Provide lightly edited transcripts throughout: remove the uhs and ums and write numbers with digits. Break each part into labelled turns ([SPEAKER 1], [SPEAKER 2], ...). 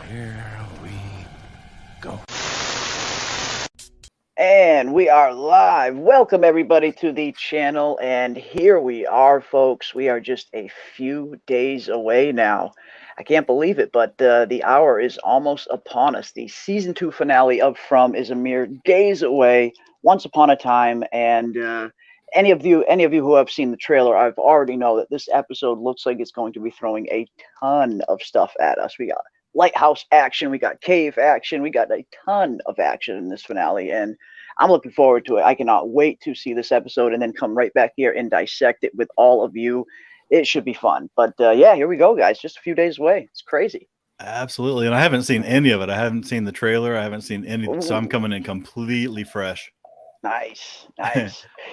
[SPEAKER 1] Here we go.
[SPEAKER 2] And we are live. Welcome everybody to the channel. And here we are, folks. We are just a few days away now. I can't believe it, but the hour is almost upon us. The season 2 finale of From is a mere days away. Once upon a time, and any of you who have seen the trailer, I've already know that this episode looks like it's going to be throwing a ton of stuff at us. We got lighthouse action, we got cave action, we got a ton of action in this finale, and I'm looking forward to it. I cannot wait to see this episode and then come right back here and dissect it with all of you. It should be fun. But yeah, here we go, guys. Just a few days away. It's crazy.
[SPEAKER 3] Absolutely. And I haven't seen any of it. I haven't seen the trailer. I haven't seen any.
[SPEAKER 2] Ooh.
[SPEAKER 3] So I'm coming in completely fresh.
[SPEAKER 2] Nice.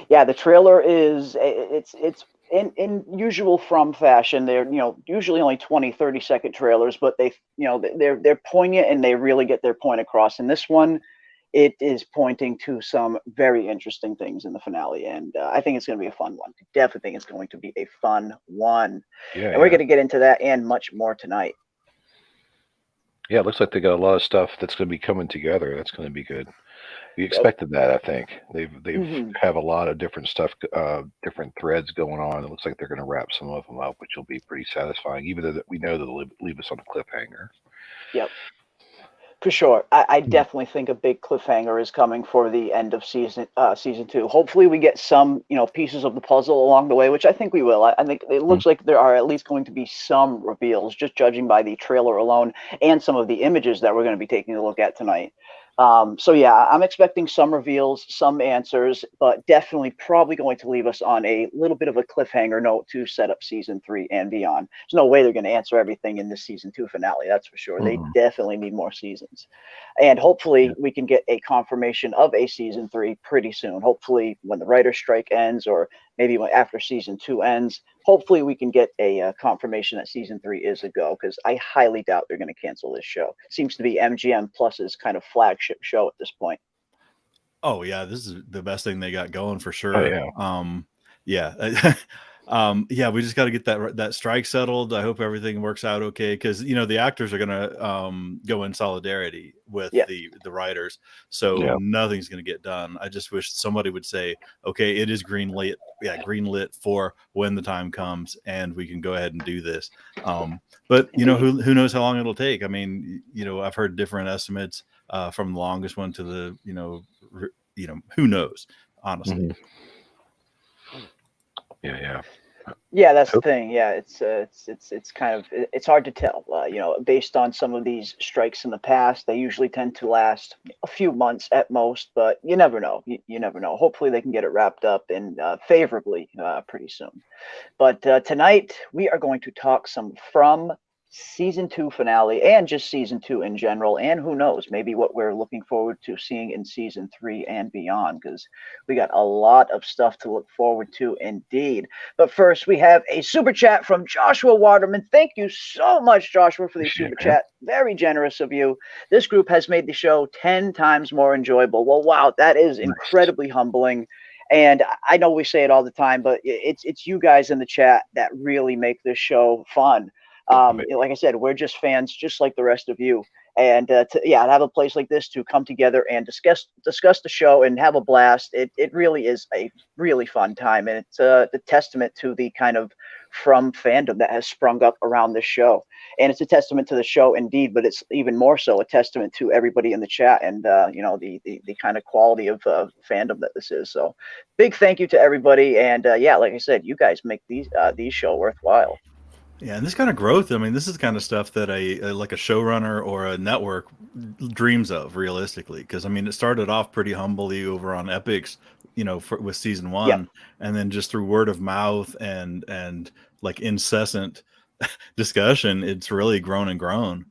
[SPEAKER 2] Yeah, the trailer is it's in usual From fashion. They're usually only 20-30 second trailers, but they're poignant and they really get their point across. In this one, it is pointing to some very interesting things in the finale, and I think it's going to be a fun one. Definitely think it's going to be a fun one.
[SPEAKER 4] Yeah,
[SPEAKER 2] and we're going to get into that and much more tonight.
[SPEAKER 4] Yeah, it looks like they got a lot of stuff that's going to be coming together. That's going to be good. We expected that. I think they've have a lot of different stuff, different threads going on. It looks like they're going to wrap some of them up, which will be pretty satisfying. Even though we know they'll leave us on a cliffhanger.
[SPEAKER 2] Yep. For sure. I definitely think a big cliffhanger is coming for the end of season 2. Hopefully we get some, pieces of the puzzle along the way, which I think we will. I think it looks like there are at least going to be some reveals, just judging by the trailer alone and some of the images that we're going to be taking a look at tonight. So yeah, I'm expecting some reveals, some answers, but definitely probably going to leave us on a little bit of a cliffhanger note to set up season 3 and beyond. There's no way they're going to answer everything in this season 2 finale. That's for sure. They definitely need more seasons, and hopefully we can get a confirmation of a season 3 pretty soon. Hopefully when the writer's strike ends, or maybe after season 2 ends, hopefully we can get a confirmation that season 3 is a go, because I highly doubt they're going to cancel this show. It seems to be MGM Plus's kind of flagship show at this point.
[SPEAKER 3] Oh yeah, this is the best thing they got going for sure.
[SPEAKER 4] Oh,
[SPEAKER 3] yeah. Yeah, we just got to get that strike settled. I hope everything works out okay, because the actors are gonna go in solidarity with the writers, so nothing's gonna get done. I just wish somebody would say, okay, it is greenlit for when the time comes, and we can go ahead and do this. But who knows how long it'll take? I mean, I've heard different estimates from the longest one to the who knows, honestly.
[SPEAKER 2] Yeah, that's the thing. Yeah, it's kind of it's hard to tell. Based on some of these strikes in the past, they usually tend to last a few months at most, but you never know. You never know. Hopefully, they can get it wrapped up and favorably pretty soon. But tonight we are going to talk some From season 2 finale, and just season 2 in general, and who knows, maybe what we're looking forward to seeing in season 3 and beyond, because we got a lot of stuff to look forward to indeed. But first, we have a super chat from Joshua Waterman. Thank you so much, Joshua, for the super chat. Very generous of you. This group has made the show 10 times more enjoyable. Well, wow, that is incredibly humbling. And I know we say it all the time, but it's you guys in the chat that really make this show fun. Like I said, we're just fans, just like the rest of you. And to have a place like this to come together and discuss the show and have a blast. It really is a really fun time, and it's a testament to the kind of From fandom that has sprung up around this show. And it's a testament to the show indeed, but it's even more so a testament to everybody in the chat and the kind of quality of fandom that this is. So big thank you to everybody. And like I said, you guys make these show worthwhile.
[SPEAKER 3] Yeah, and this kind of growth, I mean, this is the kind of stuff that like a showrunner or a network dreams of, realistically. Because, I mean, it started off pretty humbly over on Epix, with season 1, and then just through word of mouth and like incessant discussion, it's really grown and grown.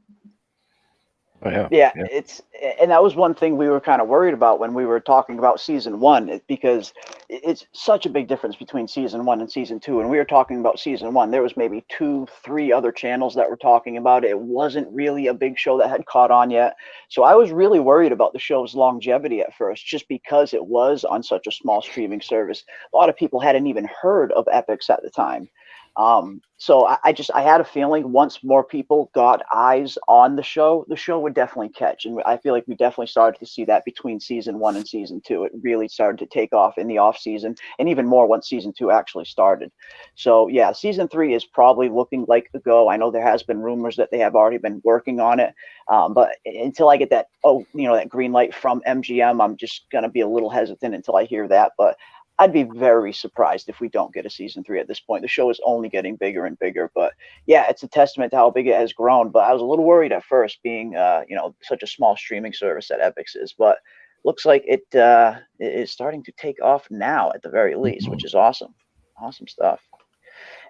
[SPEAKER 4] Oh,
[SPEAKER 2] yeah, and that was one thing we were kind of worried about when we were talking about season 1, because it's such a big difference between season 1 and season 2. And we were talking about season 1, there was maybe 2-3 other channels that were talking about it. It wasn't really a big show that had caught on yet. So I was really worried about the show's longevity at first, just because it was on such a small streaming service. A lot of people hadn't even heard of Epix at the time. So I had a feeling once more people got eyes on the show would definitely catch. And I feel like we definitely started to see that between season 1 and season 2. It really started to take off in the off season, and even more once season 2 actually started. So yeah, season 3 is probably looking like the go. I know there has been rumors that they have already been working on it. But until I get that, that green light from MGM, I'm just going to be a little hesitant until I hear that. But I'd be very surprised if we don't get a season 3 at this point. The show is only getting bigger and bigger, but yeah, it's a testament to how big it has grown. But I was a little worried at first, being such a small streaming service that Epix is, but looks like it is starting to take off now at the very least, which is awesome. Awesome stuff.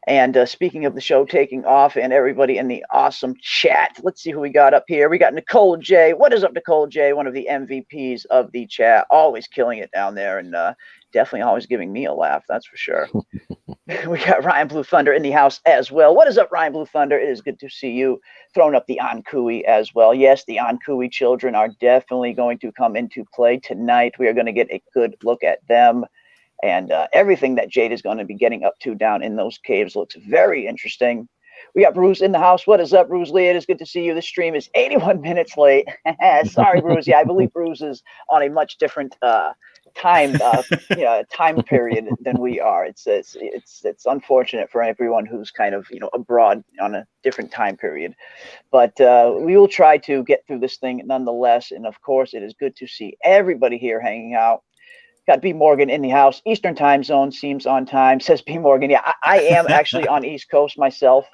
[SPEAKER 2] And speaking of the show taking off and everybody in the awesome chat, let's see who we got up here. We got Nicole J. What is up, Nicole J? One of the MVPs of the chat, always killing it down there, and definitely always giving me a laugh, that's for sure. We got Ryan Blue Thunder in the house as well. What is up, Ryan Blue Thunder? It is good to see you. Throwing up the Ankui as well. Yes, the Ankui children are definitely going to come into play tonight. We are going to get a good look at them. And everything that Jade is going to be getting up to down in those caves looks very interesting. We got Bruce in the house. What is up, Bruce Lee? It is good to see you. The stream is 81 minutes late. Sorry, Bruce. Yeah, I believe Bruce is on a much different time period than we are. It's unfortunate for everyone who's kind of abroad on a different time period. But we will try to get through this thing nonetheless. And of course, it is good to see everybody here hanging out. Got B. Morgan in the house. Eastern time zone seems on time, says B. Morgan. Yeah, I am actually on East Coast myself.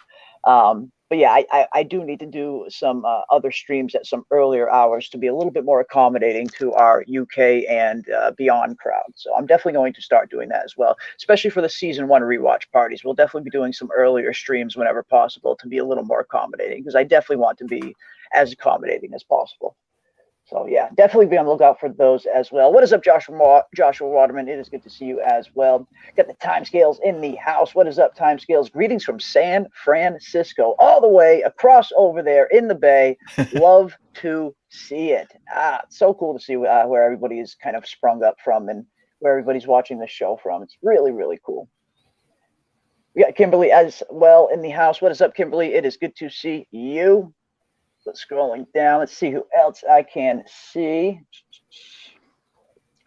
[SPEAKER 2] But yeah, I do need to do some other streams at some earlier hours to be a little bit more accommodating to our UK and beyond crowd. So I'm definitely going to start doing that as well, especially for the season 1 rewatch parties. We'll definitely be doing some earlier streams whenever possible to be a little more accommodating, because I definitely want to be as accommodating as possible. So yeah, definitely be on the lookout for those as well. What is up, Joshua Waterman? It is good to see you as well. Got the Timescales in the house. What is up, Timescales? Greetings from San Francisco, all the way across over there in the Bay. Love to see it. It's so cool to see where everybody is kind of sprung up from and where everybody's watching this show from. It's really, really cool. We got Kimberly as well in the house. What is up, Kimberly? It is good to see you. Scrolling down, let's see who else I can see.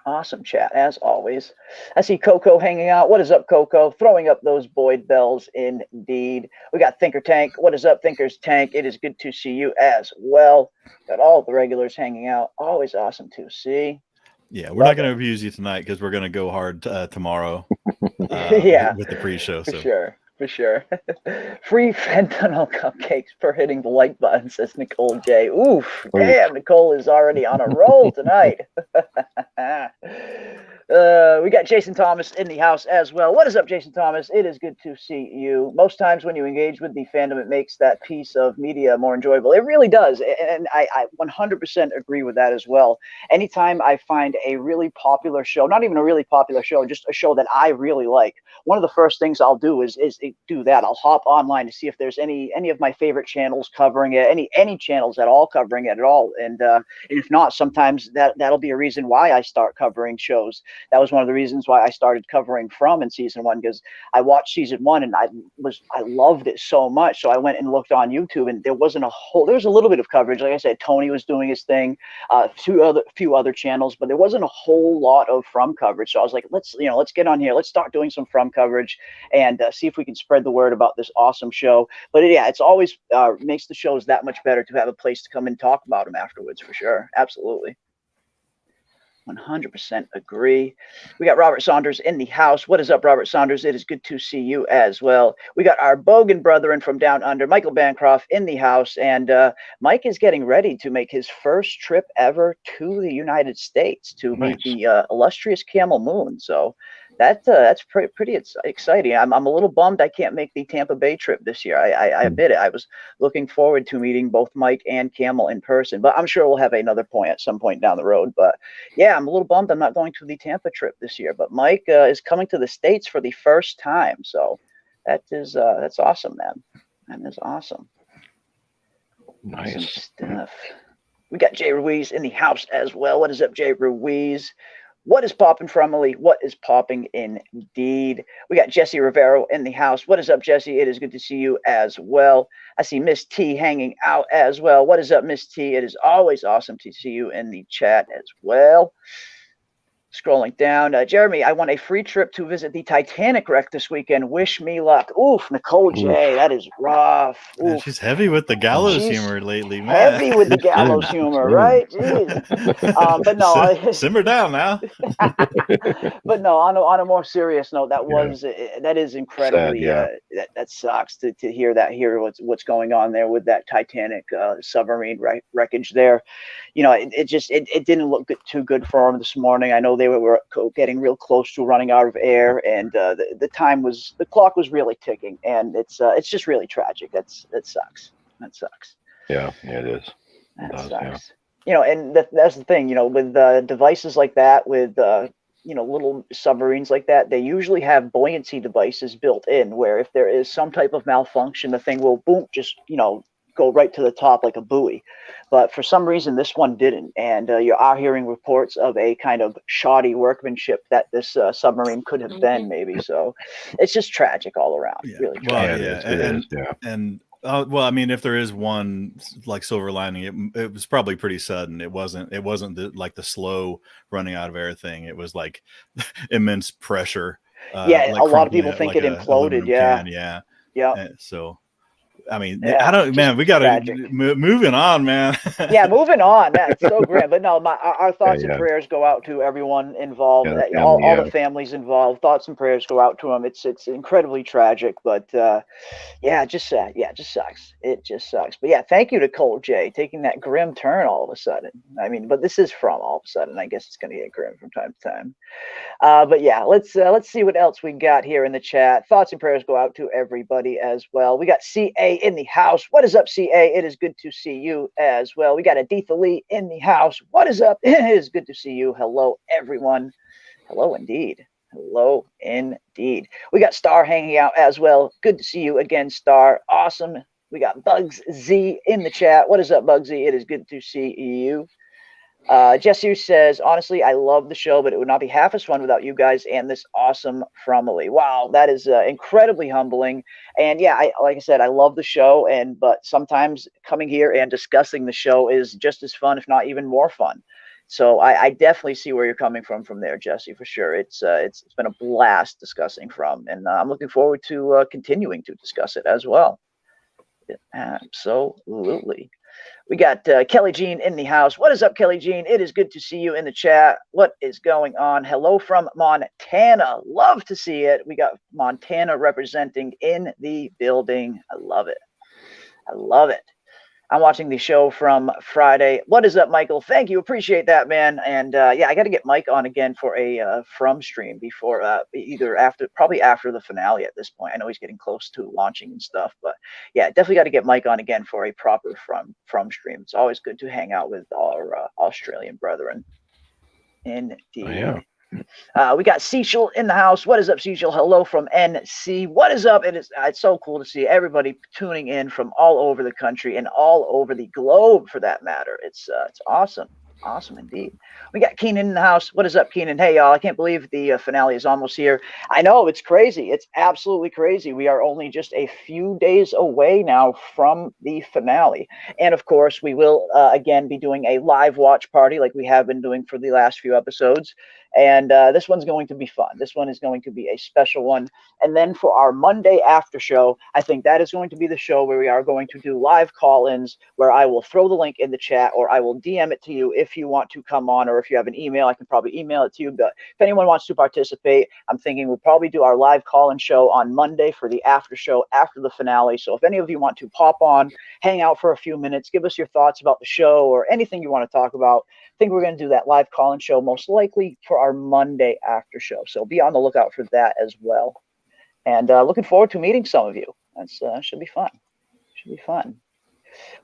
[SPEAKER 2] Awesome chat as always. I see Coco hanging out. What is up, Coco? Throwing up those Boyd bells indeed. We got Thinker Tank. What is up, Thinker's Tank? It is good to see you as well. Got all the regulars hanging out. Always awesome to see.
[SPEAKER 3] Yeah, we're not going to abuse you tonight because we're going to go hard tomorrow.
[SPEAKER 2] Yeah,
[SPEAKER 3] with the pre-show.
[SPEAKER 2] For sure. For sure. Free fentanyl cupcakes for hitting the like button, says Nicole J. Oof. Damn, Nicole is already on a roll tonight. We got Jason Thomas in the house as well. What is up, Jason Thomas? It is good to see you. Most times when you engage with the fandom, it makes that piece of media more enjoyable. It really does. And I 100% agree with that as well. Anytime I find a really popular show, not even a really popular show, just a show that I really like, one of the first things I'll do is do that. I'll hop online to see if there's any of my favorite channels covering it, any channels at all covering it at all. And if not, sometimes that'll be a reason why I start covering shows. That was one of the reasons why I started covering From in season 1, because I watched season 1 and I loved it so much. So I went and looked on YouTube, and there was a little bit of coverage. Like I said, Tony was doing his thing, a few other channels, but there wasn't a whole lot of From coverage. So I was like, let's get on here. Let's start doing some From coverage and see if we can spread the word about this awesome show. But yeah, it's always makes the shows that much better to have a place to come and talk about them afterwards, for sure. Absolutely. 100% agree. We got Robert Saunders in the house. What is up, Robert Saunders? It is good to see you as well. We got our Bogan brethren from down under, Michael Bancroft, in the house. And Mike is getting ready to make his first trip ever to the United States to meet the illustrious Camel Moon. So that's pretty exciting. I'm a little bummed I can't make the Tampa Bay trip this year. I admit it. I was looking forward to meeting both Mike and Camel in person, but I'm sure we'll have another point at some point down the road. But yeah, I'm a little bummed I'm not going to the Tampa trip this year. But Mike is coming to the States for the first time, so that's awesome, man. That is awesome.
[SPEAKER 4] Nice
[SPEAKER 2] awesome stuff. We got Jay Ruiz in the house as well. What is up, Jay Ruiz? What is popping, Fromily? What is popping indeed? We got Jesse Rivero in the house. What is up, Jesse? It is good to see you as well. I see Miss T hanging out as well. What is up, Miss T? It is always awesome to see you in the chat as well. Scrolling down, Jeremy, I want a free trip to visit the Titanic wreck this weekend. Wish me luck. Oof, Nicole J, that is rough.
[SPEAKER 3] Man,
[SPEAKER 2] Oof.
[SPEAKER 3] she's heavy with the gallows
[SPEAKER 2] She's
[SPEAKER 3] humor lately, man.
[SPEAKER 2] heavy with the gallows humor, right? Jeez. But no,
[SPEAKER 3] simmer down now.
[SPEAKER 2] but no, on a more serious note, that is incredibly
[SPEAKER 4] Sad,
[SPEAKER 2] that sucks to hear what's going on there with that Titanic submarine wreckage there. You know, it didn't look too good for them this morning. I know they were getting real close to running out of air, and the clock was really ticking, and it's just really tragic. That sucks. That sucks.
[SPEAKER 4] Yeah, it is.
[SPEAKER 2] That sucks. Yeah. You know, and that's the thing. You know, with devices like that, with little submarines like that, they usually have buoyancy devices built in, where if there is some type of malfunction, the thing will boom, just go right to the top like a buoy. But for some reason this one didn't, and you are hearing reports of a kind of shoddy workmanship that this submarine could have been, maybe. So it's just tragic all around. Really tragic.
[SPEAKER 3] And well, I mean, if there is one like silver lining, it was probably pretty sudden. It wasn't the slow running out of air thing. It was like immense pressure.
[SPEAKER 2] A lot of people think it imploded. Yeah.
[SPEAKER 3] So I mean, I don't, man, we got to moving on, man.
[SPEAKER 2] Moving on. That's so grim. But no, our thoughts and prayers go out to everyone involved, all the families involved. Thoughts and prayers go out to them. It's incredibly tragic, but just sad. Yeah, it just sucks. It just sucks. But yeah, thank you to Cole J taking that grim turn all of a sudden. I mean, but this is from all of a sudden. I guess it's going to get grim from time to time. But yeah, let's see what else we got here in the chat. Thoughts and prayers go out to everybody as well. We got CA in the house. What is up, CA? It is good to see you as well. We got Aditha Lee in the house. What is up? It is good to see you. Hello, everyone. Hello, indeed. Hello, indeed. We got Star hanging out as well. Good to see you again, Star. Awesome. We got Bugs Z in the chat. What is up, Bugs Z? It is good to see you. Jesse says, honestly, I love the show, but it would not be half as fun without you guys and this awesome Fromily. Wow, that is incredibly humbling. And yeah, like I said, I love the show, but sometimes coming here and discussing the show is just as fun, if not even more fun. So I definitely see where you're coming from there, Jesse, for sure. It's been a blast discussing From, and I'm looking forward to continuing to discuss it as well. Absolutely. We got Kelly Jean in the house. What is up, Kelly Jean? It is good to see you in the chat. What is going on? Hello from Montana. Love to see it. We got Montana representing in the building. I love it. I love it. I'm watching the show from Friday. What is up, Michael? Thank you. Appreciate that, man. And I got to get Mike on again for a From stream before probably after the finale at this point. I know he's getting close to launching and stuff, but yeah, definitely got to get Mike on again for a proper From stream. It's always good to hang out with our Australian brethren. Indeed.
[SPEAKER 4] Oh, yeah.
[SPEAKER 2] We got Cecil in the house. What is up, Cecil? Hello from NC. What is up? It's so cool to see everybody tuning in from all over the country and all over the globe, for that matter. It's awesome. Awesome indeed. We got Keenan in the house. What is up, Keenan? Hey, y'all. I can't believe the finale is almost here. I know, it's crazy. It's absolutely crazy. We are only just a few days away now from the finale. And of course, we will again be doing a live watch party like we have been doing for the last few episodes. And this one's going to be fun. This one is going to be a special one. And then for our Monday after show, I think that is going to be the show where we are going to do live call-ins, where I will throw the link in the chat, or I will DM it to you if you want to come on, or if you have an email, I can probably email it to you. But if anyone wants to participate, I'm thinking we'll probably do our live call-in show on Monday for the after show after the finale. So if any of you want to pop on, hang out for a few minutes, give us your thoughts about the show or anything you want to talk about, I think we're going to do that live call-in show most likely for our Monday after show. So be on the lookout for that as well. And looking forward to meeting some of you. That's should be fun. Should be fun.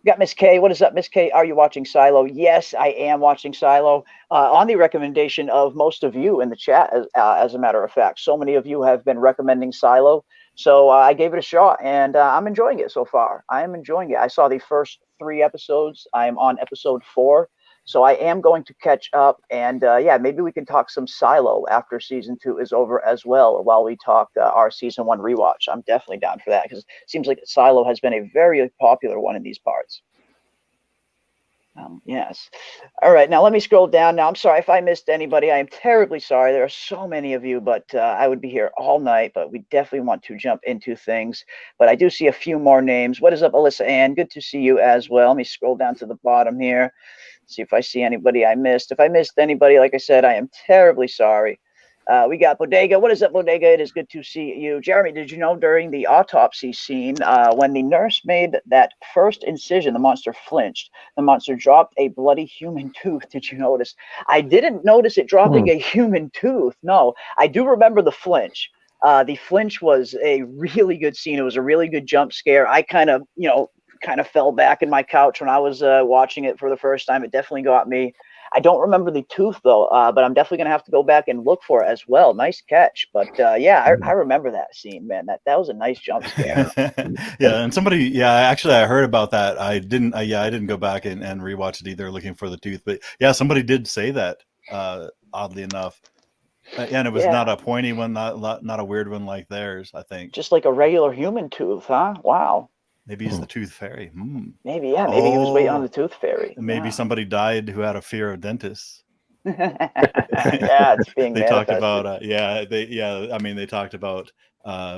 [SPEAKER 2] We got Miss K. What is up, Miss K? Are you watching Silo? Yes, I am watching Silo on the recommendation of most of you in the chat, as a matter of fact. So many of you have been recommending Silo. So I gave it a shot, and I'm enjoying it so far. I am enjoying it. I saw the first 3 episodes. I am on episode 4. So I am going to catch up, and maybe we can talk some Silo after season 2 is over as well, while we talk our season 1 rewatch. I'm definitely down for that, because it seems like Silo has been a very popular one in these parts. Yes. All right. Now let me scroll down. Now I'm sorry if I missed anybody. I am terribly sorry. There are so many of you, but I would be here all night. But we definitely want to jump into things. But I do see a few more names. What is up, Alyssa Ann? Good to see you as well. Let me scroll down to the bottom here. See if I see anybody I missed. If I missed anybody, like I said, I am terribly sorry. We got Bodega. What is up, Bodega? It is good to see you. Jeremy, did you know during the autopsy scene, when the nurse made that first incision, the monster flinched. The monster dropped a bloody human tooth. Did you notice? I didn't notice it dropping a human tooth. No, I do remember the flinch. The flinch was a really good scene. It was a really good jump scare. I kind of fell back in my couch when I was watching it for the first time. It definitely got me. I don't remember the tooth though, but I'm definitely gonna have to go back and look for it as well. Nice catch, but I remember that scene, man. That was a nice jump scare.
[SPEAKER 3] Yeah, and somebody, actually, I heard about that. I didn't go back and rewatch it either, looking for the tooth. But yeah, somebody did say that. Oddly enough, and it was not a pointy one, not a weird one like theirs. I think
[SPEAKER 2] just like a regular human tooth, huh? Wow.
[SPEAKER 3] Maybe he's the tooth fairy.
[SPEAKER 2] Maybe, maybe he was waiting on the tooth fairy.
[SPEAKER 3] Maybe somebody died who had a fear of dentists.
[SPEAKER 2] It's being
[SPEAKER 3] they talked about they talked about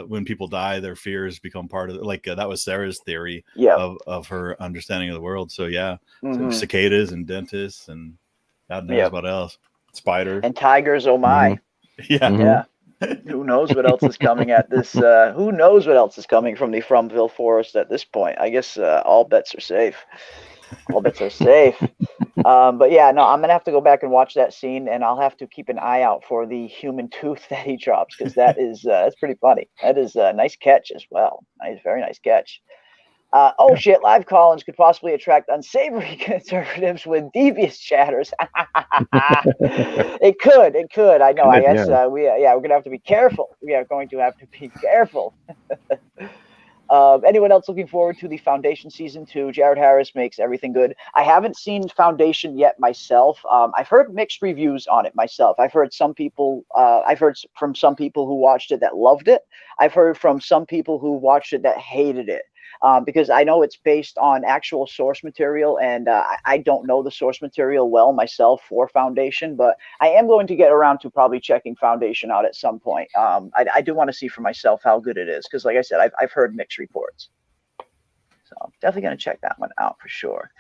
[SPEAKER 3] when people die, their fears become part of it. That was Sarah's theory of her understanding of the world. So so cicadas and dentists and God knows what else. Spiders
[SPEAKER 2] and tigers. Oh my. Yeah. Who knows what else is coming at this? Who knows what else is coming from the Fromville forest at this point? I guess all bets are safe. All bets are safe. But yeah, no, I'm gonna have to go back and watch that scene, and I'll have to keep an eye out for the human tooth that he drops, because that is that's pretty funny. That is a nice catch as well. Nice, very nice catch. Shit, live call-ins could possibly attract unsavory conservatives with devious chatters. It could. I know. I guess we're gonna have to be careful. We are going to have to be careful. Anyone else looking forward to the Foundation season 2? Jared Harris makes everything good. I haven't seen Foundation yet myself. I've heard mixed reviews on it myself. I've heard from some people who watched it that loved it. I've heard from some people who watched it that hated it. Because I know it's based on actual source material, and I don't know the source material well myself for Foundation, but I am going to get around to probably checking Foundation out at some point. I do want to see for myself how good it is, because like I said, I've heard mixed reports. So I'm definitely going to check that one out for sure.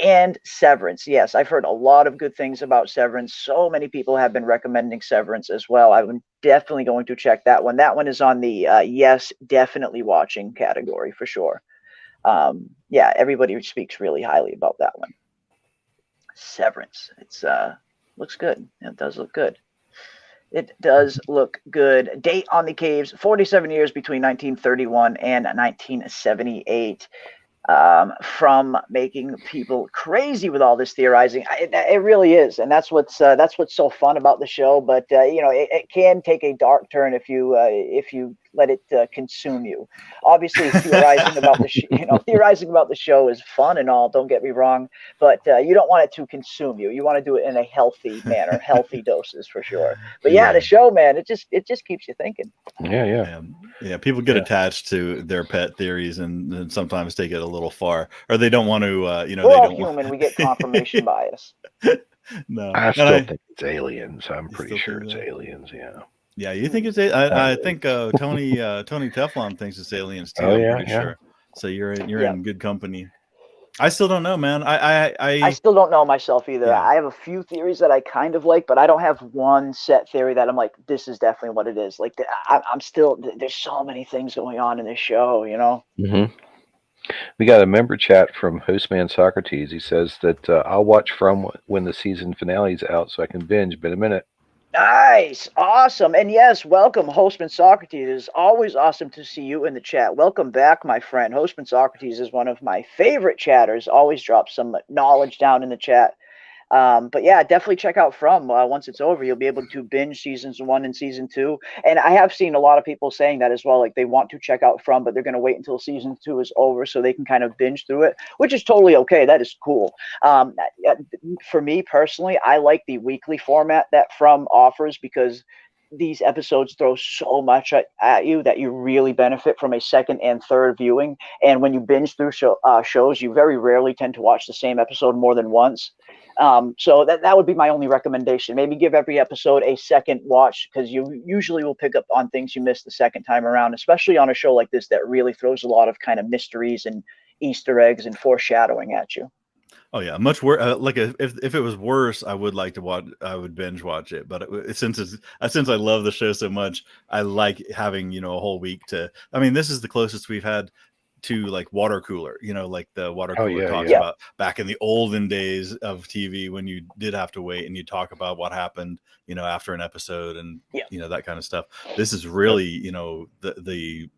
[SPEAKER 2] And Severance. Yes, I've heard a lot of good things about Severance. So many people have been recommending Severance as well. I'm definitely going to check that one. That one is on the yes, definitely watching category for sure. Everybody speaks really highly about that one. Severance. It's looks good. It does look good. It does look good. Date on the caves: 47 years between 1931 and 1978. From making people crazy with all this theorizing. It really is, and that's what's so fun about the show. But it can take a dark turn if you let it consume you. Obviously, theorizing about the show is fun and all. Don't get me wrong, but you don't want it to consume you. You want to do it in a healthy manner, healthy doses for sure. But the show, man, it just keeps you thinking.
[SPEAKER 3] Yeah. People get attached to their pet theories and sometimes take it a little far, or they don't want to.
[SPEAKER 2] We're all human. We get confirmation bias.
[SPEAKER 3] No,
[SPEAKER 4] I still think it's aliens. I'm pretty sure it's aliens. Yeah.
[SPEAKER 3] Yeah, you think it's I think Tony Teflon thinks it's aliens too. I'm pretty sure. So you're in good company. I still don't know, man. I
[SPEAKER 2] still don't know myself either. Yeah. I have a few theories that I kind of like, but I don't have one set theory that I'm like, this is definitely what it is. Like, I'm still, there's so many things going on in this show,
[SPEAKER 4] Mm-hmm. We got a member chat from Hostman Socrates. He says that I'll watch from when the season finale is out so I can binge. Been a minute.
[SPEAKER 2] Nice. Awesome. And yes, welcome, Hostman Socrates. It is always awesome to see you in the chat. Welcome back, my friend. Hostman Socrates is one of my favorite chatters. Always drops some knowledge down in the chat. But yeah, definitely check out From. Once it's over, you'll be able to binge seasons 1 and season 2. And I have seen a lot of people saying that as well. Like they want to check out From, but they're going to wait until season 2 is over so they can kind of binge through it, which is totally okay. That is cool. For me personally, I like the weekly format that From offers because these episodes throw so much at you that you really benefit from a second and third viewing. And when you binge through shows, you very rarely tend to watch the same episode more than once. So that would be my only recommendation. Maybe give every episode a second watch because you usually will pick up on things you missed the second time around, especially on a show like this that really throws a lot of kind of mysteries and Easter eggs and foreshadowing at you.
[SPEAKER 3] Oh yeah, much worse. Like if it was worse, I would like to watch. I would binge watch it. But since I love the show so much, I like having a whole week to. I mean, this is the closest we've had to like water cooler. Like the water cooler talks about back in the olden days of TV when you did have to wait and you talk about what happened, after an episode and that kind of stuff. This is really the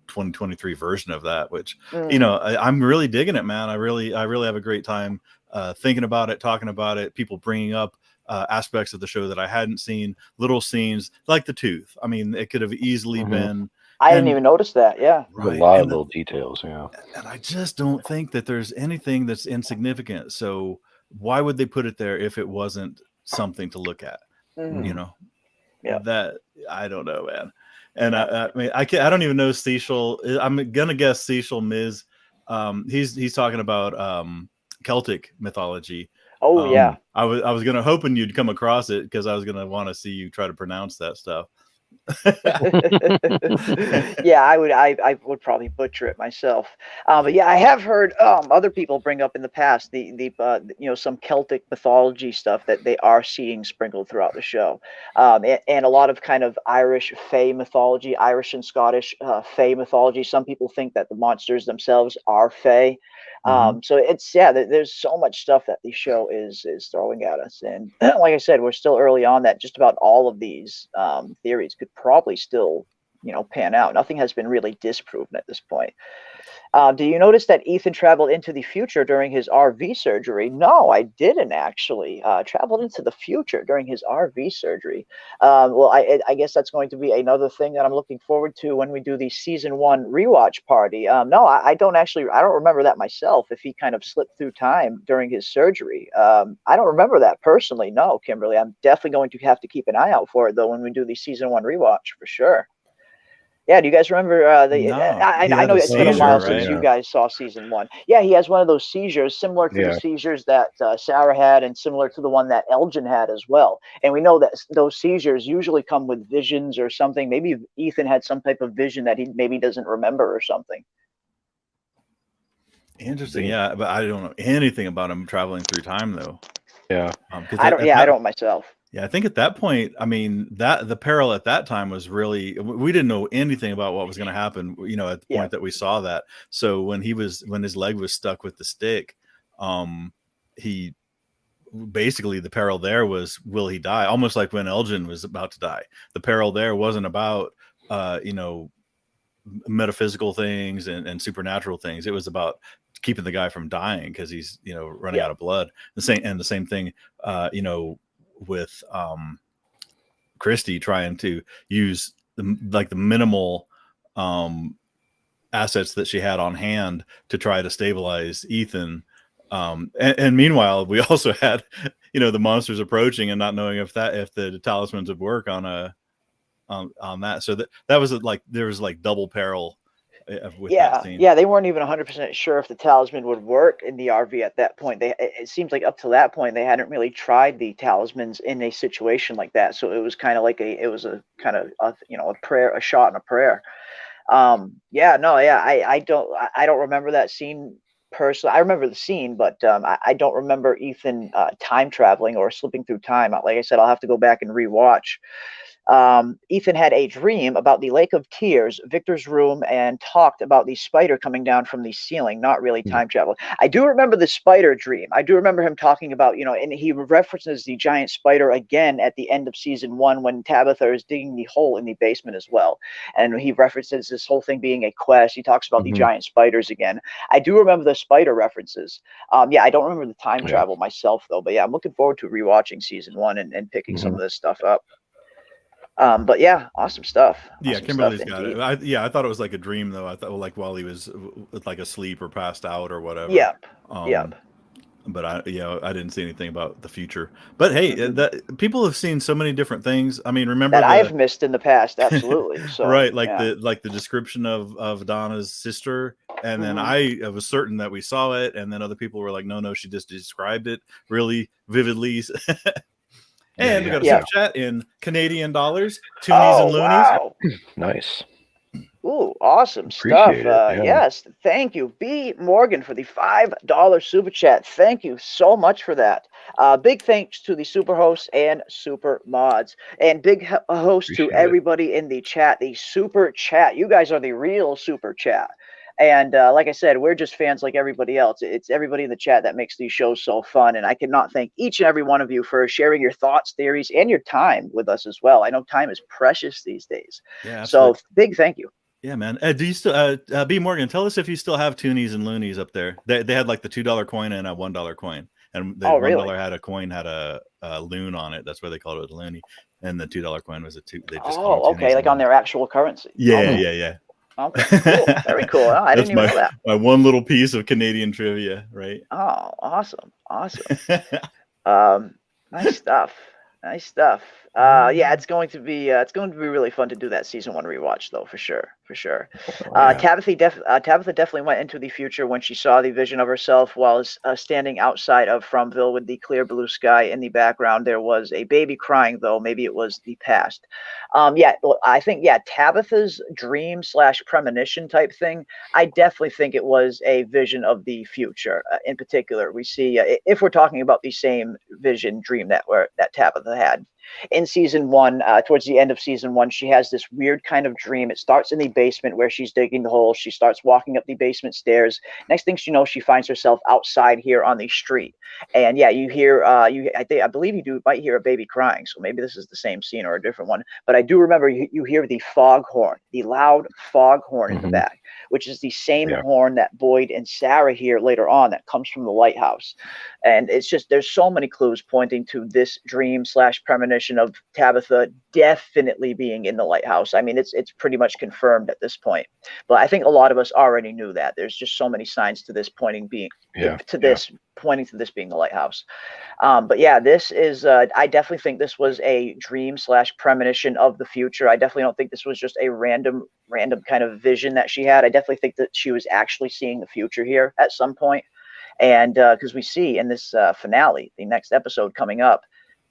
[SPEAKER 3] 2023 version of that, which I'm really digging it, man. I really have a great time thinking about it, talking about it, people bringing up aspects of the show that I hadn't seen, little scenes like the tooth. I mean, it could have easily been.
[SPEAKER 2] I didn't even notice that. Yeah,
[SPEAKER 4] right. A lot of little details. Yeah,
[SPEAKER 3] and I just don't think that there's anything that's insignificant. So why would they put it there if it wasn't something to look at? That I don't know, man. And I mean, I don't even know Cecil. I'm gonna guess Cecil Miz. He's talking about Celtic mythology.
[SPEAKER 2] Oh yeah.
[SPEAKER 3] I was gonna hoping you'd come across it because I was gonna want to see you try to pronounce that stuff.
[SPEAKER 2] Yeah, I would probably butcher it myself. But yeah, I have heard other people bring up in the past the some Celtic mythology stuff that they are seeing sprinkled throughout the show, and a lot of kind of Irish Fae mythology, Irish and Scottish Fae mythology. Some people think that the monsters themselves are Fae. So it's there's so much stuff that the show is throwing at us, and like I said, we're still early on that just about all of these theories could probably still pan out. Nothing has been really disproven at this point. Do you notice that Ethan traveled into the future during his RV surgery? No, I didn't actually. Traveled into the future during his RV surgery. Well, I guess that's going to be another thing that I'm looking forward to when we do the season 1 rewatch party. No, I don't remember that myself. If he kind of slipped through time during his surgery, I don't remember that personally. No, Kimberly, I'm definitely going to have to keep an eye out for it though when we do the season 1 rewatch for sure. Yeah, do you guys remember I know it's been a while since you guys saw season 1. Yeah, he has one of those seizures similar to the seizures that Sarah had and similar to the one that Elgin had as well. And we know that those seizures usually come with visions or something. Maybe Ethan had some type of vision that he maybe doesn't remember or something.
[SPEAKER 3] Interesting. Yeah, but I don't know anything about him traveling through time though.
[SPEAKER 4] Yeah.
[SPEAKER 2] I don't myself.
[SPEAKER 3] Yeah, I think at that point, I mean, that the peril at that time was really, we didn't know anything about what was going to happen, at the point that we saw that. So when his leg was stuck with the stick, he basically, the peril there was, will he die? Almost like when Elgin was about to die. The peril there wasn't about, metaphysical things and supernatural things. It was about keeping the guy from dying because he's, running out of blood. The same thing, with Christy trying to use the minimal assets that she had on hand to try to stabilize Ethan, and meanwhile we also had the monsters approaching and not knowing if the talismans would work on that. So that was there was double peril with that scene.
[SPEAKER 2] Yeah, they weren't even 100% sure if the talisman would work in the RV at that point. It seems like up to that point they hadn't really tried the talismans in a situation like that. So it was kind of like a prayer, a shot and a prayer. I don't remember that scene personally. I remember the scene, but I don't remember Ethan time traveling or slipping through time. Like I said, I'll have to go back and rewatch. Ethan had a dream about the Lake of Tears, Victor's room, and talked about the spider coming down from the ceiling, not really time travel. I do remember the spider dream. I do remember him talking about, and he references the giant spider again at the end of season 1 when Tabitha is digging the hole in the basement as well. And he references this whole thing being a quest. He talks about the giant spiders again. I do remember the spider references. Yeah, I don't remember the time travel myself, though. But yeah, I'm looking forward to rewatching season 1 and picking some of this stuff up. But yeah, awesome stuff.
[SPEAKER 3] Yeah,
[SPEAKER 2] Awesome
[SPEAKER 3] Kimberly's
[SPEAKER 2] stuff
[SPEAKER 3] got it. I thought it was like a dream though. I thought like while he was like asleep or passed out or whatever.
[SPEAKER 2] Yep.
[SPEAKER 3] But I didn't see anything about the future. But hey, that people have seen so many different things. I mean, remember
[SPEAKER 2] that I've missed in the past, absolutely. So
[SPEAKER 3] right, like the description of Donna's sister, and then I was certain that we saw it, and then other people were like, no, she just described it really vividly. And we got a super chat in Canadian dollars, toonies and loonies.
[SPEAKER 2] Wow.
[SPEAKER 4] Nice.
[SPEAKER 2] Ooh, awesome
[SPEAKER 4] Appreciate
[SPEAKER 2] stuff. Yes, thank you, B. Morgan, for the $5 super chat. Thank you so much for that. Big thanks to the super hosts and super mods, and big host to everybody in the chat. The super chat, you guys are the real super chat. And like I said, we're just fans like everybody else. It's everybody in the chat that makes these shows so fun. And I cannot thank each and every one of you for sharing your thoughts, theories, and your time with us as well. I know time is precious these days. Yeah, absolutely. So big thank you.
[SPEAKER 3] Yeah, man. Do you still, B. Morgan, tell us if you still have toonies and loonies up there. They had like the $2 coin and a $1 coin. And the $1 had a coin, had a loon on it. That's why they called it a loony. And the $2 coin was a two. They just
[SPEAKER 2] okay. Like on their actual currency.
[SPEAKER 3] Yeah.
[SPEAKER 2] Okay, cool. Very cool. I didn't even know that.
[SPEAKER 3] My one little piece of Canadian trivia, right?
[SPEAKER 2] Oh, awesome. Nice stuff. Yeah, it's going to be really fun to do that season 1 rewatch, though, for sure. Tabitha definitely went into the future when she saw the vision of herself while standing outside of Fromville with the clear blue sky in the background. There was a baby crying, though. Maybe it was the past. I think Tabitha's dream / premonition type thing. I definitely think it was a vision of the future. In particular, we see if we're talking about the same vision dream that Tabitha had. In season 1, towards the end of season 1, she has this weird kind of dream. It starts in the basement where she's digging the hole. She starts walking up the basement stairs. Next thing she knows, she finds herself outside here on the street. And you hear, I believe you might hear a baby crying. So maybe this is the same scene or a different one. But I do remember you hear the foghorn, the loud foghorn in the back, which is the same horn that Boyd and Sarah hear later on that comes from the lighthouse. And it's just, there's so many clues pointing to this dream / premonition of Tabitha definitely being in the lighthouse. I mean, it's pretty much confirmed at this point. But I think a lot of us already knew that. There's just so many signs to this pointing being to this being the lighthouse. But yeah, this is I definitely think this was a dream / premonition of the future. I definitely don't think this was just a random kind of vision that she had. I definitely think that she was actually seeing the future here at some point. And because we see in this finale, the next episode coming up,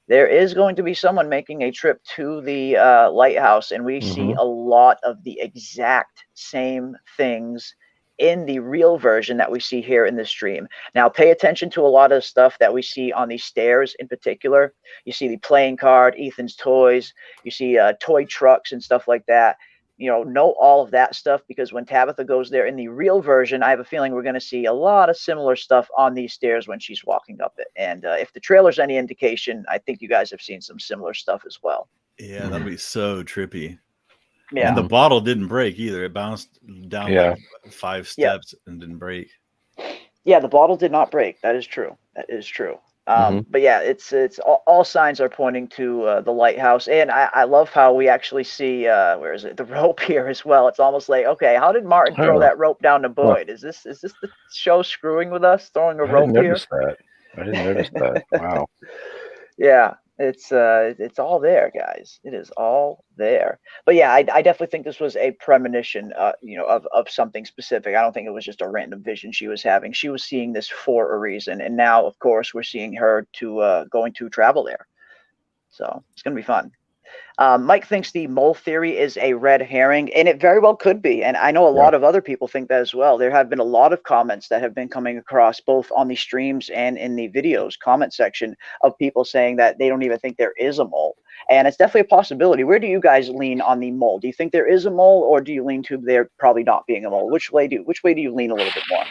[SPEAKER 2] there is going to be someone making a trip to the lighthouse, and we see a lot of the exact same things in the real version that we see here in this dream. Now, pay attention to a lot of stuff that we see on the stairs in particular. You see the playing card, Ethan's toys, you see toy trucks and stuff like that. Note all of that stuff, because when Tabitha goes there in the real version, I have a feeling we're going to see a lot of similar stuff on these stairs when she's walking up it. And if the trailer's any indication, I think you guys have seen some similar stuff as well.
[SPEAKER 3] Yeah, that'll be so trippy.
[SPEAKER 2] Yeah.
[SPEAKER 3] And the bottle didn't break either. It bounced down like 5 steps and didn't break.
[SPEAKER 2] Yeah, the bottle did not break. That is true. But yeah, it's all signs are pointing to the lighthouse, and I love how we actually see the rope here as well. It's almost like, okay, how did Martin throw that rope down to Boyd? Is this the show screwing with us, throwing a rope here?
[SPEAKER 4] I didn't notice that. Wow.
[SPEAKER 2] Yeah, it's all there, guys. It is all there. But yeah, I definitely think this was a premonition, of something specific. I don't think it was just a random vision she was having. She was seeing this for a reason, and now, of course, we're seeing her going to travel there. So it's gonna be fun. Mike thinks the mole theory is a red herring, and it very well could be. And I know a lot of other people think that as well. There have been a lot of comments that have been coming across both on the streams and in the videos comment section of people saying that they don't even think there is a mole. And it's definitely a possibility. Where do you guys lean on the mole? Do you think there is a mole, or do you lean to there probably not being a mole? Which way do you lean a little bit more?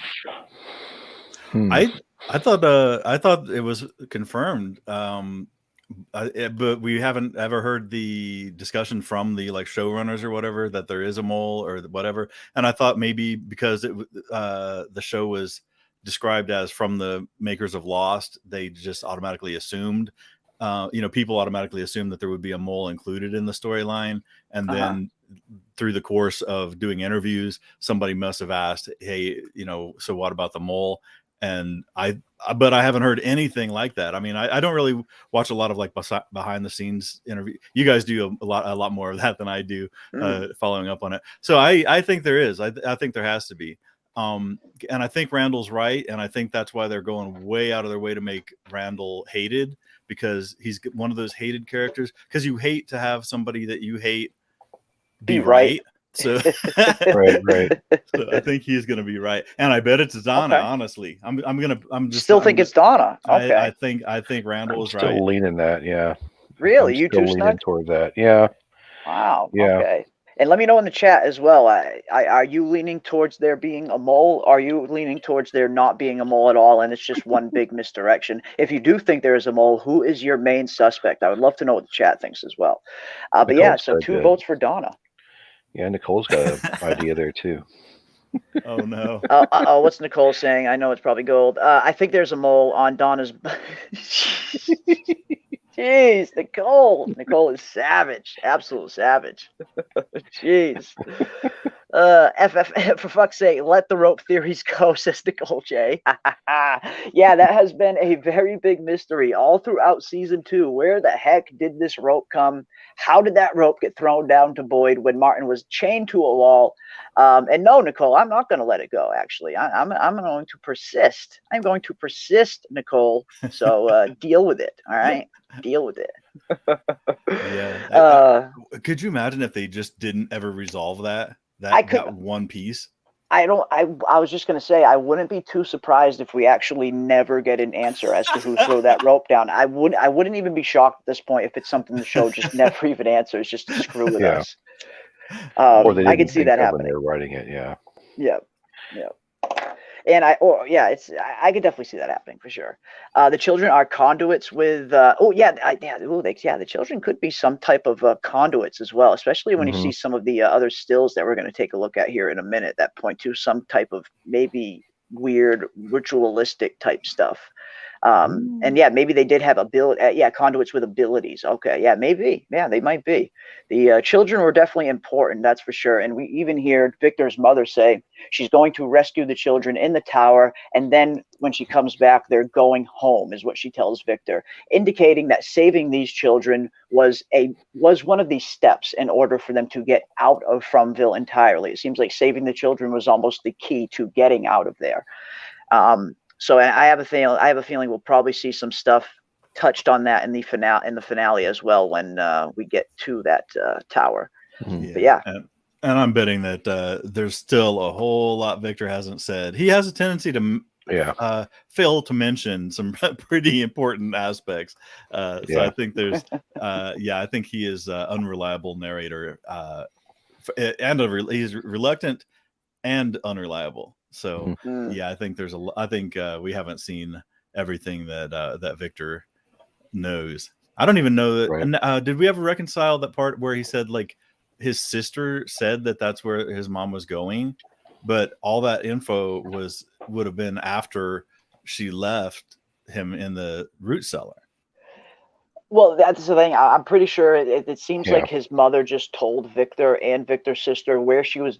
[SPEAKER 3] I thought it was confirmed. But we haven't ever heard the discussion from the like showrunners or whatever that there is a mole or whatever. And I thought maybe because the show was described as from the makers of Lost, they just automatically assumed, people automatically assumed that there would be a mole included in the storyline. And then through the course of doing interviews, somebody must have asked, hey, so what about the mole? And but I haven't heard anything like that. I mean, I don't really watch a lot of like behind the scenes interview. You guys do a lot more of that than I do, following up on it. So I think there is. I think there has to be. And I think Randall's right, and I think that's why they're going way out of their way to make Randall hated, because he's one of those hated characters. Because you hate to have somebody that you hate be right. So
[SPEAKER 4] right.
[SPEAKER 3] So I think he's gonna be right, and I bet it's Donna. Okay. Honestly, I'm
[SPEAKER 2] think it's Donna. Okay,
[SPEAKER 3] I think Randall is right.
[SPEAKER 4] Still leaning that, yeah.
[SPEAKER 2] Really, you too, Snug?
[SPEAKER 4] Toward that, yeah.
[SPEAKER 2] Wow.
[SPEAKER 4] Yeah.
[SPEAKER 2] Okay. And let me know in the chat as well. Are you leaning towards there being a mole? Are you leaning towards there not being a mole at all, and it's just one big misdirection? If you do think there is a mole, who is your main suspect? I would love to know what the chat thinks as well. But yeah, so 2 votes for Donna.
[SPEAKER 4] Yeah, Nicole's got an idea there too.
[SPEAKER 3] Oh no.
[SPEAKER 2] What's Nicole saying? I know it's probably gold. I think there's a mole on Donna's. Jeez, Nicole. Nicole is savage. Absolute savage. Jeez. For fuck's sake, let the rope theories go, says Nicole J. Yeah, that has been a very big mystery all throughout season 2. Where the heck did this rope come? How did that rope get thrown down to Boyd when Martin was chained to a wall? And no, Nicole, I'm not going to let it go, actually. I'm going to persist. I'm going to persist, Nicole. So deal with it, all right? Deal with it.
[SPEAKER 3] Yeah. Could you imagine if they just didn't ever resolve that one piece?
[SPEAKER 2] I was just going to say, I wouldn't be too surprised if we actually never get an answer as to who threw that rope down. I wouldn't even be shocked at this point if it's something the show just never even answers, just to screw with us. I could see that happening.
[SPEAKER 4] They're writing it, yeah.
[SPEAKER 2] Yeah. And I could definitely see that happening for sure. The children are conduits with. The children could be some type of conduits as well, especially when you see some of the other stills that we're going to take a look at here in a minute that point to some type of maybe weird ritualistic type stuff. And yeah, maybe they did have conduits with abilities. Okay, yeah, maybe. Yeah, they might be. The children were definitely important, that's for sure. And we even hear Victor's mother say she's going to rescue the children in the tower, and then when she comes back, they're going home, is what she tells Victor, indicating that saving these children was one of the steps in order for them to get out of Fromville entirely. It seems like saving the children was almost the key to getting out of there. So I have a feeling we'll probably see some stuff touched on that in the finale as well when we get to that tower. But yeah.
[SPEAKER 3] And I'm betting that there's still a whole lot Victor hasn't said. He has a tendency to fail to mention some pretty important aspects. So I think there's I think he is an unreliable narrator, and he's reluctant and unreliable. So I think we haven't seen everything that Victor knows. I don't even know that. Right. Did we ever reconcile that part where he said like his sister said that that's where his mom was going, but all that info would have been after she left him in the root cellar?
[SPEAKER 2] Well, that's the thing. I'm pretty sure it seems like his mother just told Victor and Victor's sister where she was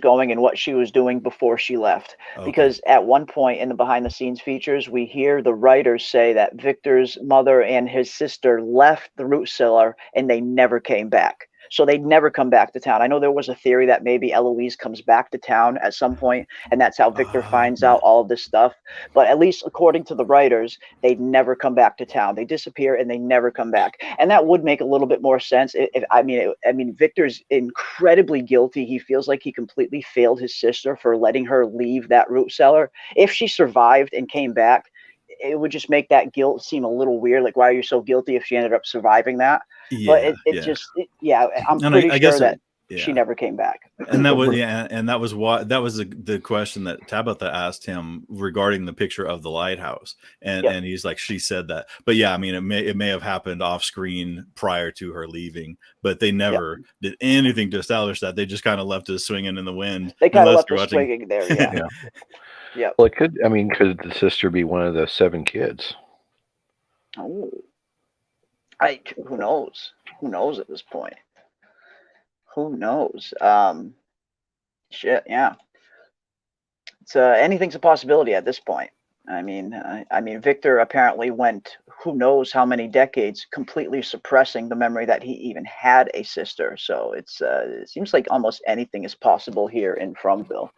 [SPEAKER 2] going and what she was doing before she left. Okay. Because at one point in the behind the scenes features, we hear the writers say that Victor's mother and his sister left the root cellar and they never came back. so they'd never come back to town. I know there was a theory that maybe Eloise comes back to town at some point, and that's how Victor finds out all of this stuff. But at least according to the writers, they'd never come back to town. They disappear and they never come back, and that would make a little bit more sense. I mean, Victor's incredibly guilty. He feels like he completely failed his sister for letting her leave that root cellar. If she survived and came back, it would just make that guilt seem a little weird. Like, why are you so guilty if she ended up surviving that?
[SPEAKER 3] Yeah,
[SPEAKER 2] but I'm
[SPEAKER 3] And
[SPEAKER 2] pretty
[SPEAKER 3] I
[SPEAKER 2] sure
[SPEAKER 3] guess
[SPEAKER 2] that she never came back.
[SPEAKER 3] And that was and that was what that was the question that Tabitha asked him regarding the picture of the lighthouse, and he's like, she said that. But yeah, I mean, it may have happened off screen prior to her leaving, but they never did anything to establish that. They just kind of left us swinging in the wind.
[SPEAKER 2] They kind of left us swinging there.
[SPEAKER 4] Yeah. Well, it could. I mean, could the sister be one of the 7 kids?
[SPEAKER 2] Oh, who knows? Who knows at this point? Who knows? Shit, yeah. It's anything's a possibility at this point. I mean, Victor apparently went who knows how many decades completely suppressing the memory that he even had a sister. So it seems like almost anything is possible here in Fromville.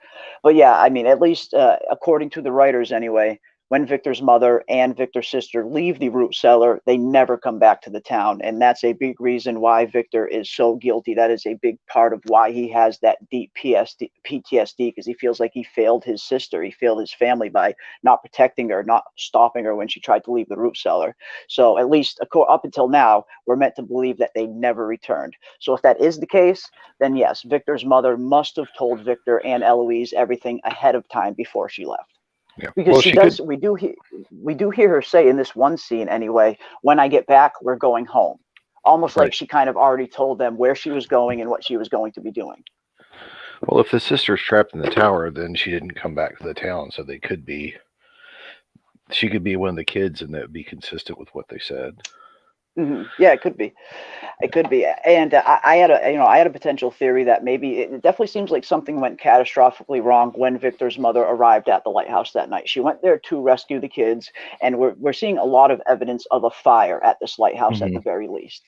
[SPEAKER 2] But yeah, I mean, at least according to the writers anyway, when Victor's mother and Victor's sister leave the root cellar, they never come back to the town. And that's a big reason why Victor is so guilty. That is a big part of why he has that deep PTSD, because he feels like he failed his sister. He failed his family by not protecting her, not stopping her when she tried to leave the root cellar. So at least up until now, we're meant to believe that they never returned. So if that is the case, then yes, Victor's mother must have told Victor and Eloise everything ahead of time before she left.
[SPEAKER 4] Yeah.
[SPEAKER 2] Because she does. We do hear her say in this one scene anyway, when I get back, we're going home. Almost like she kind of already told them where she was going and what she was going to be doing.
[SPEAKER 4] Well, if the sister's trapped in the tower, then she didn't come back to the town, so she could be one of the kids, and that would be consistent with what they said.
[SPEAKER 2] Mm-hmm. Yeah, it could be. It could be. And I had a potential theory that maybe it definitely seems like something went catastrophically wrong when Victor's mother arrived at the lighthouse that night. She went there to rescue the kids, and we're seeing a lot of evidence of a fire at this lighthouse at the very least.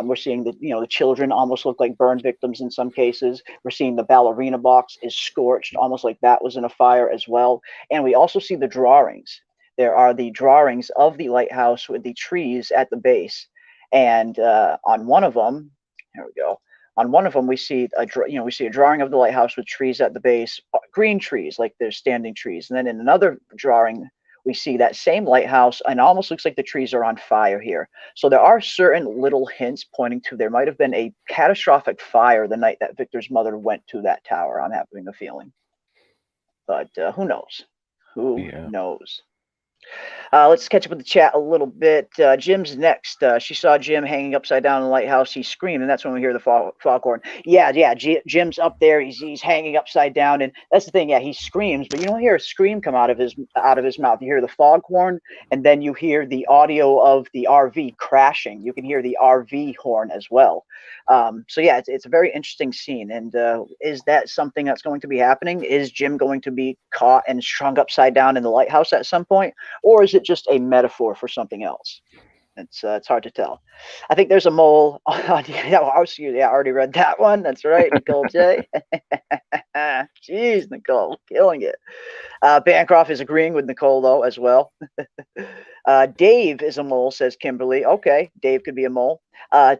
[SPEAKER 2] We're seeing the children almost look like burned victims in some cases. We're seeing the ballerina box is scorched, almost like that was in a fire as well. And we also see the drawings. There are the drawings of the lighthouse with the trees at the base, and on one of them, here we go. On one of them, we see a drawing of the lighthouse with trees at the base, green trees, like they're standing trees. And then in another drawing, we see that same lighthouse, and it almost looks like the trees are on fire here. So there are certain little hints pointing to there might have been a catastrophic fire the night that Victor's mother went to that tower. I'm having a feeling, but who knows? Who knows? Let's catch up with the chat a little bit. Jim's next. She saw Jim hanging upside down in the lighthouse. He screamed, and that's when we hear the foghorn. Yeah. Jim's up there. He's hanging upside down, and that's the thing. Yeah, he screams, but you don't hear a scream come out of his mouth. You hear the foghorn, and then you hear the audio of the RV crashing. You can hear the RV horn as well. So yeah, it's a very interesting scene. And is that something that's going to be happening? Is Jim going to be caught and strung upside down in the lighthouse at some point? Or is it just a metaphor for something else? It's hard to tell. I think there's a mole. I already read that one. That's right, Nicole J. Jeez, Nicole, killing it. Bancroft is agreeing with Nicole though as well. Dave is a mole, says Kimberly. Okay, Dave could be a mole.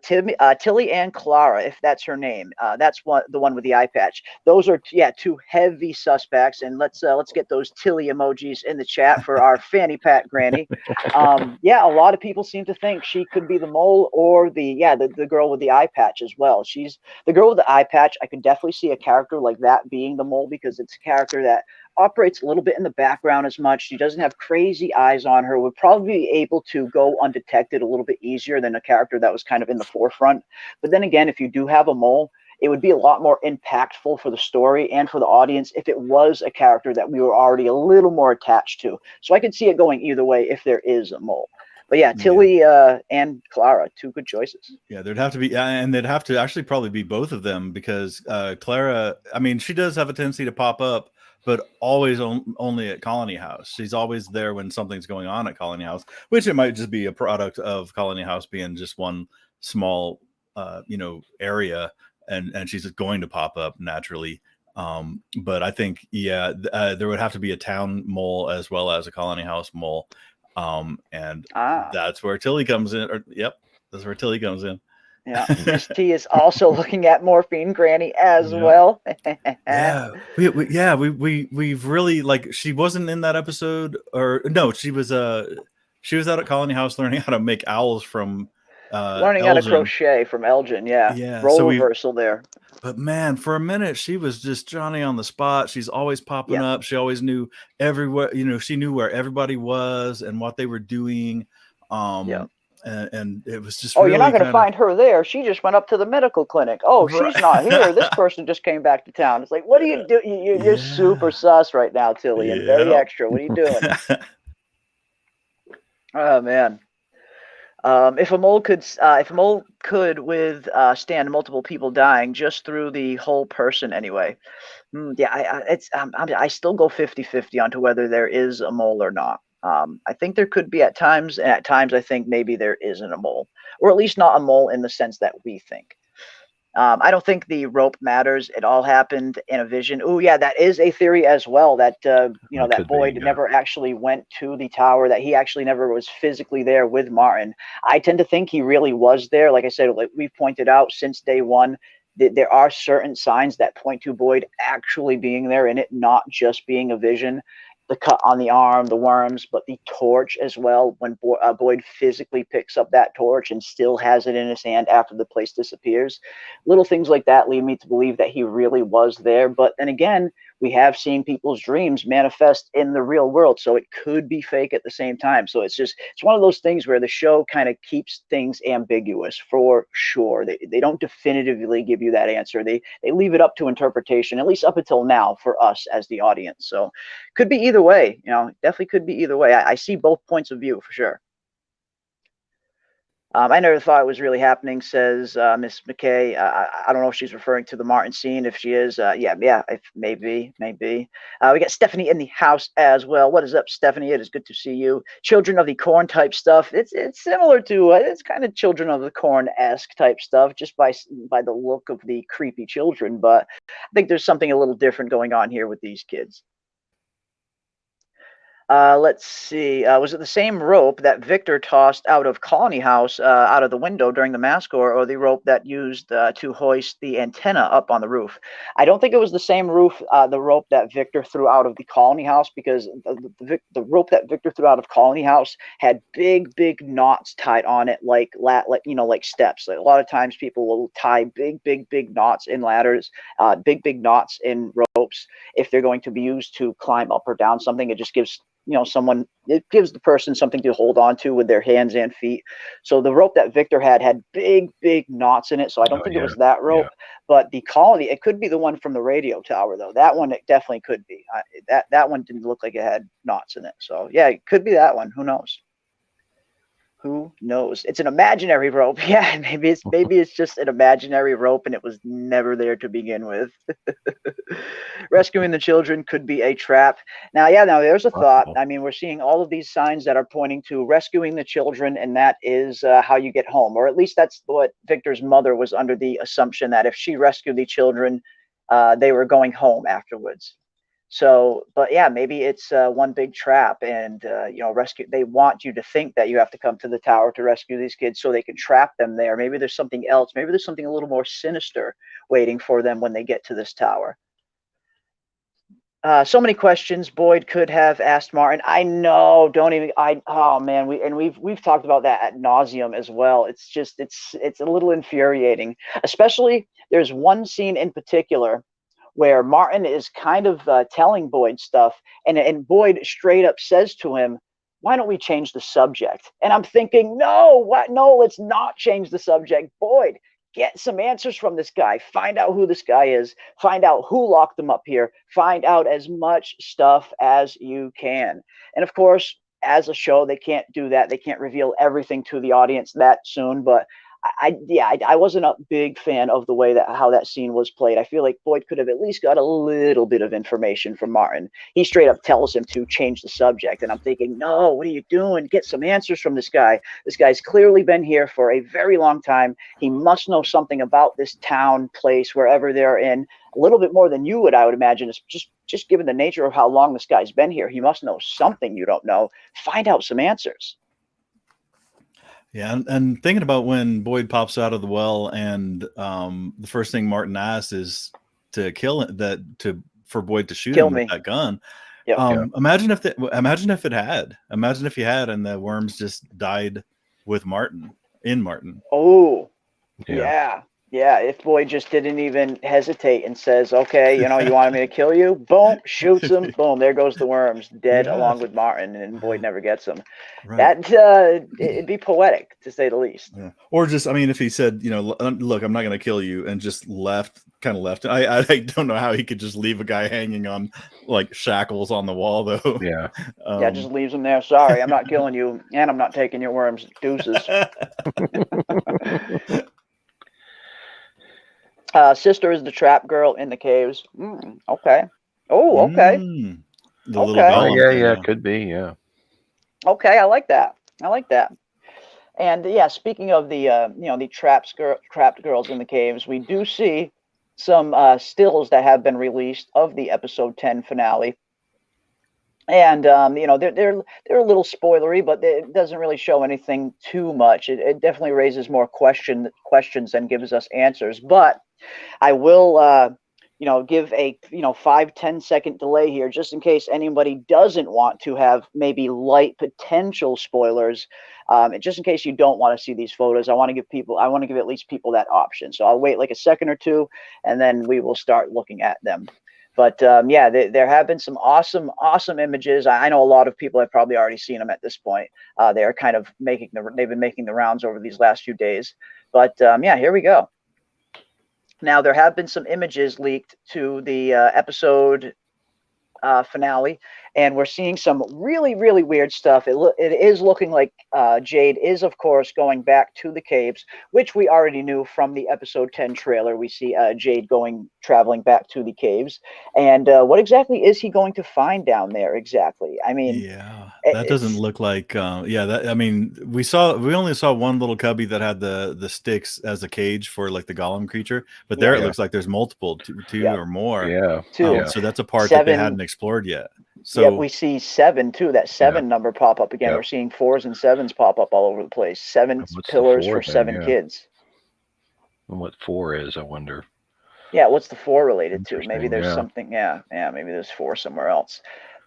[SPEAKER 2] Tilly and Clara, if that's her name. That's the one with the eye patch. Those are two heavy suspects, and let's get those Tilly emojis in the chat for our fanny pack granny. A lot of people seem to think she could be the mole or the girl with the eye patch as well. She's the girl with the eye patch. I could definitely see a character like that being the mole, because it's a character that operates a little bit in the background as much. She doesn't have crazy eyes on her, would probably be able to go undetected a little bit easier than a character that was kind of in the forefront. But then again, if you do have a mole, it would be a lot more impactful for the story and for the audience if it was a character that we were already a little more attached to. So I could see it going either way if there is a mole. But yeah, Tilly and Clara, two good choices.
[SPEAKER 3] Yeah, there'd have to be, and they'd have to actually probably be both of them, because Clara, I mean, she does have a tendency to pop up, but always only at Colony House. She's always there when something's going on at Colony House, which it might just be a product of Colony House being just one small area, and she's going to pop up naturally. But I think, there would have to be a town mole as well as a colony house mole. And that's where Tilly comes in. That's where Tilly comes in.
[SPEAKER 2] Yeah, Miss T is also looking at Morphine Granny as well.
[SPEAKER 3] We've really, like, she wasn't in that episode, or no, she was out at Colony House learning how to make owls from
[SPEAKER 2] learning how to crochet from Elgin. Role reversal there.
[SPEAKER 3] But man, for a minute she was just Johnny on the spot. She's always popping up. She always knew everywhere. She knew where everybody was and what they were doing. And it was just
[SPEAKER 2] you're not going to find her there. She just went up to the medical clinic. She's not here. This person just came back to town. It's like, what are you doing? You're super sus right now, Tilly, and very extra. What are you doing? Oh man. If a mole could withstand multiple people dying just through the whole person anyway. I still go 50-50 onto whether there is a mole or not. I think there could be at times, and at times I think maybe there isn't a mole, or at least not a mole in the sense that we think. I don't think the rope matters. It all happened in a vision. Oh yeah, that is a theory as well, that that Boyd never actually went to the tower, that he actually never was physically there with Martin. I tend to think he really was there. Like I said, like we've pointed out since day one, there are certain signs that point to Boyd actually being there and it not just being a vision. The cut on the arm, the worms, but the torch as well. When Boyd physically picks up that torch and still has it in his hand after the place disappears. Little things like that lead me to believe that he really was there. But then again, we have seen people's dreams manifest in the real world, so it could be fake at the same time. So it's one of those things where the show kind of keeps things ambiguous for sure. They don't definitively give you that answer. They leave it up to interpretation, at least up until now, for us as the audience. So could be either way, definitely could be either way. I see both points of view for sure. I never thought it was really happening, says Miss McKay. I don't know if she's referring to the Martin scene. If she is, maybe. We got Stephanie in the house as well. What is up, Stephanie? It is good to see you. Children of the Corn type stuff. It's similar to it's kind of Children of the Corn-esque type stuff, just by the look of the creepy children. But I think there's something a little different going on here with these kids. Let's see. Was it the same rope that Victor tossed out of Colony House, out of the window during the massacre, or the rope that used to hoist the antenna up on the roof? I don't think it was the same the rope that Victor threw out of the Colony House, because the rope that Victor threw out of Colony House had big knots tied on it, like steps. Like a lot of times people will tie big knots in ladders, big knots in ropes if they're going to be used to climb up or down something. It just gives it gives the person something to hold on to with their hands and feet. So the rope that Victor had big knots in it. So I don't think it was that rope, but the colony, it could be the one from the radio tower though. That one, it definitely could be. That one didn't look like it had knots in it. So yeah, it could be that one. Who knows? Who knows? It's an imaginary rope. Yeah, maybe it's just an imaginary rope and it was never there to begin with. Rescuing the children could be a trap. Now there's a thought. I mean, we're seeing all of these signs that are pointing to rescuing the children, and that is how you get home, or at least that's what Victor's mother was under the assumption, that if she rescued the children, they were going home afterwards. So, but yeah, maybe it's one big trap, and rescue. They want you to think that you have to come to the tower to rescue these kids, so they can trap them there. Maybe there's something else. Maybe there's something a little more sinister waiting for them when they get to this tower. So many questions Boyd could have asked Martin. I know. Oh man, we've talked about that ad nauseum as well. It's just it's a little infuriating. Especially there's one scene in particular where Martin is kind of telling Boyd stuff, and Boyd straight up says to him, "Why don't we change the subject?" And I'm thinking, no, let's not change the subject. Boyd, get some answers from this guy. Find out who this guy is. Find out who locked him up here. Find out as much stuff as you can. And of course, as a show, they can't do that. They can't reveal everything to the audience that soon, but I wasn't a big fan of the way that how that scene was played. I feel like Boyd could have at least got a little bit of information from Martin. He straight up tells him to change the subject, and I'm thinking, no, what are you doing? Get some answers from this guy. This guy's clearly been here for a very long time. He must know something about this town, place, wherever they're in, a little bit more than you would, I would imagine. It's just given the nature of how long this guy's been here, he must know something you don't know. Find out some answers.
[SPEAKER 3] Yeah, and thinking about when Boyd pops out of the well, and the first thing Martin asks is to for Boyd to shoot him with that gun.
[SPEAKER 2] Yep.
[SPEAKER 3] Imagine if he had, and the worms just died with Martin.
[SPEAKER 2] Oh, yeah. If Boyd just didn't even hesitate and says, "Okay, you wanted me to kill you," boom, shoots him, boom, there goes the worms, dead along with Martin, and Boyd never gets them. Right. That it'd be poetic, to say the least.
[SPEAKER 3] Yeah. Or just, if he said, look, I'm not going to kill you, and just left. I don't know how he could just leave a guy hanging on like shackles on the wall, though.
[SPEAKER 4] Yeah.
[SPEAKER 2] Just leaves him there. Sorry, I'm not killing you, and I'm not taking your worms. Deuces. Sister is the trap girl in the caves. Okay. Oh, okay.
[SPEAKER 3] The little bell.
[SPEAKER 4] Yeah, could be. Yeah.
[SPEAKER 2] Okay, I like that. And yeah, speaking of the the trapped girls in the caves, we do see some stills that have been released of the episode 10 finale. And they're a little spoilery, but it doesn't really show anything too much. It definitely raises more questions than gives us answers. But I will give a 5-10 second delay here, just in case anybody doesn't want to have maybe light potential spoilers. Just in case you don't want to see these photos, I want to give at least people that option. So I'll wait like a second or two, and then we will start looking at them. But there have been some awesome images. I know a lot of people have probably already seen them at this point. They are kind of they've been making the rounds over these last few days. But here we go. Now, there have been some images leaked to the episode finale, and we're seeing some really, really weird stuff. It is looking like Jade is, of course, going back to the caves, which we already knew from the episode 10 trailer. We see Jade traveling back to the caves. And what exactly is he going to find down there exactly? I mean,
[SPEAKER 3] yeah, that doesn't look like, we only saw one little cubby that had the sticks as a cage for like the golem creature, but there it looks like there's multiple, two or more.
[SPEAKER 4] Yeah.
[SPEAKER 2] Two.
[SPEAKER 3] So that's a part that they hadn't explored yet. So
[SPEAKER 2] we see 7 too. That 7 number pop up again. We're seeing 4s and 7s pop up all over the place. 7 pillars for 7 kids.
[SPEAKER 4] And what 4 is, I wonder.
[SPEAKER 2] Yeah, what's the 4 related to? Maybe there's something. Yeah, maybe there's 4 somewhere else.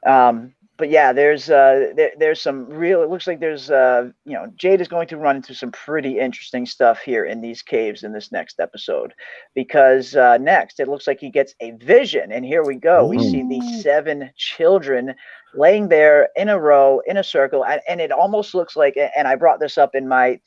[SPEAKER 2] But yeah, there's some real. It looks like there's Jade is going to run into some pretty interesting stuff here in these caves in this next episode, because next it looks like he gets a vision, and here we go. We see these 7 children laying there in a row in a circle, and it almost looks like. And I brought this up in my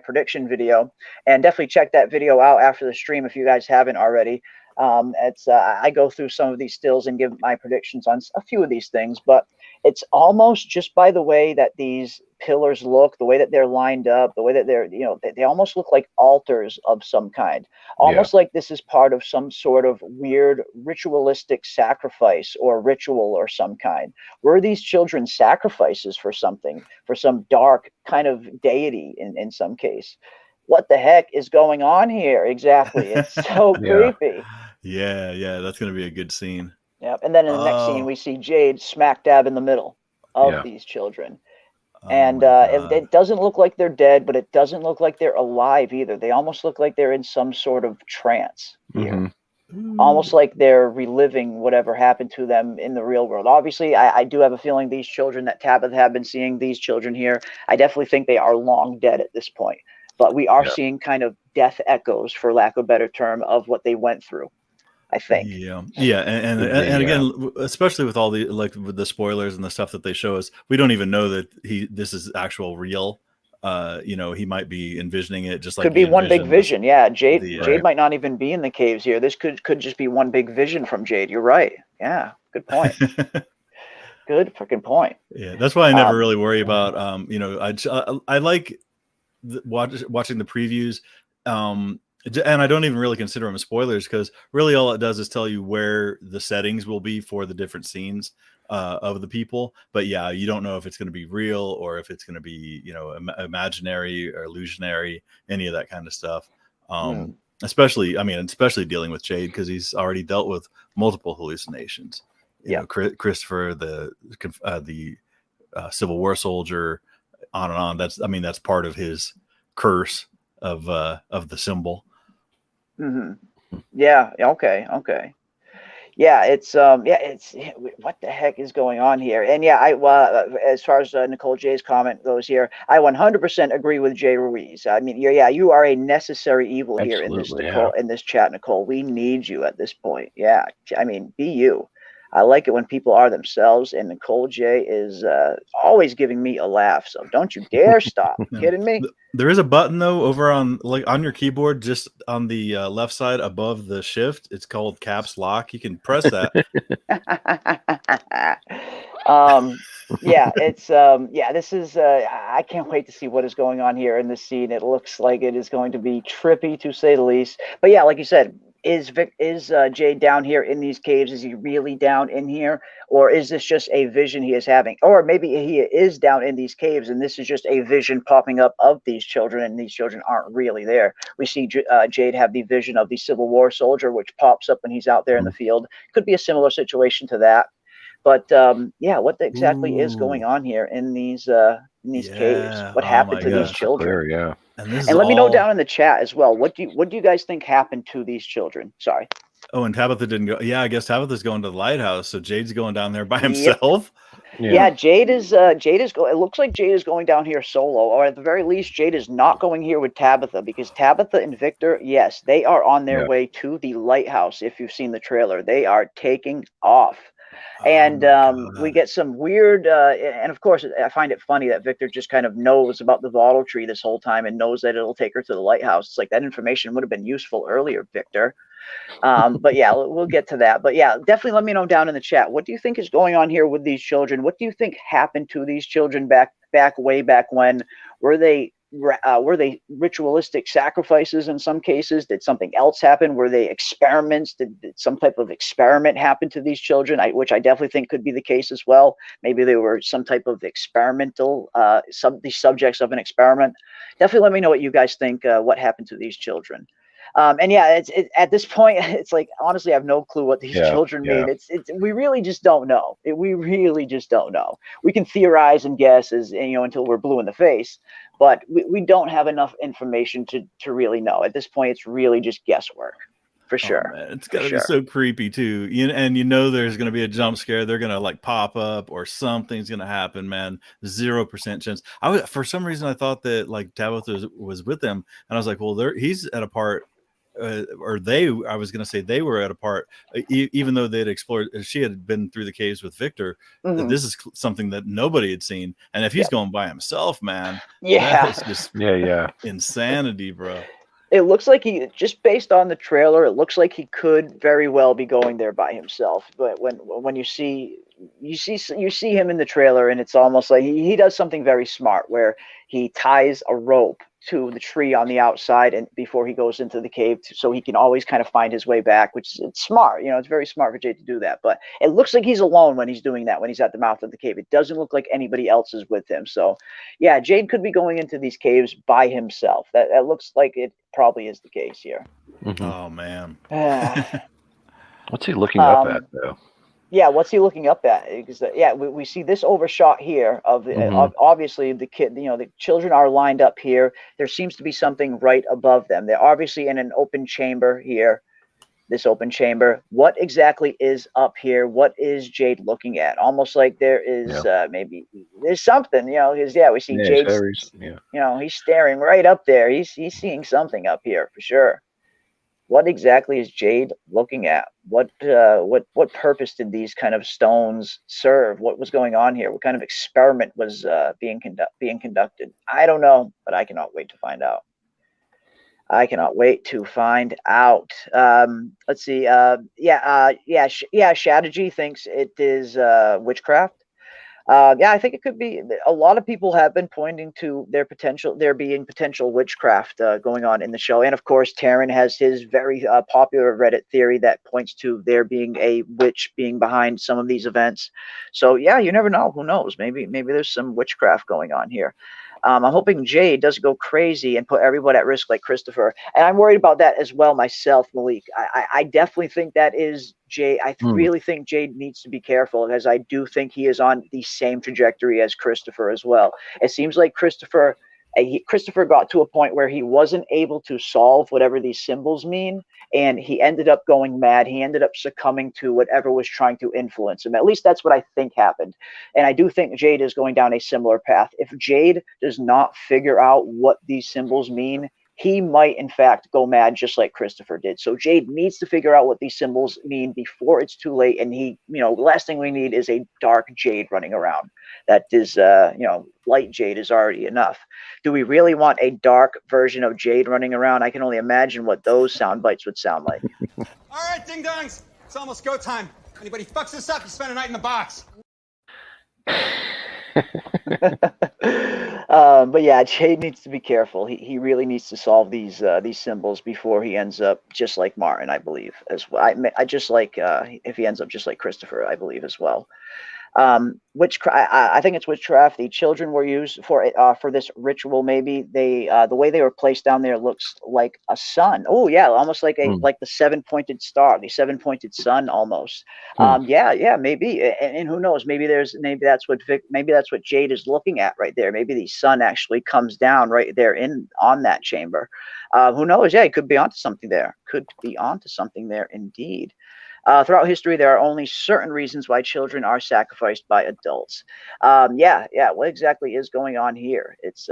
[SPEAKER 2] prediction video, and definitely check that video out after the stream if you guys haven't already. I go through some of these stills and give my predictions on a few of these things, but it's almost just by the way that these pillars look, the way that they're lined up, the way that they're, they almost look like altars of some kind, almost like this is part of some sort of weird ritualistic sacrifice or ritual or some kind. Were these children sacrifices for something, for some dark kind of deity in some case? What the heck is going on here? Exactly. It's so creepy.
[SPEAKER 3] Yeah, that's going to be a good scene.
[SPEAKER 2] Yep. And then in the next scene, we see Jade smack dab in the middle of these children. And it doesn't look like they're dead, but it doesn't look like they're alive either. They almost look like they're in some sort of trance here. Almost like they're reliving whatever happened to them in the real world. Obviously, I do have a feeling these children that Tabitha have been seeing, these children here, I definitely think they are long dead at this point. But we are seeing kind of death echoes, for lack of a better term, of what they went through, I think.
[SPEAKER 3] Yeah, and again, especially with all the with the spoilers and the stuff that they show us, we don't even know that this is actual real. He might be envisioning it just like
[SPEAKER 2] could be one big vision. Yeah, Jade might not even be in the caves here. This could just be one big vision from Jade. You're right. Yeah, good point. Good freaking point.
[SPEAKER 3] Yeah, that's why I never really worry about. I like watching the previews, and I don't even really consider them spoilers, because really all it does is tell you where the settings will be for the different scenes of the people. But yeah, you don't know if it's going to be real or if it's going to be, imaginary or illusionary, any of that kind of stuff. Especially dealing with Jade, because he's already dealt with multiple hallucinations. Christopher, the Civil War soldier, on and on. That's part of his curse of the symbol.
[SPEAKER 2] Yeah. Okay. Yeah, it's what the heck is going on here? And yeah, as far as Nicole J's comment goes here, I 100% agree with Jay Ruiz. I mean, you are a necessary evil here in this, Nicole, in this chat, Nicole. We need you at this point. Yeah, I mean, be you. I like it when people are themselves, and Nicole J is always giving me a laugh. So don't you dare stop. Kidding me?
[SPEAKER 3] There is a button though over on your keyboard, just on the left side above the shift. It's called caps lock. You can press that.
[SPEAKER 2] This is I can't wait to see what is going on here in this scene. It looks like it is going to be trippy, to say the least. But yeah, like you said, is Jade down here in these caves? Is he really down in here, or is this just a vision he is having? Or maybe he is down in these caves and this is just a vision popping up of these children, and these children aren't really there. We see Jade have the vision of the Civil War soldier, which pops up when he's out there in the field. Could be a similar situation to that. But what exactly is going on here in these caves? What happened to these children?
[SPEAKER 4] Yeah.
[SPEAKER 2] And let me know down in the chat as well. What do you guys think happened to these children? Sorry.
[SPEAKER 3] Oh, and Tabitha didn't go. Yeah, I guess Tabitha's going to the lighthouse, so Jade's going down there by himself.
[SPEAKER 2] Yep. Yeah, Jade is it looks like Jade is going down here solo, or at the very least, Jade is not going here with Tabitha, because Tabitha and Victor, yes, they are on their way to the lighthouse. If you've seen the trailer, they are taking off. And we get some weird, and of course, I find it funny that Victor just kind of knows about the Vaudle tree this whole time and knows that it'll take her to the lighthouse. It's like that information would have been useful earlier, Victor. But yeah, we'll get to that. But yeah, definitely let me know down in the chat. What do you think is going on here with these children? What do you think happened to these children way back when? Were they ritualistic sacrifices in some cases? Did something else happen? Were they experiments? Did some type of experiment happen to these children? Which I definitely think could be the case as well. Maybe they were some type of experimental, the subjects of an experiment. Definitely let me know what you guys think, what happened to these children. And yeah, at this point, it's like, honestly, I have no clue what these children mean. We really just don't know. We really just don't know. We can theorize and guess until we're blue in the face, but we don't have enough information to really know. At this point, it's really just guesswork. For sure.
[SPEAKER 3] Man, it's got to be so creepy too. And there's going to be a jump scare. They're going to like pop up or something's going to happen, man. 0% chance. For some reason, I thought that like Tabitha was with them, and I was like, well, he's at a part. I was going to say they were at a part, even though they'd explored, she had been through the caves with Victor. This is something that nobody had seen. And if he's going by himself, man, that's just insanity, bro.
[SPEAKER 2] It looks like just based on the trailer, it looks like he could very well be going there by himself. But when you see him in the trailer, and it's almost like he does something very smart, where he ties a rope to the tree on the outside and before he goes into the cave, so he can always kind of find his way back, which it's smart. It's very smart for Jade to do that. But it looks like he's alone when he's doing that, when he's at the mouth of the cave. It doesn't look like anybody else is with him. So yeah, Jade could be going into these caves by himself. That looks like it probably is the case here.
[SPEAKER 3] Oh man.
[SPEAKER 4] What's he looking up at though?
[SPEAKER 2] Yeah, what's he looking up at? Because we see this overshot here of obviously the kid. The children are lined up here. There seems to be something right above them. They're obviously in an open chamber here. This open chamber. What exactly is up here? What is Jade looking at? Almost like there is maybe there's something. We see Jade. He's staring right up there. He's seeing something up here for sure. What exactly is Jade looking at? What purpose did these kind of stones serve? What was going on here? What kind of experiment was being conducted? I don't know, but I cannot wait to find out. Let's see. Shadaji thinks it is witchcraft. Yeah, I think it could be. A lot of people have been pointing to there being potential witchcraft going on in the show, and of course, Taryn has his very popular Reddit theory that points to there being a witch being behind some of these events. So yeah, you never know. Who knows? Maybe there's some witchcraft going on here. I'm hoping Jade doesn't go crazy and put everyone at risk like Christopher. And I'm worried about that as well myself, Malik. I definitely think that is Jade. I really think Jade needs to be careful, as I do think he is on the same trajectory as Christopher as well. It seems like Christopher got to a point where he wasn't able to solve whatever these symbols mean, and he ended up going mad. He ended up succumbing to whatever was trying to influence him. At least that's what I think happened. And I do think Jade is going down a similar path. If Jade does not figure out what these symbols mean, he might, in fact, go mad just like Christopher did. So Jade needs to figure out what these symbols mean before it's too late. And the last thing we need is a dark Jade running around. That is, light Jade is already enough. Do we really want a dark version of Jade running around? I can only imagine what those sound bites would sound like.
[SPEAKER 5] All right, ding-dongs. It's almost go time. Anybody fucks this up, you spend a night in the box.
[SPEAKER 2] But yeah, Jade needs to be careful. He really needs to solve these symbols before he ends up just like Martin, I believe, as well. I just like if he ends up just like Christopher, I believe as well. I think it's witchcraft. The children were used for this ritual. Maybe the way they were placed down there looks like a sun. Oh yeah, almost like the 7-pointed star, the 7-pointed sun almost. Yeah, maybe. And who knows? Maybe that's what Jade is looking at right there. Maybe the sun actually comes down right there on that chamber. Who knows? Yeah, he could be onto something there. Indeed. Throughout history, there are only certain reasons why children are sacrificed by adults. Yeah. What exactly is going on here? It's,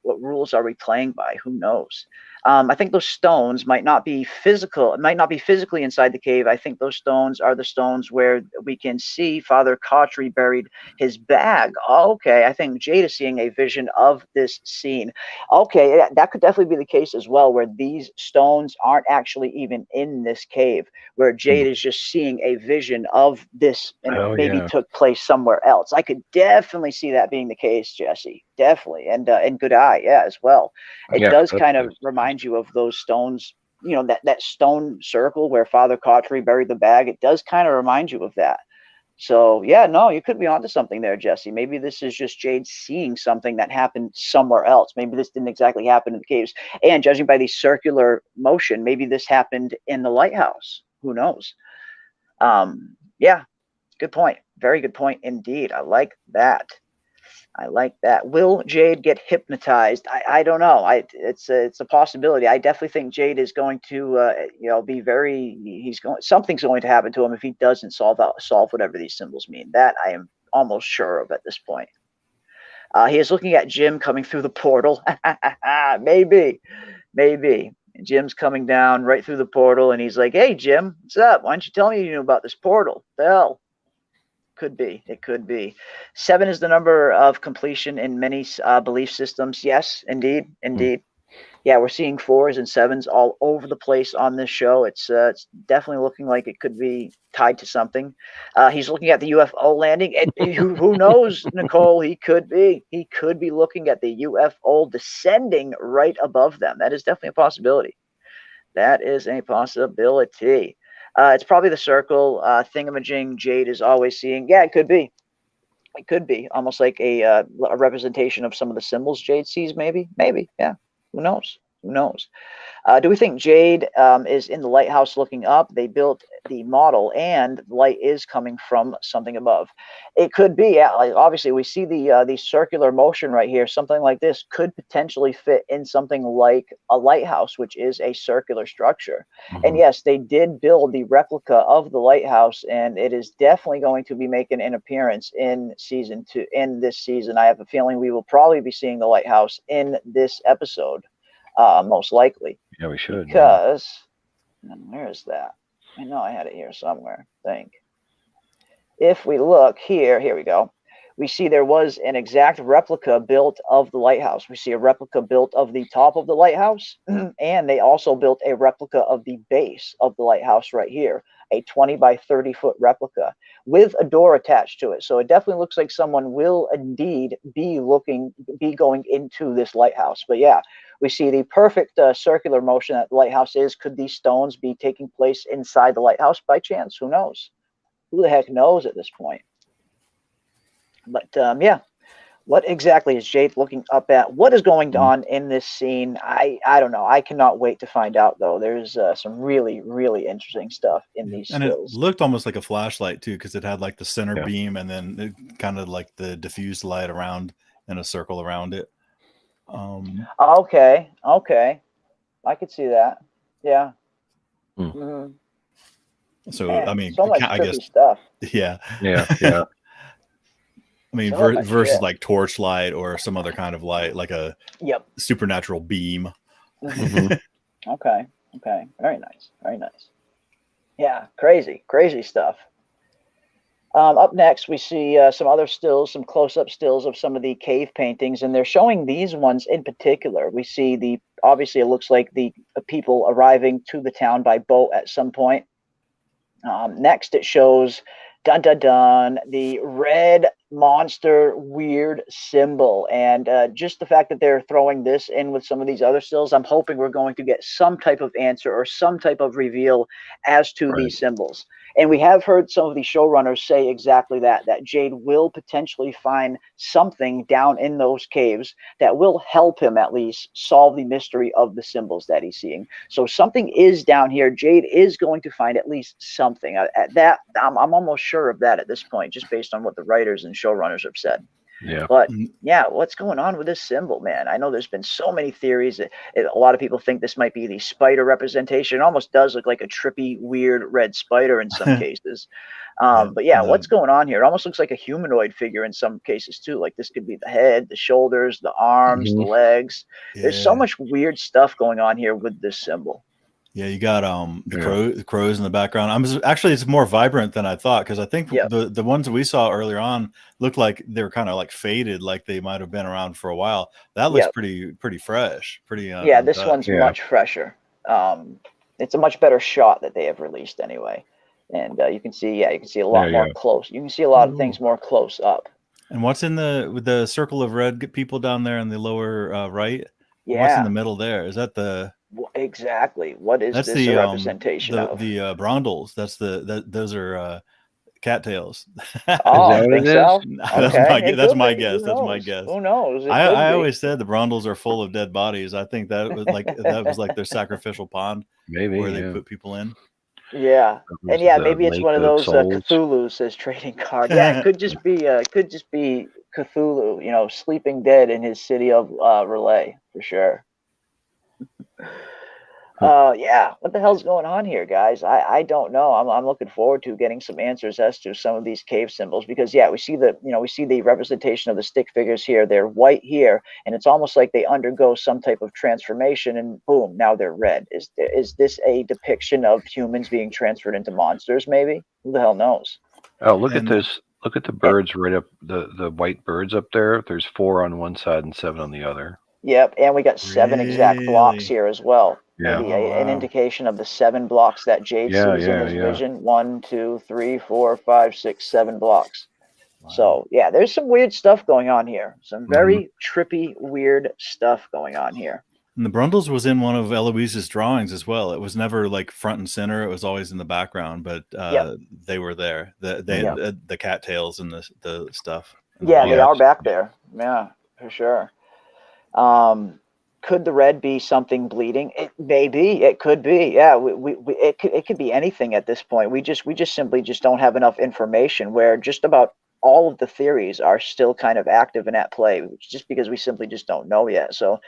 [SPEAKER 2] what rules are we playing by? Who knows? I think those stones might not be physically inside the cave. I think those stones are the stones where we can see Father Cautry buried his bag. Okay, I think Jade is seeing a vision of this scene. Okay, that could definitely be the case as well, where these stones aren't actually even in this cave, where Jade is just seeing a vision of this and took place somewhere else. I could definitely see that being the case, Jesse. Definitely. And good eye, as well. It does kind of remind you of those stones, that stone circle where Father Cautry buried the bag. It does kind of remind you of that. So yeah, no, you could be onto something there, Jesse. Maybe this is just Jade seeing something that happened somewhere else. Maybe this didn't exactly happen in the caves. And judging by the circular motion, maybe this happened in the lighthouse. Who knows? Yeah, good point. Very good point indeed. I like that. Will Jade get hypnotized? I don't know. It's a possibility. I definitely think Jade is going to something's going to happen to him if he doesn't solve whatever these symbols mean. That I am almost sure of at this point. He is looking at Jim coming through the portal. Maybe. Jim's coming down right through the portal, and he's like, "Hey, Jim, what's up? Why don't you tell me you knew about this portal?" The hell. It could be. 7 is the number of completion in many belief systems. Yes, indeed. Yeah, we're seeing 4s and 7s all over the place on this show. It's definitely looking like it could be tied to something. He's looking at the UFO landing. And who knows, Nicole? He could be looking at the UFO descending right above them. That is definitely a possibility. It's probably the circle thingamajig Jade is always seeing. Yeah, it could be. Almost like a representation of some of the symbols Jade sees, maybe. Yeah. Who knows? Do we think Jade is in the lighthouse looking up? They built the model, and light is coming from something above. It could be. Yeah, like obviously, we see the circular motion right here. Something like this could potentially fit in something like a lighthouse, which is a circular structure. And yes, they did build the replica of the lighthouse, and it is definitely going to be making an appearance in season 2. In this season, I have a feeling we will probably be seeing the lighthouse in this episode. Most likely.
[SPEAKER 4] Yeah, we should.
[SPEAKER 2] Because, where is that? I know I had it here somewhere, I think. If we look here we go. We see there was an exact replica built of the lighthouse. We see a replica built of the top of the lighthouse, and they also built a replica of the base of the lighthouse right here. a 20 by 30 foot replica with a door attached to it. So it definitely looks like someone will indeed be going into this lighthouse. But yeah, we see the perfect circular motion that the lighthouse is. Could these stones be taking place inside the lighthouse by chance? Who knows? Who the heck knows at this point? But yeah, what exactly is Jade looking up at? What is going on in this scene? I don't know. I cannot wait to find out, though. There's some really, really interesting stuff in these stills.
[SPEAKER 3] It looked almost like a flashlight, too, because it had like the center beam and then it kind of like the diffused light around in a circle around it.
[SPEAKER 2] Okay. I could see that. Yeah. Mm-hmm.
[SPEAKER 3] So,
[SPEAKER 2] Man,
[SPEAKER 3] I mean,
[SPEAKER 2] so much
[SPEAKER 3] I guess
[SPEAKER 2] stuff.
[SPEAKER 3] Yeah. I mean,
[SPEAKER 2] So
[SPEAKER 3] versus like torchlight or some other kind of light, like a supernatural beam.
[SPEAKER 2] Okay. Very nice. Yeah, crazy stuff. Up next, we see some other stills, some close-up stills of some of the cave paintings, and they're showing these ones in particular. We see obviously it looks like the people arriving to the town by boat at some point. Next, it shows the red monster weird symbol, and just the fact that they're throwing this in with some of these other stills, I'm hoping we're going to get some type of answer or some type of reveal as to these symbols. And we have heard some of the showrunners say exactly that Jade will potentially find something down in those caves that will help him at least solve the mystery of the symbols that he's seeing. So something is down here. Jade is going to find at least something. At that, I'm almost sure of that at this point, just based on what the writers and showrunners have said.
[SPEAKER 4] Yeah.
[SPEAKER 2] But yeah, what's going on with this symbol, man? I know there's been so many theories. A lot of people think this might be the spider representation. It almost does look like a trippy, weird red spider in some cases. But yeah, what's going on here? It almost looks like a humanoid figure in some cases too. Like this could be the head, the shoulders, the arms, the legs. There's so much weird stuff going on here with this symbol.
[SPEAKER 3] Yeah, you got the crows in the background. It's more vibrant than I thought, because I think the ones that we saw earlier on looked like they were kind of like faded, like they might have been around for a while. That looks pretty fresh. This
[SPEAKER 2] one's much fresher. It's a much better shot that they have released anyway, and you can see a lot more close. You can see a lot of things more close up.
[SPEAKER 3] And what's in the circle of red people down there in the lower right?
[SPEAKER 2] Yeah.
[SPEAKER 3] What's in the middle there? Is that the
[SPEAKER 2] exactly? What is this a representation of?
[SPEAKER 3] The brondels. Those are cattails.
[SPEAKER 2] Oh, I think so.
[SPEAKER 3] That's my guess. That's my guess.
[SPEAKER 2] Who knows?
[SPEAKER 3] I always said the brondels are full of dead bodies. I think that was like their sacrificial pond,
[SPEAKER 4] maybe
[SPEAKER 3] where they put people in.
[SPEAKER 2] Yeah, and maybe it's one of those Cthulhu says trading card. Yeah, it could just be Cthulhu, sleeping dead in his city of Relay for sure. What the hell's going on here, guys? I don't know. I'm looking forward to getting some answers as to some of these cave symbols, because we see the representation of the stick figures here. They're white here, and it's almost like they undergo some type of transformation, and boom, now they're red. Is this a depiction of humans being transferred into monsters? Maybe. Who the hell knows?
[SPEAKER 4] Oh, look at this. Look at the birds right up, the white birds up there. There's 4 on one side and 7 on the other.
[SPEAKER 2] Yep, and we got 7 exact blocks here as well.
[SPEAKER 4] Yeah.
[SPEAKER 2] Maybe an indication of the 7 blocks that Jade sees in his vision. 1, 2, 3, 4, 5, 6, 7 blocks. Wow. So yeah, there's some weird stuff going on here. Some very trippy, weird stuff going on here.
[SPEAKER 3] And the Brundles was in one of Eloise's drawings as well. It was never like front and center. It was always in the background, but they were there. The cattails and the stuff.
[SPEAKER 2] Yeah, they are back there. Yeah, for sure. Could the red be something bleeding? It may be. It could be. Yeah, it could be anything at this point. We just simply don't have enough information, where just about all of the theories are still kind of active and at play, just because we simply just don't know yet. So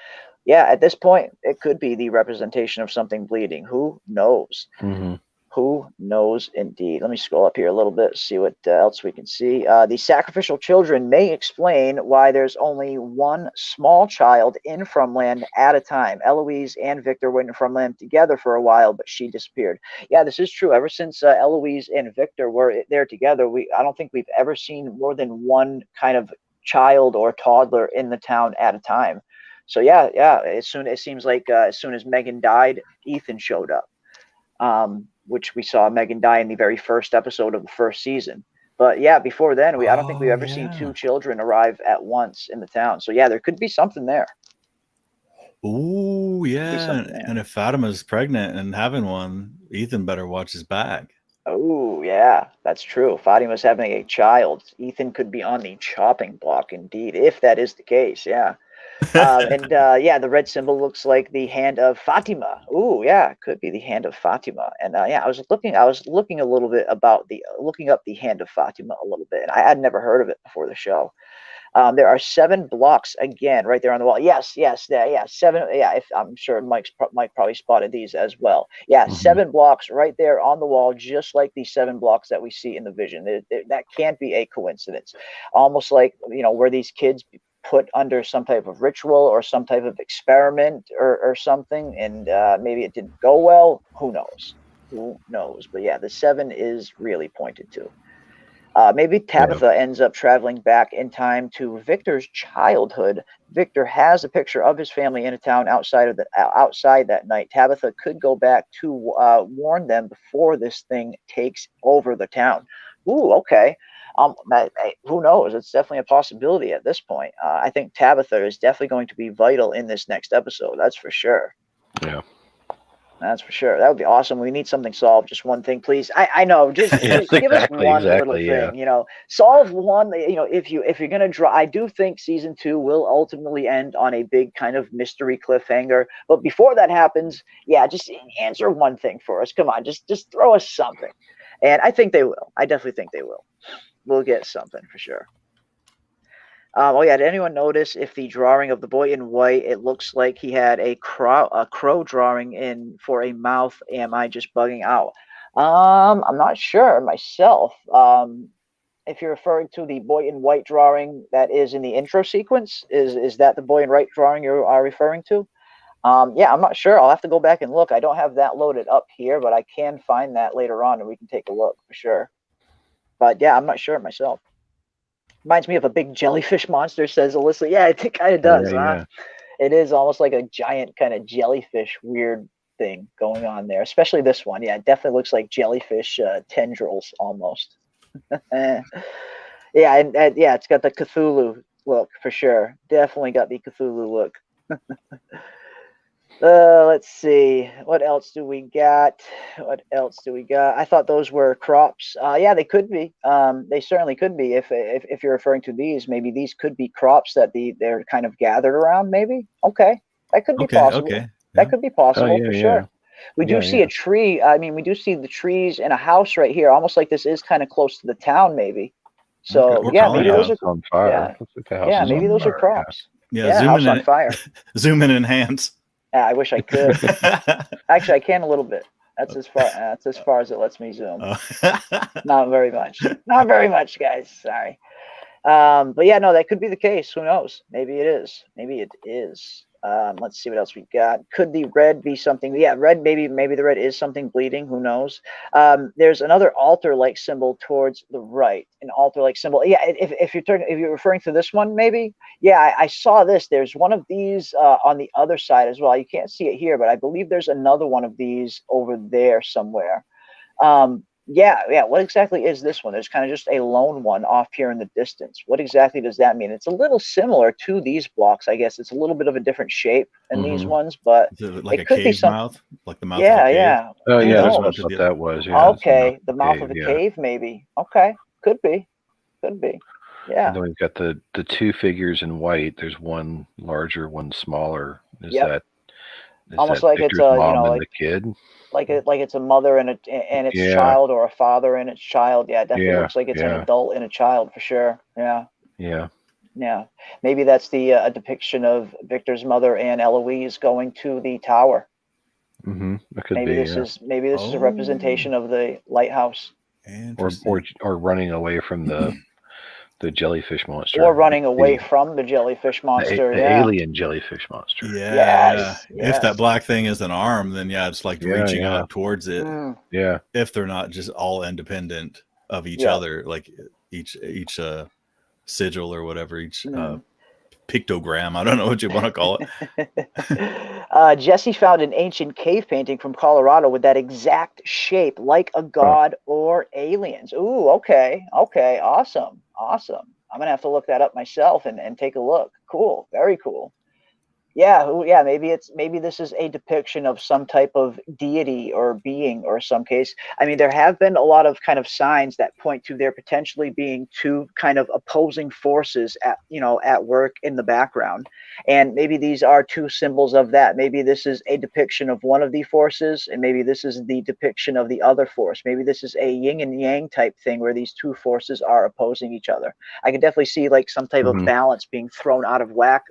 [SPEAKER 2] yeah, at this point, it could be the representation of something bleeding. Who knows? Who knows indeed? Let me scroll up here a little bit, see what else we can see. The sacrificial children may explain why there's only one small child in Fromland at a time. Eloise and Victor were in Fromland together for a while, but she disappeared. Yeah, this is true. Ever since Eloise and Victor were there together, I don't think we've ever seen more than one kind of child or toddler in the town at a time. So it seems like as soon as Megan died, Ethan showed up. which we saw Megan die in the very first episode of the first season. But yeah, before then, I don't think we've ever seen two children arrive at once in the town. So yeah, there could be something there.
[SPEAKER 3] Oh yeah, and if Fatima's pregnant and having one, Ethan better watch his back.
[SPEAKER 2] Oh yeah, that's true. Fatima's having a child. Ethan could be on the chopping block, indeed, if that is the case. Yeah. The red symbol looks like the hand of Fatima. Ooh, yeah, could be the hand of Fatima. And I was looking a little bit about looking up the hand of Fatima a little bit. And I had never heard of it before the show. There are 7 blocks again right there on the wall. Yes, 7. Yeah, I'm sure Mike probably spotted these as well. Yeah, 7 blocks right there on the wall, just like the 7 blocks that we see in the vision. That can't be a coincidence. Almost like, where these kids put under some type of ritual or some type of experiment or something, and maybe it didn't go well. Who knows? But yeah, the 7 is really pointed to. Maybe Tabitha ends up traveling back in time to Victor's childhood. Victor has a picture of his family in a town outside that night. Tabitha could go back to warn them before this thing takes over the town. Ooh, okay. Who knows? It's definitely a possibility at this point. I think Tabitha is definitely going to be vital in this next episode. That's for sure.
[SPEAKER 4] Yeah.
[SPEAKER 2] That's for sure. That would be awesome. We need something solved. Just one thing, please. I know. Just give us one little thing. Solve one. If you're gonna draw, I do think season 2 will ultimately end on a big kind of mystery cliffhanger. But before that happens, just answer one thing for us. Come on, just throw us something. And I think they will. I definitely think they will. We'll get something for sure. Did anyone notice if the drawing of the boy in white, it looks like he had a crow drawing in for a mouth? Am I just bugging out? I'm not sure myself. If you're referring to the boy in white drawing that is in the intro sequence, is that the boy in white drawing you are referring to? I'm not sure. I'll have to go back and look. I don't have that loaded up here, but I can find that later on and we can take a look for sure. But yeah, I'm not sure myself. Reminds me of a big jellyfish monster, says Alyssa. Yeah, it kind of does. Yeah. It is almost like a giant kind of jellyfish weird thing going on there, especially this one. Yeah, it definitely looks like jellyfish tendrils almost. And it's got the Cthulhu look for sure. Definitely got the Cthulhu look. Let's see. What else do we got? I thought those were crops. They could be. They certainly could be. If you're referring to these, maybe these could be crops that they're kind of gathered around. Maybe. Okay, that could be possible. Okay. That could be possible for sure. We do see a tree. I mean, we do see the trees in a house right here, almost like this is kind of close to the town, maybe. So maybe those are
[SPEAKER 4] on fire.
[SPEAKER 2] Maybe those are crops.
[SPEAKER 3] Yeah,
[SPEAKER 2] house on fire.
[SPEAKER 3] Zoom in and enhance.
[SPEAKER 2] I wish I could. Actually, I can a little bit. That's as far as it lets me zoom. Not very much. Not very much, guys. Sorry. That could be the case. Who knows? Maybe it is. Let's see what else we got. Could the red be something? Yeah, red. Maybe the red is something bleeding. Who knows? There's another altar-like symbol towards the right. An altar-like symbol. Yeah. If you're referring to this one, maybe. Yeah, I saw this. There's one of these on the other side as well. You can't see it here, but I believe there's another one of these over there somewhere. What exactly is this one? There's kind of just a lone one off here in the distance. What exactly does that mean? It's a little similar to these blocks, I guess. It's a little bit of a different shape than these ones, but
[SPEAKER 3] like it could be mouth, like the mouth.
[SPEAKER 2] Yeah,
[SPEAKER 3] of a cave?
[SPEAKER 2] yeah.
[SPEAKER 4] Oh yeah, that's what that was. Yeah,
[SPEAKER 2] okay, the mouth of a cave, maybe. Okay, could be. Yeah.
[SPEAKER 4] And then we've got the 2 figures in white. There's one larger, one smaller. Is that
[SPEAKER 2] almost like
[SPEAKER 4] Victor's
[SPEAKER 2] it's a
[SPEAKER 4] mom and
[SPEAKER 2] like
[SPEAKER 4] the kid?
[SPEAKER 2] Like it's a mother and its child, or a father and its child. Yeah, it definitely looks like it's an adult and a child for sure. Yeah. Maybe that's the a depiction of Victor's mother and Eloise going to the tower. Maybe this is a representation of the lighthouse,
[SPEAKER 4] or running away from the jellyfish monster,
[SPEAKER 2] or running away from the jellyfish monster,
[SPEAKER 4] the alien jellyfish monster.
[SPEAKER 2] Yes.
[SPEAKER 3] If that black thing is an arm, then it's like reaching out towards it. If they're not just all independent of each other, like each sigil or whatever, each pictogram. I don't know what you want to call
[SPEAKER 2] it. Jesse found an ancient cave painting from Colorado with that exact shape, like a god or aliens. Ooh, okay, awesome. I'm gonna have to look that up myself and take a look. Cool, very cool. Yeah, maybe this is a depiction of some type of deity or being or some case. I mean, there have been a lot of kind of signs that point to there potentially being two kind of opposing forces at work in the background. And maybe these are two symbols of that. Maybe this is a depiction of one of the forces, and maybe this is the depiction of the other force. Maybe this is a yin and yang type thing where these two forces are opposing each other. I can definitely see like some type of balance being thrown out of whack,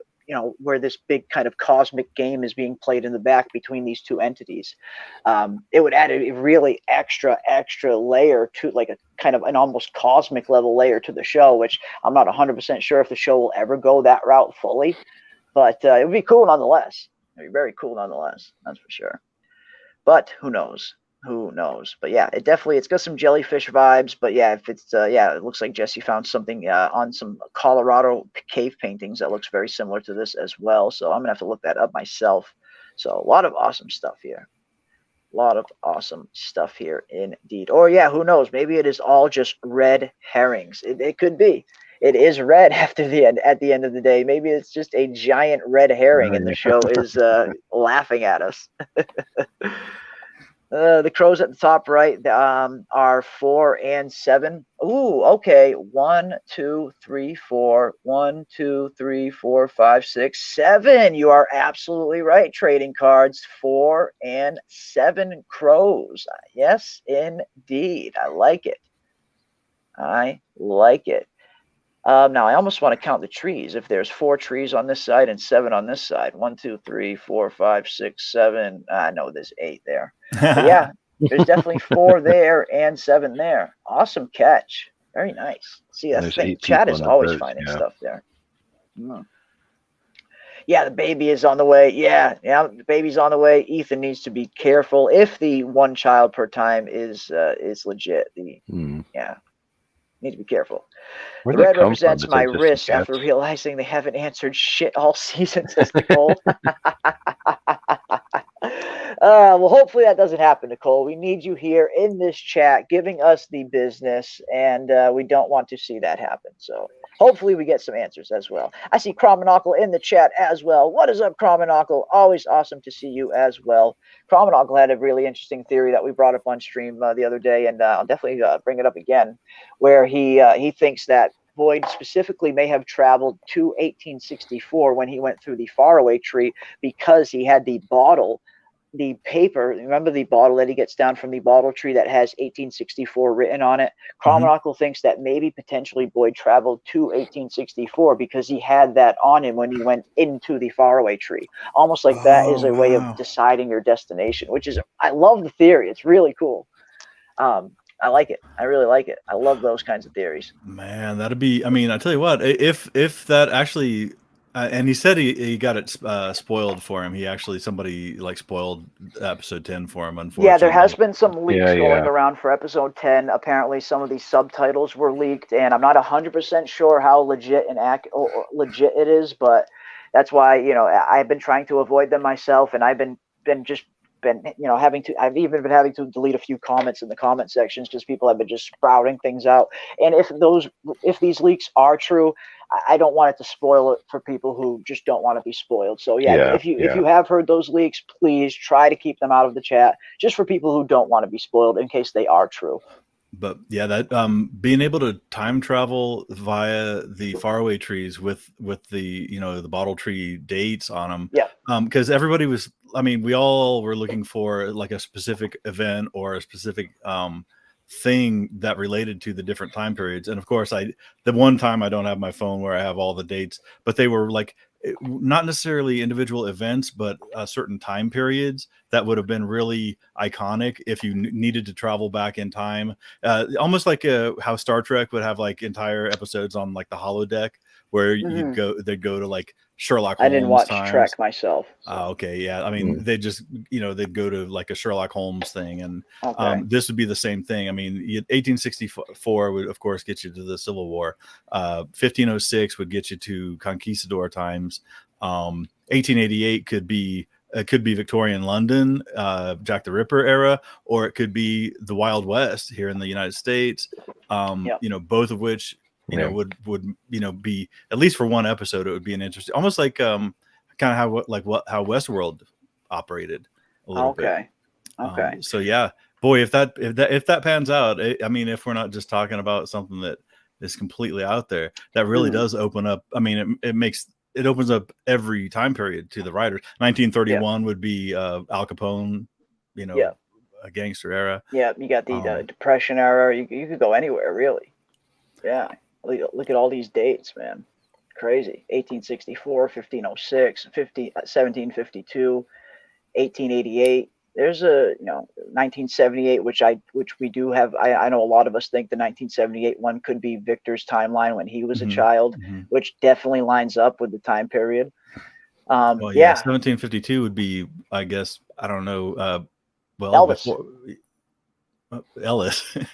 [SPEAKER 2] where this big kind of cosmic game is being played in the back between these two entities. It would add a really extra layer to, like, a kind of an almost cosmic level layer to the show, which I'm not 100% sure if the show will ever go that route fully, but it would be cool nonetheless. It'd be very cool nonetheless, that's for sure. But who knows? But yeah, it's got some jellyfish vibes. But yeah, if it's it looks like Jesse found something on some Colorado cave paintings that looks very similar to this as well. So I'm gonna have to look that up myself. So a lot of awesome stuff here. Indeed. Or yeah, who knows? Maybe it is all just red herrings. It could be. It is red at the end of the day. Maybe it's just a giant red herring, and the show is laughing at us. The crows at the top right are 4 and 7. Ooh, okay. 1, 2, 3, 4. 1, 2, 3, 4, 5, 6, 7. You are absolutely right. Trading cards 4 and 7 crows. Yes, indeed. I like it. Now I almost want to count the trees. If there's 4 trees on this side and 7 on this side, 1, 2, 3, 4, 5, 6, 7. I know there's 8 there. But yeah, there's definitely 4 there and 7 there. Awesome catch. Very nice. See, that's the thing. Chat is always finding stuff there. Yeah, the baby is on the way. Yeah, the baby's on the way. Ethan needs to be careful if the 1 child per time is legit. Need to be careful. The red represents my wrist after realizing they haven't answered shit all season, says Nicole. Well, hopefully that doesn't happen, Nicole. We need you here in this chat giving us the business, and we don't want to see that happen. So hopefully we get some answers as well. I see Cromonocle in the chat as well. What is up, Cromonocle? Always awesome to see you as well. Cromonocle had a really interesting theory that we brought up on stream the other day, and I'll definitely bring it up again, where he thinks that Boyd specifically may have traveled to 1864 when he went through the Faraway tree, because he had the bottle, the paper. Remember the bottle that he gets down from the bottle tree that has 1864 written on it? Cromonocle thinks that maybe potentially Boyd traveled to 1864 because he had that on him when he went into the Faraway tree. Almost like that is a way of deciding your destination, which is, I love the theory. It's really cool. I like it. I really like it. I love those kinds of theories.
[SPEAKER 3] Man, that'd be, I mean, I tell you what, if that actually, and he said he got it spoiled for him. Somebody like spoiled episode 10 for him, unfortunately.
[SPEAKER 2] Yeah, there has been some leaks going around for episode 10. Apparently some of these subtitles were leaked, and I'm not 100% sure how legit and legit it is, but that's why, I've been trying to avoid them myself, and I've been I've even been having to delete a few comments in the comment sections because people have been just sprouting things out. And if these leaks are true, I don't want it to spoil it for people who just don't want to be spoiled. So if you have heard those leaks, please try to keep them out of the chat, just for people who don't want to be spoiled in case they are true.
[SPEAKER 3] But yeah, that being able to time travel via the Faraway trees with the the bottle tree dates on them.
[SPEAKER 2] Yeah.
[SPEAKER 3] Because everybody was, I mean, we all were looking for like a specific event or a specific thing that related to the different time periods. And of course, the one time I don't have my phone where I have all the dates, but they were like not necessarily individual events, but certain time periods that would have been really iconic if you needed to travel back in time. Almost like how Star Trek would have like entire episodes on like the holodeck where they'd go to like Sherlock
[SPEAKER 2] I
[SPEAKER 3] Holmes
[SPEAKER 2] didn't watch
[SPEAKER 3] times.
[SPEAKER 2] Trek myself. So.
[SPEAKER 3] Okay, yeah. I mean, they just, they'd go to like a Sherlock Holmes thing, and this would be the same thing. I mean, 1864 would, of course, get you to the Civil War. 1506 would get you to conquistador times. 1888 could be Victorian London, Jack the Ripper era, or it could be the Wild West here in the United States. Both of which would be, at least for one episode, it would be an interesting, almost like kind of how Westworld operated a little bit.
[SPEAKER 2] Okay.
[SPEAKER 3] So yeah, boy, if that pans out, I mean, if we're not just talking about something that is completely out there, that really does open up. I mean, it opens up every time period to the writers. 1931 would be Al Capone, a gangster era.
[SPEAKER 2] Yeah, you got the Depression era. You could go anywhere, really. Yeah, look at all these dates, man. Crazy. 1864, 1506, 1752, 1888. There's a 1978, which we do have. I know a lot of us think the 1978 one could be Victor's timeline when he was a child, which definitely lines up with the time period.
[SPEAKER 3] 1752 would be, I guess, I don't know.
[SPEAKER 2] Elvis.
[SPEAKER 3] Elvis.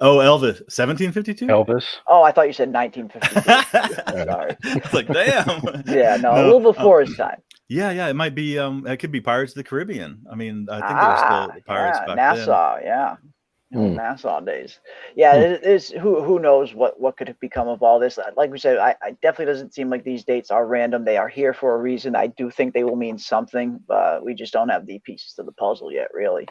[SPEAKER 3] Oh, Elvis. 1752.
[SPEAKER 4] Elvis.
[SPEAKER 2] Oh, I thought you said 1952. Sorry.
[SPEAKER 3] It's like, damn.
[SPEAKER 2] Yeah, no, a little before his time.
[SPEAKER 3] Yeah, it might be. It could be Pirates of the Caribbean. I mean, I think there were still pirates back
[SPEAKER 2] Nassau,
[SPEAKER 3] then.
[SPEAKER 2] Yeah. Nassau days. Yeah, who knows what could have become of all this. Like we said, I definitely doesn't seem like these dates are random. They are here for a reason. I do think they will mean something, but we just don't have the pieces to the puzzle yet, really.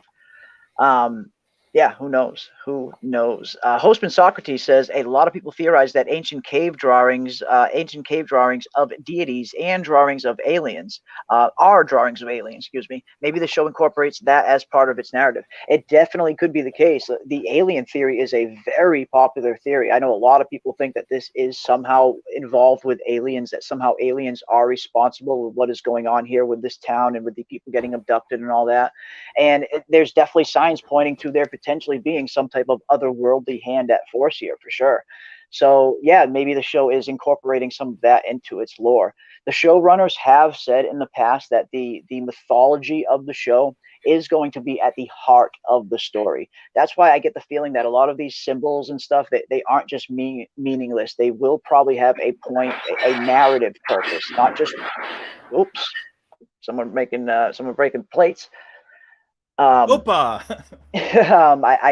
[SPEAKER 2] Yeah, who knows? Hostman Socrates says a lot of people theorize that ancient cave drawings of deities and drawings of aliens are drawings of aliens. Excuse me. Maybe the show incorporates that as part of its narrative. It definitely could be the case. The alien theory is a very popular theory. I know a lot of people think that this is somehow involved with aliens, that somehow aliens are responsible with what is going on here with this town and with the people getting abducted and all that. And there's definitely signs pointing to their potentially being some type of otherworldly hand at force here, for sure. So yeah, maybe the show is incorporating some of that into its lore. The showrunners have said in the past that the mythology of the show is going to be at the heart of the story. That's why I get the feeling that a lot of these symbols and stuff, they aren't just meaningless. They will probably have a point, a narrative purpose, not just someone breaking plates. I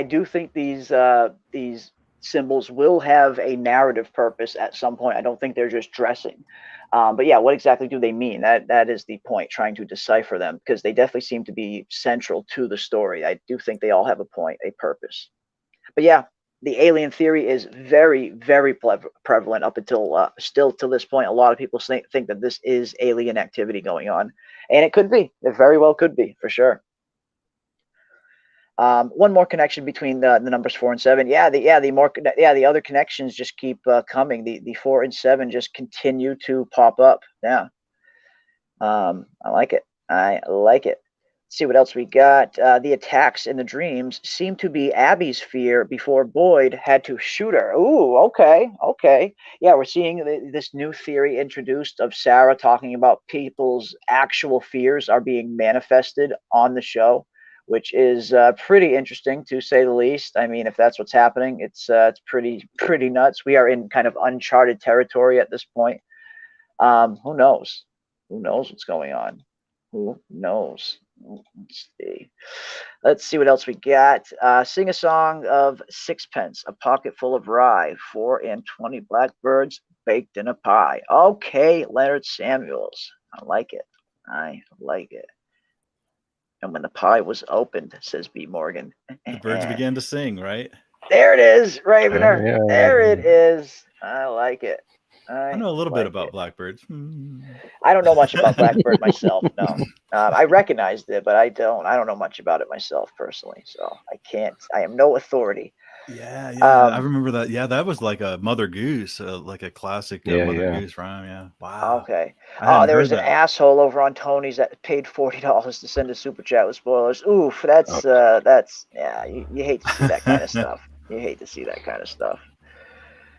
[SPEAKER 2] do think these symbols will have a narrative purpose at some point. I don't think they're just dressing. But yeah, what exactly do they mean? That is the point, trying to decipher them, because they definitely seem to be central to the story. I do think they all have a point, a purpose. But yeah, the alien theory is very, very prevalent up until still to this point. A lot of people think that this is alien activity going on, and it could be. It very well could be, for sure. One more connection between the numbers 4 and 7. The other connections just keep coming. The 4 and 7 just continue to pop up. Yeah. I like it. Let's see what else we got. The attacks in the dreams seem to be Abby's fear before Boyd had to shoot her. Ooh, okay. Yeah, we're seeing this new theory introduced of Sarah talking about people's actual fears are being manifested on the show, which is pretty interesting, to say the least. I mean, if that's what's happening, it's pretty nuts. We are in kind of uncharted territory at this point. Who knows? Who knows what's going on? Who knows? Let's see what else we got. Sing a song of sixpence, a pocket full of rye, 4 and 20 blackbirds baked in a pie. Okay, Leonard Samuels. I like it. And when the pie was opened, says B. Morgan,
[SPEAKER 3] the birds began to sing, right?
[SPEAKER 2] There it is, Ravener. There it is. I like it.
[SPEAKER 3] I know a little bit about blackbirds.
[SPEAKER 2] I don't know much about blackbird myself. No, I recognized it, but I don't know much about it myself personally. So I am no authority.
[SPEAKER 3] Yeah. I remember that. Yeah, that was like a Mother Goose, like a classic Mother Goose rhyme. Yeah. Wow.
[SPEAKER 2] Okay. There was an asshole over on Tony's that paid $40 to send a super chat with spoilers. Oof, that's you hate to see that kind of stuff. You hate to see that kind of stuff.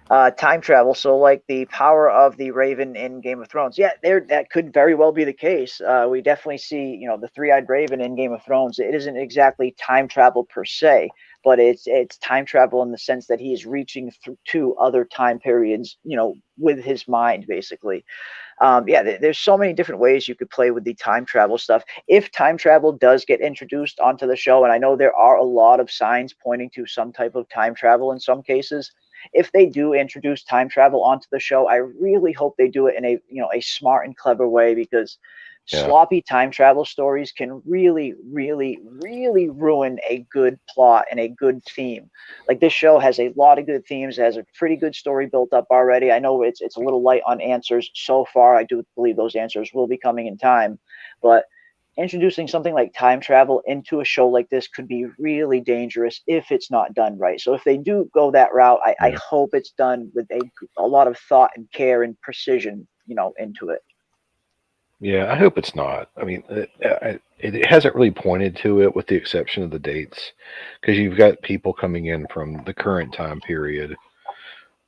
[SPEAKER 2] Time travel. So like the power of the Raven in Game of Thrones. Yeah, that could very well be the case. We definitely see, the three-eyed Raven in Game of Thrones. It isn't exactly time travel per se, but it's time travel in the sense that he is reaching to other time periods, with his mind, basically. There's so many different ways you could play with the time travel stuff. If time travel does get introduced onto the show, and I know there are a lot of signs pointing to some type of time travel in some cases, if they do introduce time travel onto the show, I really hope they do it in a smart and clever way, because sloppy time travel stories can really, really, really ruin a good plot and a good theme. Like, this show has a lot of good themes, it has a pretty good story built up already. I know it's a little light on answers so far. I do believe those answers will be coming in time, but introducing something like time travel into a show like this could be really dangerous if it's not done right. So if they do go that route, I hope it's done with a lot of thought and care and precision, into it.
[SPEAKER 4] Yeah, I hope it's not. I mean, it hasn't really pointed to it, with the exception of the dates, because you've got people coming in from the current time period.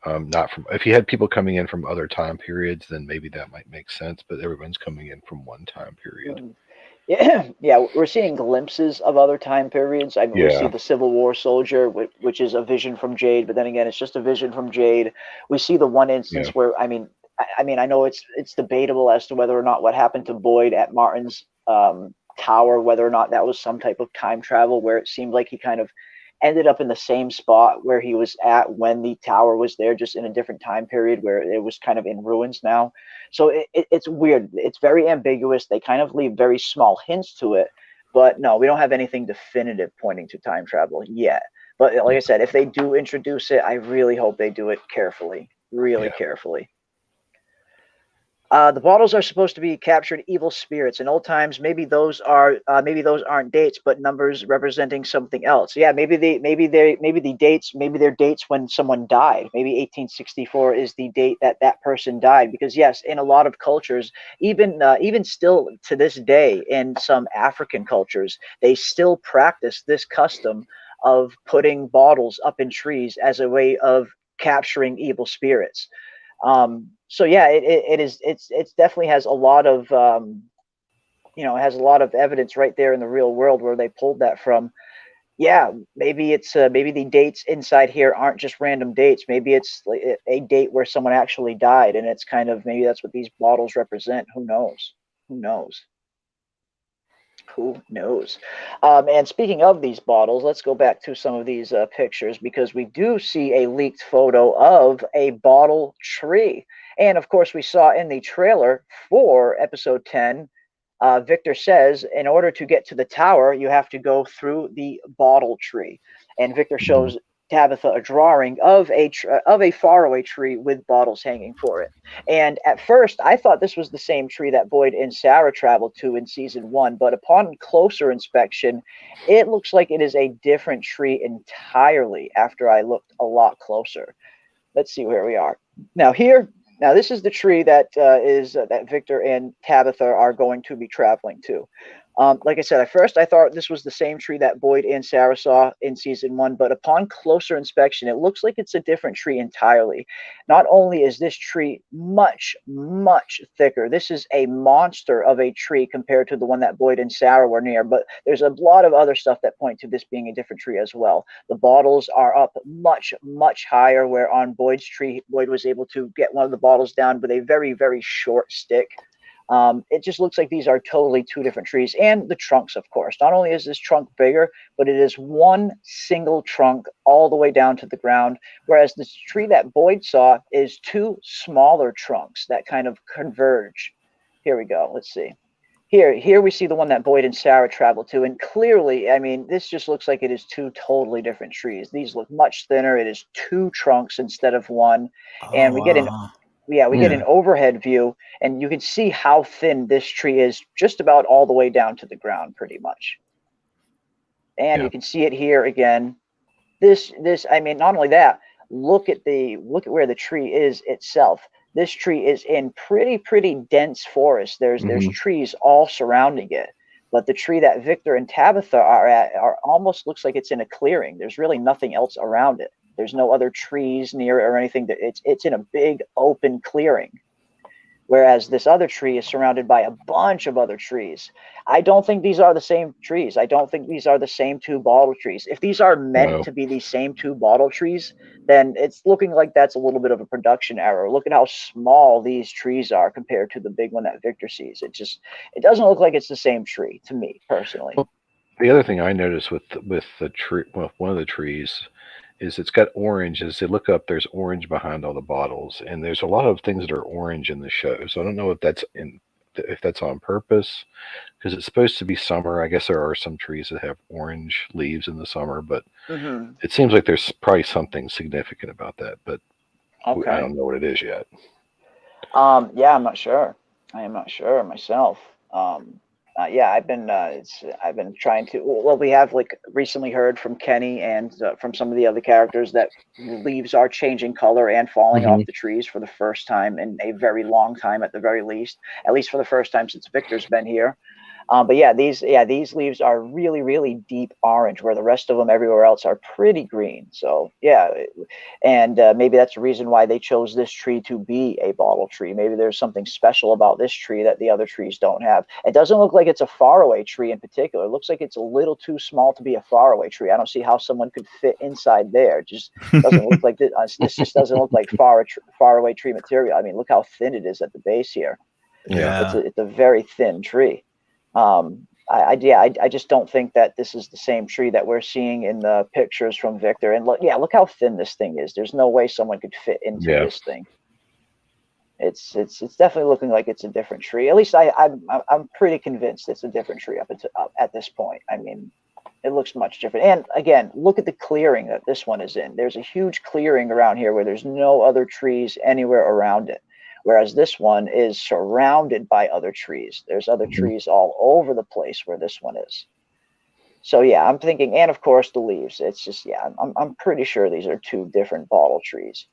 [SPEAKER 4] Not from, if you had people coming in from other time periods, then maybe that might make sense. But everyone's coming in from one time period.
[SPEAKER 2] Yeah, we're seeing glimpses of other time periods. I mean, we see the Civil War soldier, which is a vision from Jade, but then again, it's just a vision from Jade. We see the one instance where, I mean, I know it's debatable as to whether or not what happened to Boyd at Martin's tower, whether or not that was some type of time travel, where it seemed like he kind of ended up in the same spot where he was at when the tower was there, just in a different time period where it was kind of in ruins now. So it's weird. It's very ambiguous. They kind of leave very small hints to it, but no, we don't have anything definitive pointing to time travel yet. But like I said, if they do introduce it, I really hope they do it carefully, really carefully. The bottles are supposed to be captured evil spirits. In old times, maybe those aren't dates, but numbers representing something else. Yeah, maybe they're dates when someone died. Maybe 1864 is the date that person died. Because yes, in a lot of cultures, even still to this day, in some African cultures, they still practice this custom of putting bottles up in trees as a way of capturing evil spirits. So yeah, it's definitely has a lot of it has a lot of evidence right there in the real world where they pulled that from. Yeah, maybe maybe the dates inside here aren't just random dates. Maybe it's like a date where someone actually died, and it's kind of, maybe that's what these bottles represent. Who knows? Who knows? Who knows? And speaking of these bottles, let's go back to some of these pictures, because we do see a leaked photo of a bottle tree. And of course, we saw in the trailer for episode 10, Victor says, in order to get to the tower, you have to go through the bottle tree. And Victor shows Tabitha a drawing of a faraway tree with bottles hanging for it. And at first, I thought this was the same tree that Boyd and Sarah traveled to in season 1, but upon closer inspection, it looks like it is a different tree entirely after I looked a lot closer. Let's see where we are. Now this is the tree that that Victor and Tabitha are going to be traveling to. Like I said, at first I thought this was the same tree that Boyd and Sarah saw in season 1, but upon closer inspection, it looks like it's a different tree entirely. Not only is this tree much, much thicker, this is a monster of a tree compared to the one that Boyd and Sarah were near, but there's a lot of other stuff that point to this being a different tree as well. The bottles are up much, much higher, where on Boyd's tree, Boyd was able to get one of the bottles down with a very, very short stick. It just looks like these are totally two different trees. And the trunks, of course. Not only is this trunk bigger, but it is one single trunk all the way down to the ground, whereas this tree that Boyd saw is two smaller trunks that kind of converge. Here we go. Let's see. Here we see the one that Boyd and Sarah traveled to, and clearly, I mean, this just looks like it is two totally different trees. These look much thinner. It is two trunks instead of one, and we get an overhead view, and you can see how thin this tree is, just about all the way down to the ground, pretty much. And you can see it here again. This, I mean, not only that, look at where the tree is itself. This tree is in pretty dense forest. There's trees all surrounding it, but the tree that Victor and Tabitha are at almost looks like it's in a clearing. There's really nothing else around it. There's no other trees near it or anything. It's in a big open clearing. Whereas this other tree is surrounded by a bunch of other trees. I don't think these are the same trees. I don't think these are the same two bottle trees. If these are meant to be the same two bottle trees, then it's looking like that's a little bit of a production error. Look at how small these trees are compared to the big one that Victor sees. It doesn't look like it's the same tree to me personally.
[SPEAKER 4] Well, the other thing I noticed with the tree, well, one of the trees, is it's got orange. As they look up, there's orange behind all the bottles, and there's a lot of things that are orange in the show. So I don't know if that's on purpose, because it's supposed to be summer. I guess there are some trees that have orange leaves in the summer, but it seems like there's probably something significant about that. But I don't know what it is yet.
[SPEAKER 2] Yeah, I'm not sure. I am not sure myself. Yeah, I've been trying to. Well, we have recently heard from Kenny and from some of the other characters that leaves are changing color and falling off the trees for the first time in a very long time, at the very least. At least for the first time since Victor's been here. But yeah, these leaves are really, really deep orange, where the rest of them everywhere else are pretty green. So yeah, and maybe that's the reason why they chose this tree to be a bottle tree. Maybe there's something special about this tree that the other trees don't have. It doesn't look like it's a faraway tree in particular. It looks like it's a little too small to be a faraway tree. I don't see how someone could fit inside there. It just doesn't look like this. This just doesn't look like faraway tree material. I mean, look how thin it is at the base here.
[SPEAKER 3] Yeah,
[SPEAKER 2] it's a very thin tree. I just don't think that this is the same tree that we're seeing in the pictures from Victor. And look how thin this thing is. There's no way someone could fit into this thing. It's definitely looking like it's a different tree. At least I'm pretty convinced it's a different tree up at this point. I mean, it looks much different. And again, look at the clearing that this one is in. There's a huge clearing around here where there's no other trees anywhere around it. Whereas this one is surrounded by other trees. There's other trees all over the place where this one is. So yeah, I'm thinking, and of course the leaves. It's just, yeah, I'm pretty sure these are two different bottle trees.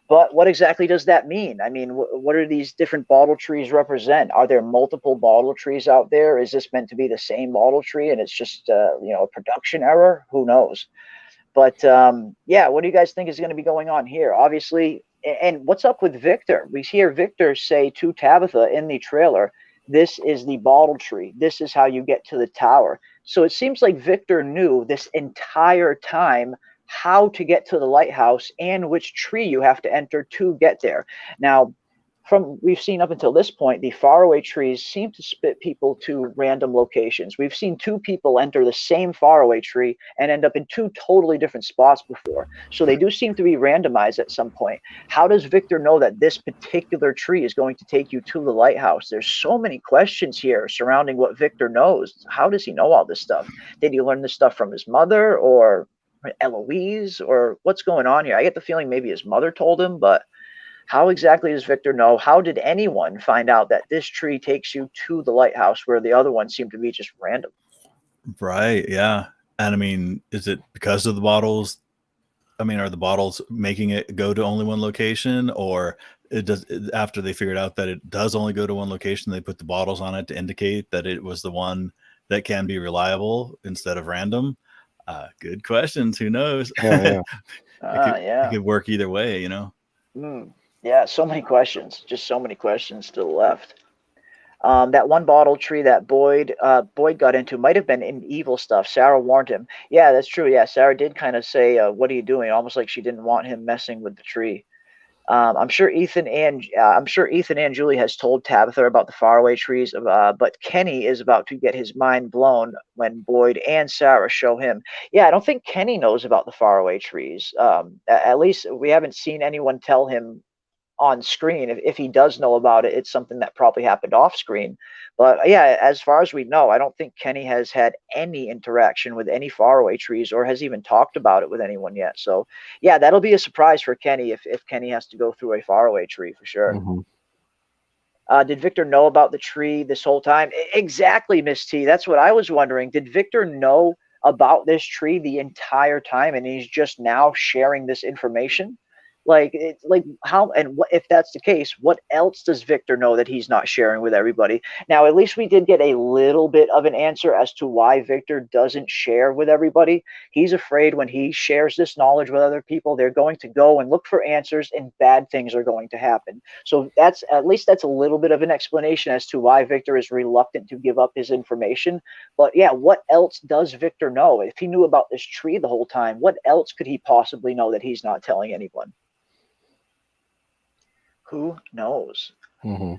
[SPEAKER 2] But what exactly does that mean? I mean, what do these different bottle trees represent? Are there multiple bottle trees out there? Is this meant to be the same bottle tree and it's just a production error? Who knows? But yeah, what do you guys think is going to be going on here? Obviously. And what's up with Victor? We hear Victor say to Tabitha in the trailer, this is the bottle tree. This is how you get to the tower. So it seems like Victor knew this entire time how to get to the lighthouse and which tree you have to enter to get there. Now, from we've seen up until this point, the faraway trees seem to spit people to random locations. We've seen two people enter the same faraway tree and end up in two totally different spots before. So they do seem to be randomized at some point. How does Victor know that this particular tree is going to take you to the lighthouse? There's so many questions here surrounding what Victor knows. How does he know all this stuff? Did he learn this stuff from his mother or Eloise, or what's going on here? I get the feeling maybe his mother told him, but how exactly does Victor know? How did anyone find out that this tree takes you to the lighthouse where the other ones seem to be just random?
[SPEAKER 3] Right. Yeah. And I mean, is it because of the bottles? I mean, are the bottles making it go to only one location, or it does after they figured out that it does only go to one location, they put the bottles on it to indicate that it was the one that can be reliable instead of random? Good questions. Who knows?
[SPEAKER 4] Yeah.
[SPEAKER 3] It could work either way,
[SPEAKER 2] Yeah, so many questions, just so many questions still left. That one bottle tree that Boyd got into might have been in evil stuff. Sarah warned him. Yeah, that's true. Yeah, Sarah did kind of say, "What are you doing?" Almost like she didn't want him messing with the tree. I'm sure Ethan and Julie has told Tabitha about the faraway trees. But Kenny is about to get his mind blown when Boyd and Sarah show him. Yeah, I don't think Kenny knows about the faraway trees. At least we haven't seen anyone tell him on screen. If he does know about it, it's something that probably happened off screen. But yeah, as far as we know, I don't think Kenny has had any interaction with any faraway trees or has even talked about it with anyone yet. So yeah, that'll be a surprise for Kenny if Kenny has to go through a faraway tree for sure. Did Victor know about the tree this whole time? Exactly, Miss T. That's what I was wondering. Did Victor know about this tree the entire time and he's just now sharing this information? Like, it's like how and what if that's the case? What else does Victor know that he's not sharing with everybody? Now, at least we did get a little bit of an answer as to why Victor doesn't share with everybody. He's afraid when he shares this knowledge with other people, they're going to go and look for answers, and bad things are going to happen. So that's at least that's a little bit of an explanation as to why Victor is reluctant to give up his information. But yeah, what else does Victor know? If he knew about this tree the whole time, what else could he possibly know that he's not telling anyone? Who knows?
[SPEAKER 4] Mm-hmm.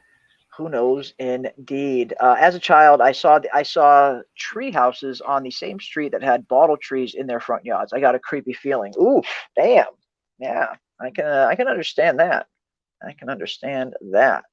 [SPEAKER 2] Who knows indeed. As a child, I saw tree houses on the same street that had bottle trees in their front yards. I got a creepy feeling. Ooh, damn. Yeah, I can understand that. I can understand that.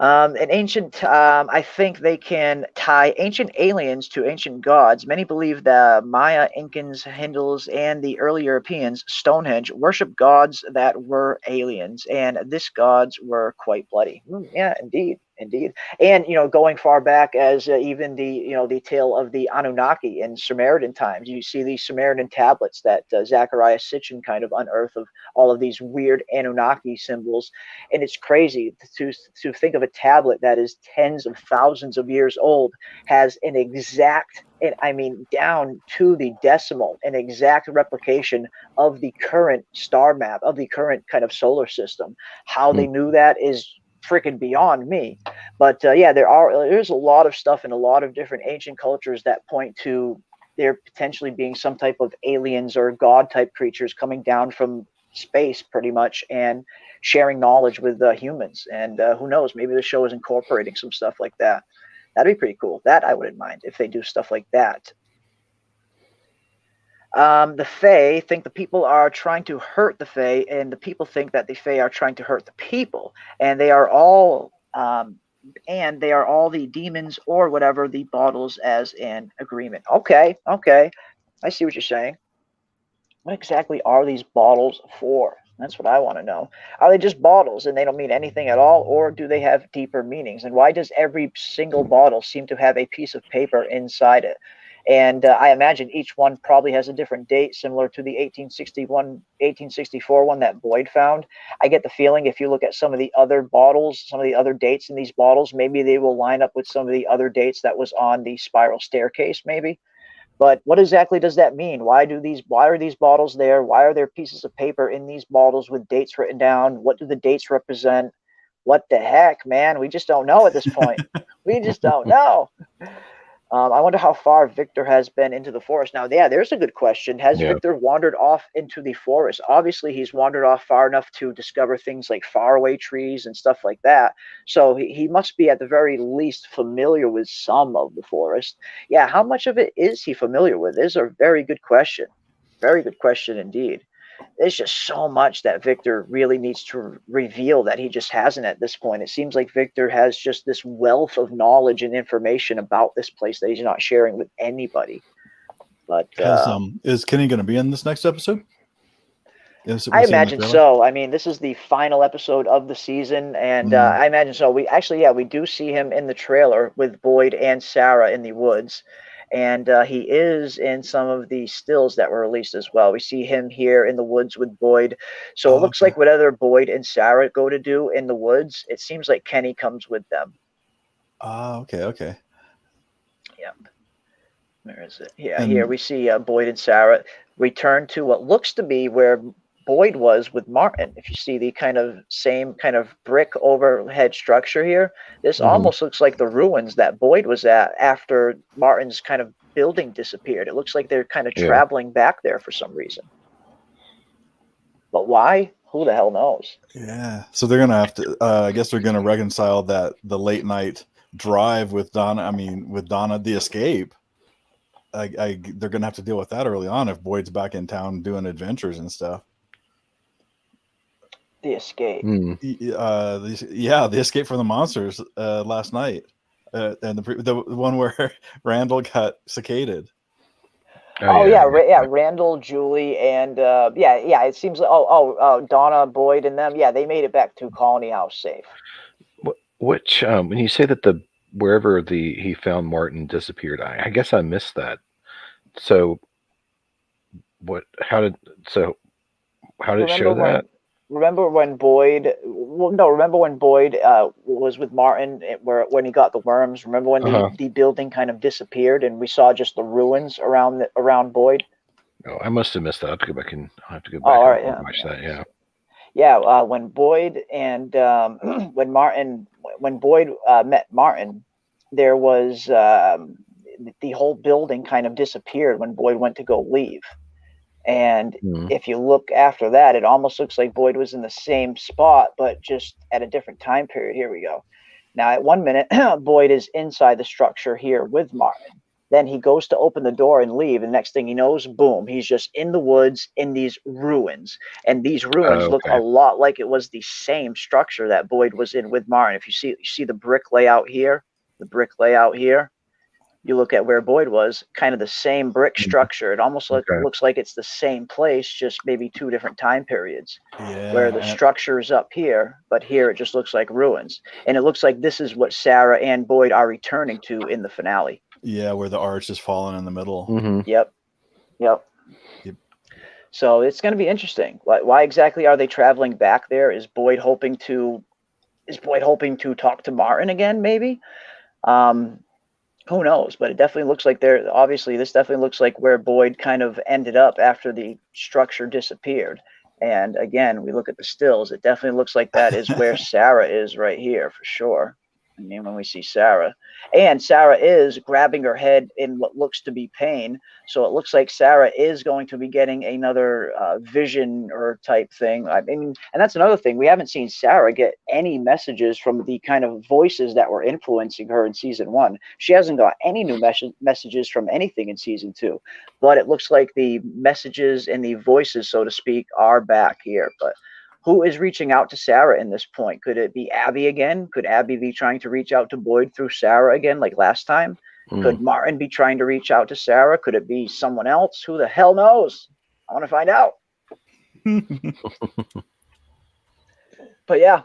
[SPEAKER 2] An ancient, I think they can tie ancient aliens to ancient gods. Many believe the Maya, Incans, Hindus, and the early Europeans, Stonehenge, worship gods that were aliens, and these gods were quite bloody. Yeah, indeed. Indeed. And, going far back as even the tale of the Anunnaki in Samaritan times, you see these Samaritan tablets that Zachariah Sitchin kind of unearthed of all of these weird Anunnaki symbols. And it's crazy to think of a tablet that is tens of thousands of years old, has an exact, and I mean down to the decimal, an exact replication of the current star map, of the current kind of solar system. How they knew that is freaking beyond me. But yeah, there's a lot of stuff in a lot of different ancient cultures that point to there potentially being some type of aliens or god type creatures coming down from space pretty much and sharing knowledge with humans. And who knows, maybe the show is incorporating some stuff like that. That'd be pretty cool. That I wouldn't mind if they do stuff like that. The Fae think the people are trying to hurt the Fae, and the people think that the Fae are trying to hurt the people, and they are all the demons or whatever the bottles as an agreement. Okay, I see what you're saying. What exactly are these bottles for? That's what I want to know. Are they just bottles and they don't mean anything at all, or do they have deeper meanings? And why does every single bottle seem to have a piece of paper inside it? And I imagine each one probably has a different date, similar to the 1864 one that Boyd found. I get the feeling if you look at some of the other bottles, some of the other dates in these bottles, maybe they will line up with some of the other dates that was on the spiral staircase, maybe. But what exactly does that mean? Why are these bottles there? Why are there pieces of paper in these bottles with dates written down? What do the dates represent? What the heck, man? We just don't know at this point. We just don't know. I wonder how far Victor has been into the forest. Now, yeah, there's a good question. Has Victor wandered off into the forest? Obviously, he's wandered off far enough to discover things like faraway trees and stuff like that. So he must be at the very least familiar with some of the forest. Yeah, how much of it is he familiar with? Is a very good question. Very good question indeed. There's just so much that Victor really needs to reveal that he just hasn't at this point. It seems like Victor has just this wealth of knowledge and information about this place that he's not sharing with anybody. But
[SPEAKER 3] is Kenny going to be in this next episode?
[SPEAKER 2] I imagine so. I mean, this is the final episode of the season, and I imagine so. We do see him in the trailer with Boyd and Sarah in the woods. And he is in some of the stills that were released as well. We see him here in the woods with Boyd. So it looks like whatever Boyd and Sarah go to do in the woods, it seems like Kenny comes with them.
[SPEAKER 3] Okay.
[SPEAKER 2] Yep. Where is it? Yeah, here we see Boyd and Sarah return to what looks to be where Boyd was with Martin. If you see the same kind of brick overhead structure here, this almost looks like the ruins that Boyd was at after Martin's kind of building disappeared. It looks like they're kind of traveling back there for some reason. But why? Who the hell knows?
[SPEAKER 3] Yeah. So they're going to have to, I guess they're going to reconcile the late night drive with Donna, the escape. They're going to have to deal with that early on if Boyd's back in town doing adventures and stuff.
[SPEAKER 2] The escape.
[SPEAKER 3] The escape from the monsters last night, and the one where Randall got cicaded.
[SPEAKER 2] Randall, Julie, and it seems like Donna, Boyd, and them. Yeah, they made it back to Colony House safe.
[SPEAKER 4] Which when you say that wherever he found Martin disappeared, I guess I missed that. So How did it show that?
[SPEAKER 2] Remember when Boyd? Well, no. Remember when Boyd was with Martin, when he got the worms? Remember when the building kind of disappeared and we saw just the ruins around Boyd?
[SPEAKER 4] Oh, I must have missed that. I'll have to go back
[SPEAKER 2] all right,
[SPEAKER 4] and watch that. Yeah.
[SPEAKER 2] Yeah. When Boyd and when Boyd met Martin, there was the whole building kind of disappeared when Boyd went to go leave. And if you look after that, it almost looks like Boyd was in the same spot, but just at a different time period. Here we go. Now, at 1 minute, Boyd is inside the structure here with Martin. Then he goes to open the door and leave. And next thing he knows, boom, he's just in the woods in these ruins. And these ruins look a lot like it was the same structure that Boyd was in with Martin. If you see the brick layout here, you look at where Boyd was, kind of the same brick structure. It almost looks like it's the same place, just maybe 2 different time periods.
[SPEAKER 3] Yeah,
[SPEAKER 2] where the structure is up here, but here it just looks like ruins. And it looks like this is what Sarah and Boyd are returning to in the finale.
[SPEAKER 3] Yeah, where the arch is falling in the middle.
[SPEAKER 2] Yep. So it's going to be interesting. Why exactly are they traveling back there? Is Boyd hoping to talk to Martin again? Maybe. Who knows? But it definitely looks like this definitely looks like where Boyd kind of ended up after the structure disappeared. And again, we look at the stills. It definitely looks like that is where Sarah is right here for sure. I mean, when we see Sarah, and Sarah is grabbing her head in what looks to be pain. So it looks like Sarah is going to be getting another vision or type thing. I mean, and that's another thing. We haven't seen Sarah get any messages from the kind of voices that were influencing her in season 1. She hasn't got any new messages from anything in season 2, but it looks like the messages and the voices, so to speak, are back here. But who is reaching out to Sarah in this point? Could it be Abby again? Could Abby be trying to reach out to Boyd through Sarah again, like last time? Could Martin be trying to reach out to Sarah? Could it be someone else? Who the hell knows? I want to find out. But yeah,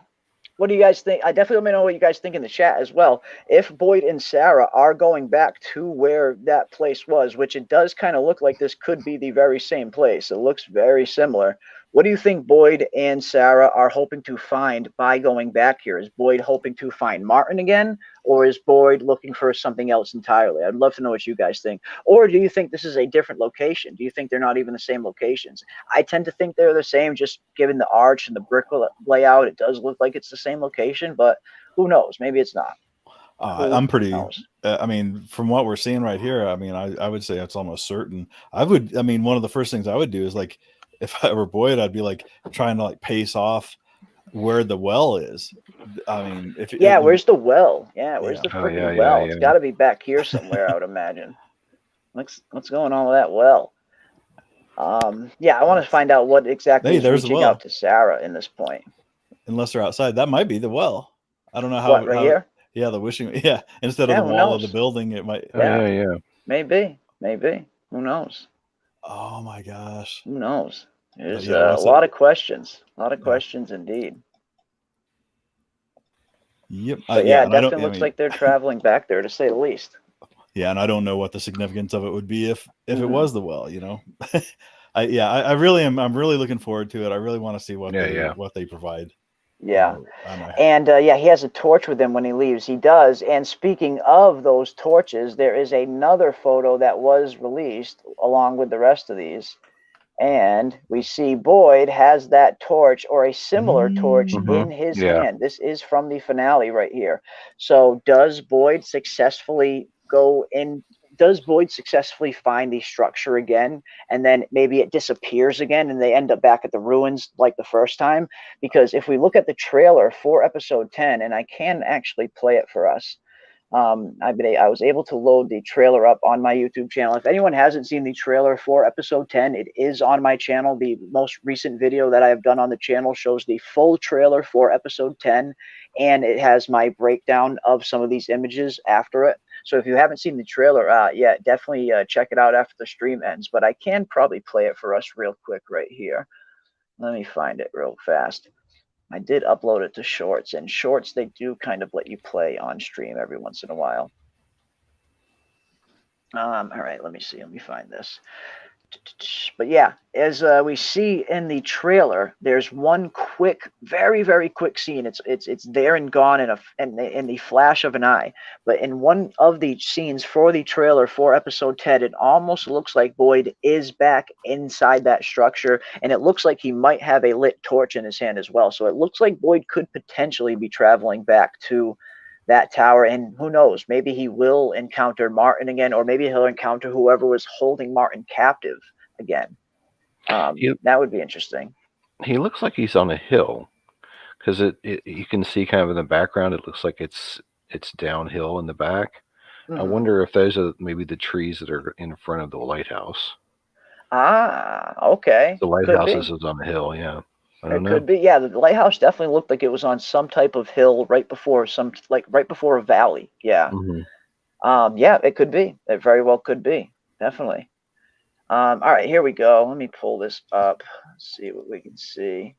[SPEAKER 2] what do you guys think? I definitely want to know what you guys think in the chat as well. If Boyd and Sarah are going back to where that place was, which it does kind of look like this could be the very same place. It looks very similar. What do you think Boyd and Sarah are hoping to find by going back here? Is Boyd hoping to find Martin again, or is Boyd looking for something else entirely? I'd love to know what you guys think. Or do you think this is a different location? Do you think they're not even the same locations? I tend to think they're the same, just given the arch and the brick layout. It does look like it's the same location, but who knows? Maybe it's not.
[SPEAKER 3] I'm pretty. I mean, from what we're seeing right here, I mean, I would say it's almost certain. I mean, one of the first things I would do is like, if I were Boyd, I'd be like trying to like pace off where the well is. I mean,
[SPEAKER 2] where's the well? Yeah, where's the freaking well? It's got to be back here somewhere, I would imagine. What's going on with that well? I want to find out what exactly is reaching out to Sarah in this point.
[SPEAKER 3] Unless they're outside, that might be the well. I don't know how.
[SPEAKER 2] Here?
[SPEAKER 3] Yeah, the wishing. Yeah, instead of the wall of the building, it might.
[SPEAKER 2] Maybe. Who knows?
[SPEAKER 3] Oh my gosh.
[SPEAKER 2] Who knows? There's a lot of questions. A lot of questions indeed.
[SPEAKER 3] Yep.
[SPEAKER 2] But it definitely looks like they're traveling back there, to say the least.
[SPEAKER 3] Yeah, and I don't know what the significance of it would be if it was the well, you know. I really am. I'm really looking forward to it. I really want to see what they provide.
[SPEAKER 2] Yeah. And he has a torch with him when he leaves. He does. And speaking of those torches, there is another photo that was released along with the rest of these. And we see Boyd has that torch or a similar torch in his hand. This is from the finale right here. So does Boyd successfully find the structure again, and then maybe it disappears again and they end up back at the ruins like the first time? Because if we look at the trailer for episode 10, and I can actually play it for us, I was able to load the trailer up on my YouTube channel. If anyone hasn't seen the trailer for episode 10, it is on my channel. The most recent video that I have done on the channel shows the full trailer for episode 10, and it has my breakdown of some of these images after it. So if you haven't seen the trailer, definitely check it out after the stream ends. But I can probably play it for us real quick right here. Let me find it real fast. I did upload it to Shorts, and Shorts, they do kind of let you play on stream every once in a while. All right, let me see. Let me find this. But yeah, as we see in the trailer, there's one quick, very very quick scene. It's there and gone in the flash of an eye. But in one of the scenes for the trailer for episode 10, it almost looks like Boyd is back inside that structure, and it looks like he might have a lit torch in his hand as well. So it looks like Boyd could potentially be traveling back to that tower, and who knows, maybe he will encounter Martin again, or maybe he'll encounter whoever was holding Martin captive again. That would be interesting.
[SPEAKER 4] He looks like he's on a hill, because you can see kind of in the background, it looks like it's downhill in the back. I wonder if those are maybe the trees that are in front of the lighthouse.
[SPEAKER 2] Okay.
[SPEAKER 4] The lighthouse is on the hill, yeah. I don't know.
[SPEAKER 2] Could be, yeah. The lighthouse definitely looked like it was on some type of hill right before a valley. Yeah. Yeah, it could be. It very well could be. Definitely. All right, here we go. Let me pull this up. Let's see what we can see.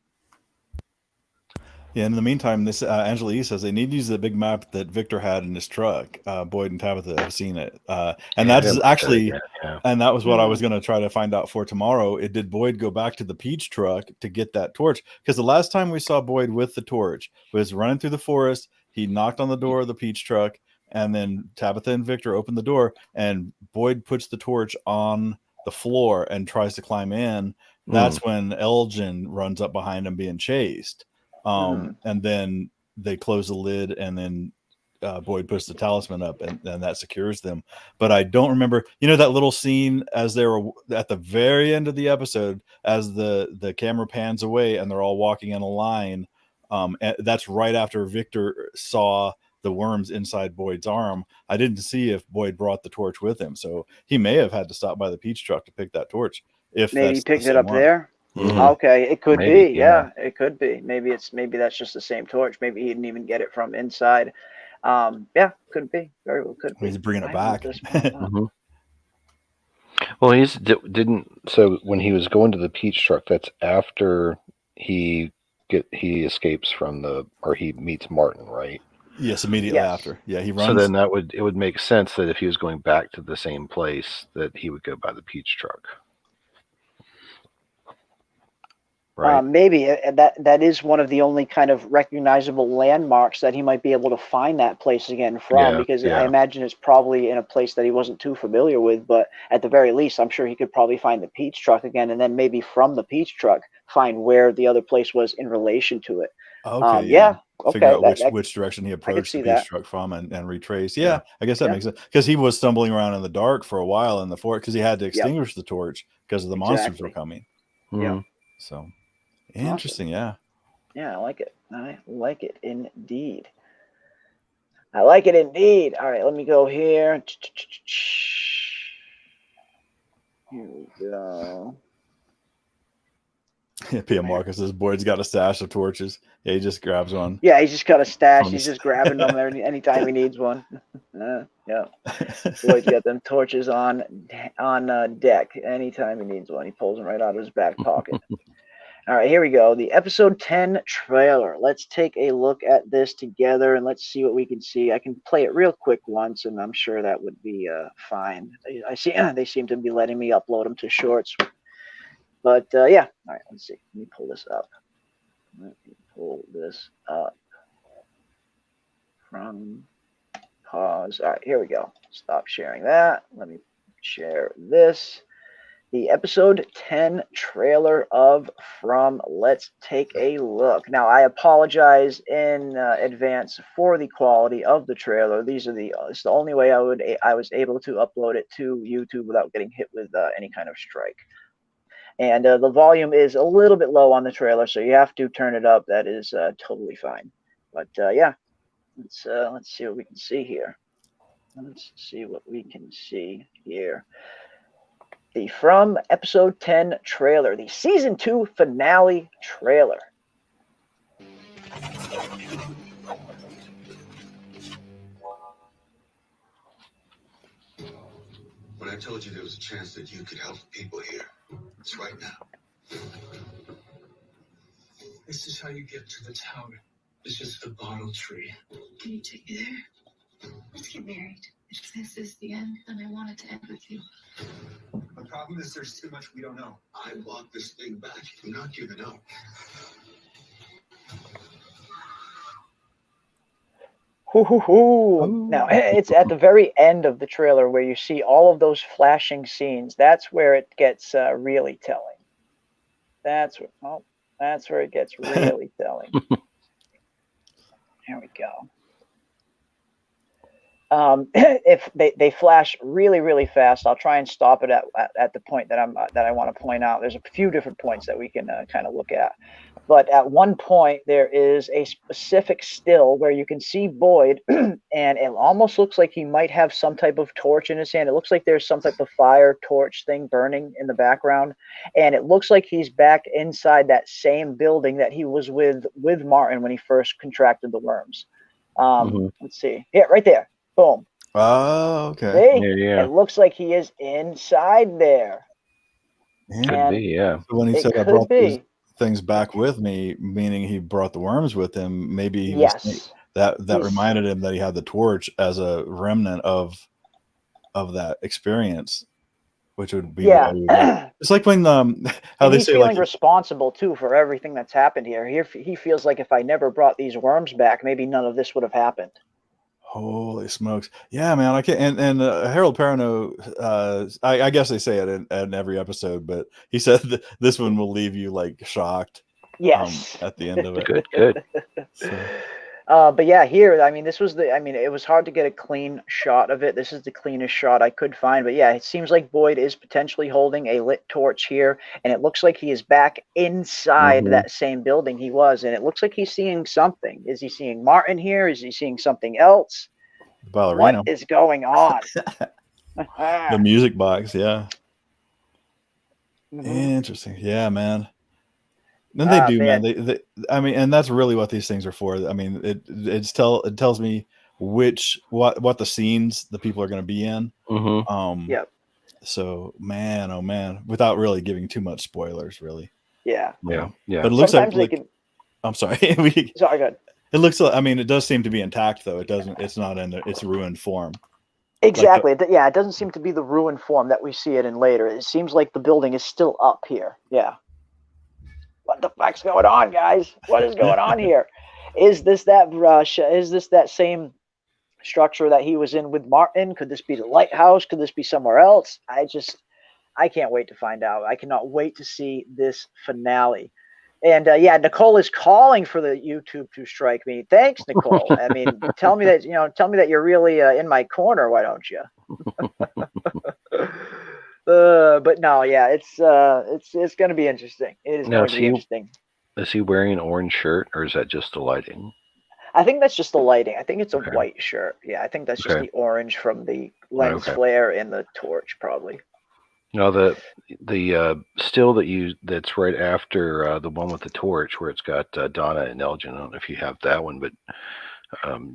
[SPEAKER 3] Yeah, in the meantime, this Angela E says they need to use the big map that Victor had in his truck. Boyd and Tabitha have seen it, and that's actually, and that was what I was going to try to find out for tomorrow. Did Boyd go back to the Peach truck to get that torch? Because the last time we saw Boyd with the torch was running through the forest. He knocked on the door of the Peach truck, and then Tabitha and Victor opened the door, and Boyd puts the torch on the floor and tries to climb in. That's when Elgin runs up behind him being chased. And then they close the lid, and then Boyd puts the talisman up, and that secures them. But I don't remember, that little scene as they were at the very end of the episode, as the camera pans away and they're all walking in a line. And that's right after Victor saw the worms inside Boyd's arm. I didn't see if Boyd brought the torch with him, so he may have had to stop by the Peach truck to pick that torch. If
[SPEAKER 2] maybe he picked it up
[SPEAKER 3] one.
[SPEAKER 2] there. Okay, it could be. Yeah, it could be. Maybe that's just the same torch. Maybe he didn't even get it from inside. Yeah, could be. Very well could be.
[SPEAKER 3] He's bringing it back.
[SPEAKER 4] Well, so when he was going to the Peach truck, that's after he escapes or he meets Martin, right?
[SPEAKER 3] Yes, immediately after. Yeah, he runs.
[SPEAKER 4] So then it would make sense that if he was going back to the same place, that he would go by the Peach truck. Right.
[SPEAKER 2] Maybe that is one of the only kind of recognizable landmarks that he might be able to find that place again from, because I imagine it's probably in a place that he wasn't too familiar with. But at the very least, I'm sure he could probably find the Peach truck again, and then maybe from the Peach truck find where the other place was in relation to it.
[SPEAKER 3] Okay. Figure out which direction he approached the Peach truck from and retrace. Yeah, I guess that makes sense, because he was stumbling around in the dark for a while in the fort because he had to extinguish the torch because the monsters were coming.
[SPEAKER 2] Yeah.
[SPEAKER 3] So. Interesting,
[SPEAKER 2] awesome. Yeah, I like it. I like it indeed. All right, let me go here. Here we go.
[SPEAKER 3] P.M. Marcus says Boyd's got a stash of torches. Yeah, he just grabs one.
[SPEAKER 2] Yeah, he's just got a stash. He's just grabbing them anytime he needs one. Yeah. Boyd's got them torches on deck anytime he needs one. He pulls them right out of his back pocket. All right, here we go. The episode 10 trailer. Let's take a look at this together and let's see what we can see. I can play it real quick once, and I'm sure that would be fine. I see they seem to be letting me upload them to shorts. But yeah, all right, let's see. Let me pull this up. From pause. All right, here we go. Stop sharing that. Let me share this. The episode 10 trailer of From. Let's take a look. Now, I apologize in advance for the quality of the trailer. It's the only way I was able to upload it to YouTube without getting hit with any kind of strike. And the volume is a little bit low on the trailer, so you have to turn it up. That is totally fine. But yeah, let's see what we can see here. The From episode 10 trailer, the season 2 finale trailer.
[SPEAKER 6] When I told you there was a chance that you could help people here, it's right now.
[SPEAKER 7] This is how you get to the tower. It's just the bottle tree.
[SPEAKER 8] Can you take me there? Let's get married. If this is the end, then I want it to end with you.
[SPEAKER 5] problem is there's too much we don't know.
[SPEAKER 6] I want this thing back. I'm not giving up.
[SPEAKER 2] Now, it's at the very end of the trailer where you see all of those flashing scenes. That's where it gets really telling. That's where it gets really telling. There we go. If they flash really, really fast, I'll try and stop it at the point that I want to point out. There's a few different points that we can kind of look at. But at one point, there is a specific still where you can see Boyd, and it almost looks like he might have some type of torch in his hand. It looks like there's some type of fire torch thing burning in the background. And it looks like he's back inside that same building that he was with Martin when he first contracted the worms. Let's see. Yeah, right there. Boom.
[SPEAKER 3] Oh, okay.
[SPEAKER 2] See? Yeah. It looks like he is inside there.
[SPEAKER 4] Could be, yeah.
[SPEAKER 3] So when he said I brought these things back with me, meaning he brought the worms with him, maybe that reminded him that he had the torch as a remnant of that experience, which would be it's like when how they
[SPEAKER 2] he's
[SPEAKER 3] say
[SPEAKER 2] feeling
[SPEAKER 3] like
[SPEAKER 2] responsible too for everything that's happened here. He feels like if I never brought these worms back, maybe none of this would have happened.
[SPEAKER 3] Holy smokes. Yeah, man. I can't. And Harold Perrineau, I guess they say it in every episode, but he said that this one will leave you like shocked.
[SPEAKER 2] Yes.
[SPEAKER 3] At the end of it.
[SPEAKER 4] Good.
[SPEAKER 3] So.
[SPEAKER 2] But yeah, here, I mean, it was hard to get a clean shot of it. This is the cleanest shot I could find. But yeah, it seems like Boyd is potentially holding a lit torch here. And it looks like he is back inside that same building he was. And it looks like he's seeing something. Is he seeing Martin here? Is he seeing something else?
[SPEAKER 3] Ballerina.
[SPEAKER 2] What is going on?
[SPEAKER 3] The music box, yeah. Interesting. Yeah, man. Then they do, man. They I mean, and that's really what these things are for. I mean, it tells me what the scenes the people are going to be in.
[SPEAKER 2] Yep.
[SPEAKER 3] So, man, oh man, without really giving too much spoilers, really.
[SPEAKER 4] Yeah.
[SPEAKER 3] But it looks like I'm sorry.
[SPEAKER 2] Sorry, good.
[SPEAKER 3] It looks like, I mean, it does seem to be intact though. It's not in its ruined form.
[SPEAKER 2] Exactly. It doesn't seem to be the ruined form that we see it in later. It seems like the building is still up here. Yeah. What the fuck's going on, guys? What is going on here? Is this that same structure that he was in with Martin? Could this be the lighthouse? Could this be somewhere else? I can't wait to find out. I cannot wait to see this finale. And Nicole is calling for the YouTube to strike me. Thanks, Nicole. I mean, tell me that you're really in my corner. Why don't you? But no, yeah, it's going to be interesting. It is going to be interesting.
[SPEAKER 4] Is he wearing an orange shirt, or is that just the lighting?
[SPEAKER 2] I think that's just the lighting. I think it's a white shirt. Yeah, I think that's just the orange from the lens flare and the torch, probably.
[SPEAKER 4] No, the still that's right after the one with the torch, where it's got Donna and Elgin. I don't know if you have that one, but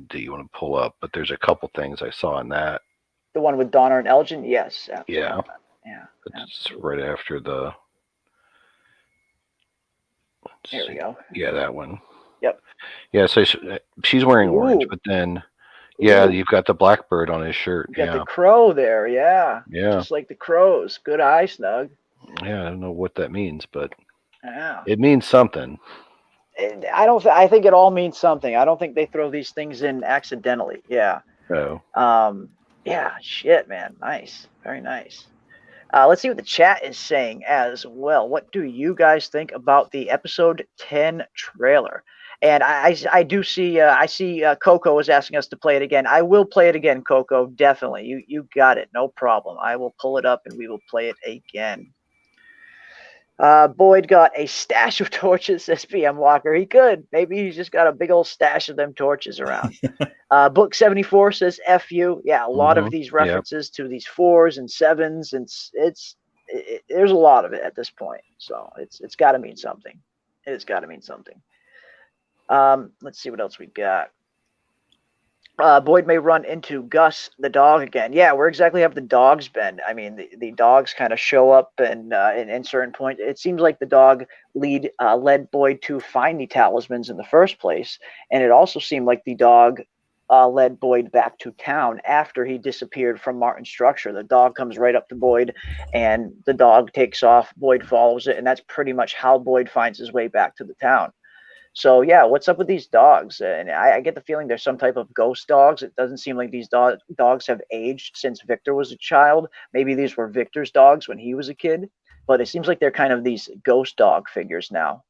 [SPEAKER 4] do you want to pull up? But there's a couple things I saw in that.
[SPEAKER 2] The one with Donna and Elgin, yes. Absolutely.
[SPEAKER 4] Yeah.
[SPEAKER 2] Yeah.
[SPEAKER 4] It's right after the.
[SPEAKER 2] There we go.
[SPEAKER 4] Yeah, that one.
[SPEAKER 2] Yep.
[SPEAKER 4] Yeah, so she's wearing orange, but then, you've got the blackbird on his shirt.
[SPEAKER 2] You got the crow there, yeah. Just like the crows. Good eye, Snug.
[SPEAKER 4] Yeah, I don't know what that means, but
[SPEAKER 2] yeah,
[SPEAKER 4] it means something.
[SPEAKER 2] I think it all means something. I don't think they throw these things in accidentally. Yeah.
[SPEAKER 4] Oh.
[SPEAKER 2] Yeah. Shit, man. Nice. Very nice. Let's see what the chat is saying as well. What do you guys think about the episode 10 trailer? And I do see I see Coco is asking us to play it again. I will play it again, Coco. Definitely. You got it. No problem. I will pull it up and we will play it again. Boyd got a stash of torches, says PM Walker. He could. Maybe he's just got a big old stash of them torches around. Book 74 says F you. Yeah, a lot of these references to these 4s and 7s, and there's a lot of it at this point. So it's got to mean something. It's got to mean something. Let's see what else we got. Boyd may run into Gus the dog again. Yeah, where exactly have the dogs been? I mean, the dogs kind of show up and in certain points. It seems like the dog led Boyd to find the talismans in the first place, and it also seemed like the dog led Boyd back to town after he disappeared from Martin's structure. The dog comes right up to Boyd, and the dog takes off. Boyd follows it, and that's pretty much how Boyd finds his way back to the town. So yeah, what's up with these dogs? And I get the feeling there's some type of ghost dogs. It doesn't seem like these dogs have aged since Victor was a child. Maybe these were Victor's dogs when he was a kid, but it seems like they're kind of these ghost dog figures now.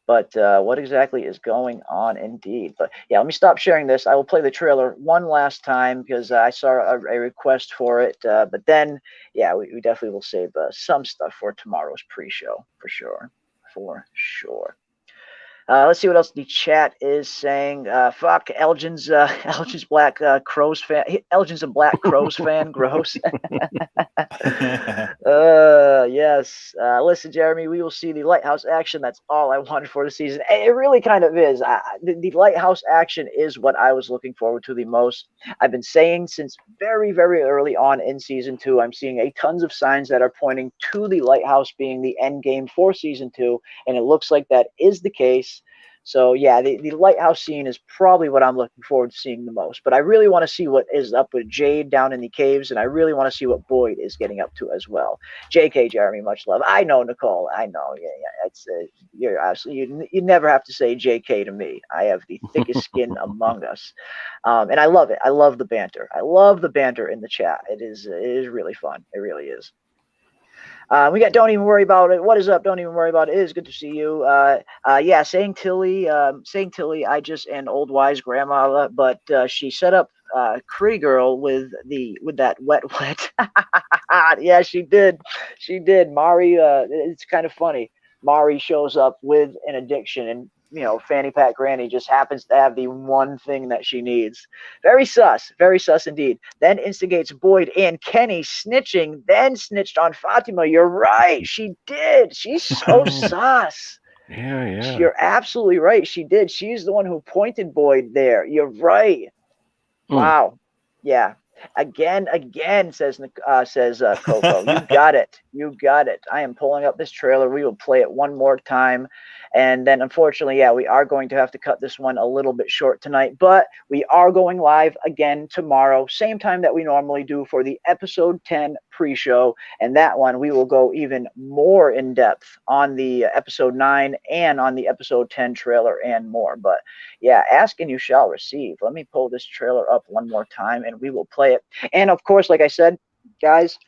[SPEAKER 2] But what exactly is going on indeed? But yeah, let me stop sharing this. I will play the trailer one last time because I saw a request for it. But then, yeah, we definitely will save some stuff for tomorrow's pre-show for sure. For sure. Let's see what else the chat is saying. Fuck, Elgin's Black Crows fan. Elgin's a Black Crows fan. Gross. Yes. Listen, Jeremy, we will see the Lighthouse action. That's all I wanted for the season. It really kind of is. The Lighthouse action is what I was looking forward to the most. I've been saying since very, very early on in season 2, I'm seeing tons of signs that are pointing to the Lighthouse being the end game for season 2, and it looks like that is the case. So yeah, the Lighthouse scene is probably what I'm looking forward to seeing the most. But I really want to see what is up with Jade down in the caves, and I really want to see what Boyd is getting up to as well. JK, Jeremy, much love. I know, Nicole. I know. Yeah. It's you're absolutely you never have to say JK to me. I have the thickest skin among us, and I love it. I love the banter. I love the banter in the chat. It is really fun. It really is. We got Don't Even Worry About It. What is up? Don't Even Worry About It. It is good to see you. Yeah, saying Tilly, I just an old wise grandma, but she set up Cree Girl with that wet. Yeah, she did. Mari, it's kind of funny. Mari shows up with an addiction, and Fanny Pack Granny just happens to have the one thing that she needs. Very sus indeed. Then instigates Boyd and Kenny snitching, then snitched on Fatima. You're right. She did. She's so sus.
[SPEAKER 4] Yeah.
[SPEAKER 2] You're absolutely right. She did. She's the one who pointed Boyd there. You're right. Wow. Yeah. Again, says Coco. You got it. I am pulling up this trailer. We will play it one more time. And then, unfortunately, yeah, we are going to have to cut this one a little bit short tonight. But we are going live again tomorrow, same time that we normally do for the episode 10 pre-show. And that one, we will go even more in depth on the episode 9 and on the episode 10 trailer and more. But yeah, ask and you shall receive. Let me pull this trailer up one more time and we will play it. And of course, like I said, guys,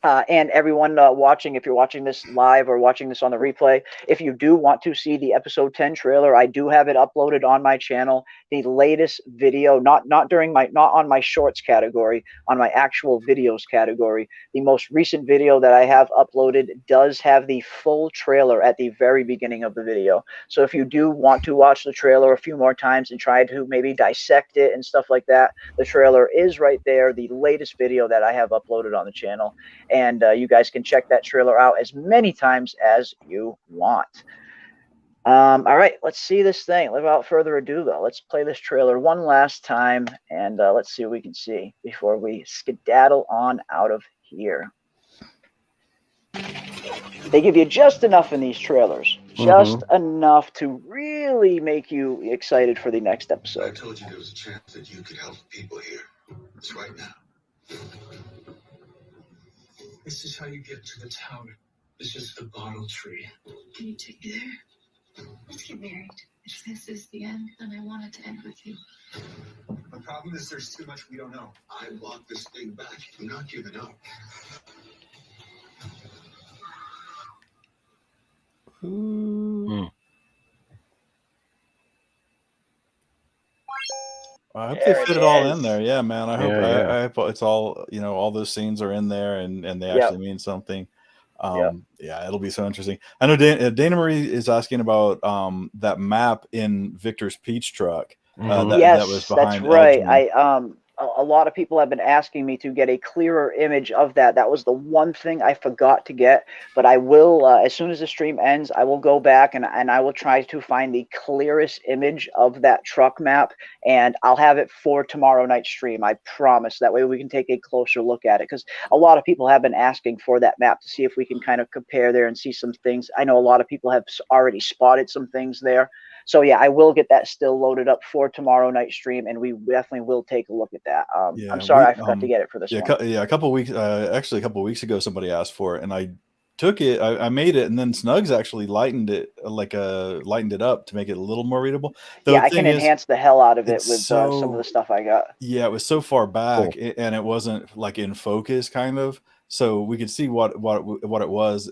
[SPEAKER 2] and everyone watching, if you're watching this live or watching this on the replay, if you do want to see the episode 10 trailer, I do have it uploaded on my channel. The latest video, not on my shorts category, on my actual videos category. The most recent video that I have uploaded does have the full trailer at the very beginning of the video. So if you do want to watch the trailer a few more times and try to maybe dissect it and stuff like that, the trailer is right there, the latest video that I have uploaded on the channel. And you guys can check that trailer out as many times as you want. All right, let's see this thing. Without further ado, though, let's play this trailer one last time, and let's see what we can see before we skedaddle on out of here. They give you just enough in these trailers, just enough to really make you excited for the next episode.
[SPEAKER 6] I told you there was a chance that you could help people here. It's right now.
[SPEAKER 7] This is how you get to the tower. It's just the bottle tree.
[SPEAKER 8] Can you take me there? Let's get married. If this is the end, then I want it to end with you.
[SPEAKER 5] The problem is there's too much we don't know.
[SPEAKER 6] I want this thing back. I'm not giving up.
[SPEAKER 3] I hope they fit it all in there. Yeah, man. I hope it's all, all those scenes are in there and they actually mean something. Yeah, it'll be so interesting. I know Dana Marie is asking about that map in Victor's Peach truck.
[SPEAKER 2] Yes,
[SPEAKER 3] that was behind
[SPEAKER 2] that's right.
[SPEAKER 3] Elgin.
[SPEAKER 2] A lot of people have been asking me to get a clearer image of that. That was the one thing I forgot to get, but I will, as soon as the stream ends, I will go back and I will try to find the clearest image of that truck map, and I'll have it for tomorrow night's stream. I promise. That way we can take a closer look at it, because a lot of people have been asking for that map to see if we can kind of compare there and see some things. I know a lot of people have already spotted some things there. So yeah, I will get that still loaded up for tomorrow night stream, and we definitely will take a look at that.
[SPEAKER 3] Yeah,
[SPEAKER 2] I'm sorry I forgot to get it for this one.
[SPEAKER 3] a couple weeks, actually a couple weeks ago, somebody asked for it, and I took it. I made it, and then Snugs actually lightened it up to make it a little more readable.
[SPEAKER 2] Yeah, I can enhance the hell out of it with some of the stuff I got.
[SPEAKER 3] Yeah, it was so far back, and it wasn't like in focus, kind of. So we could see what it was,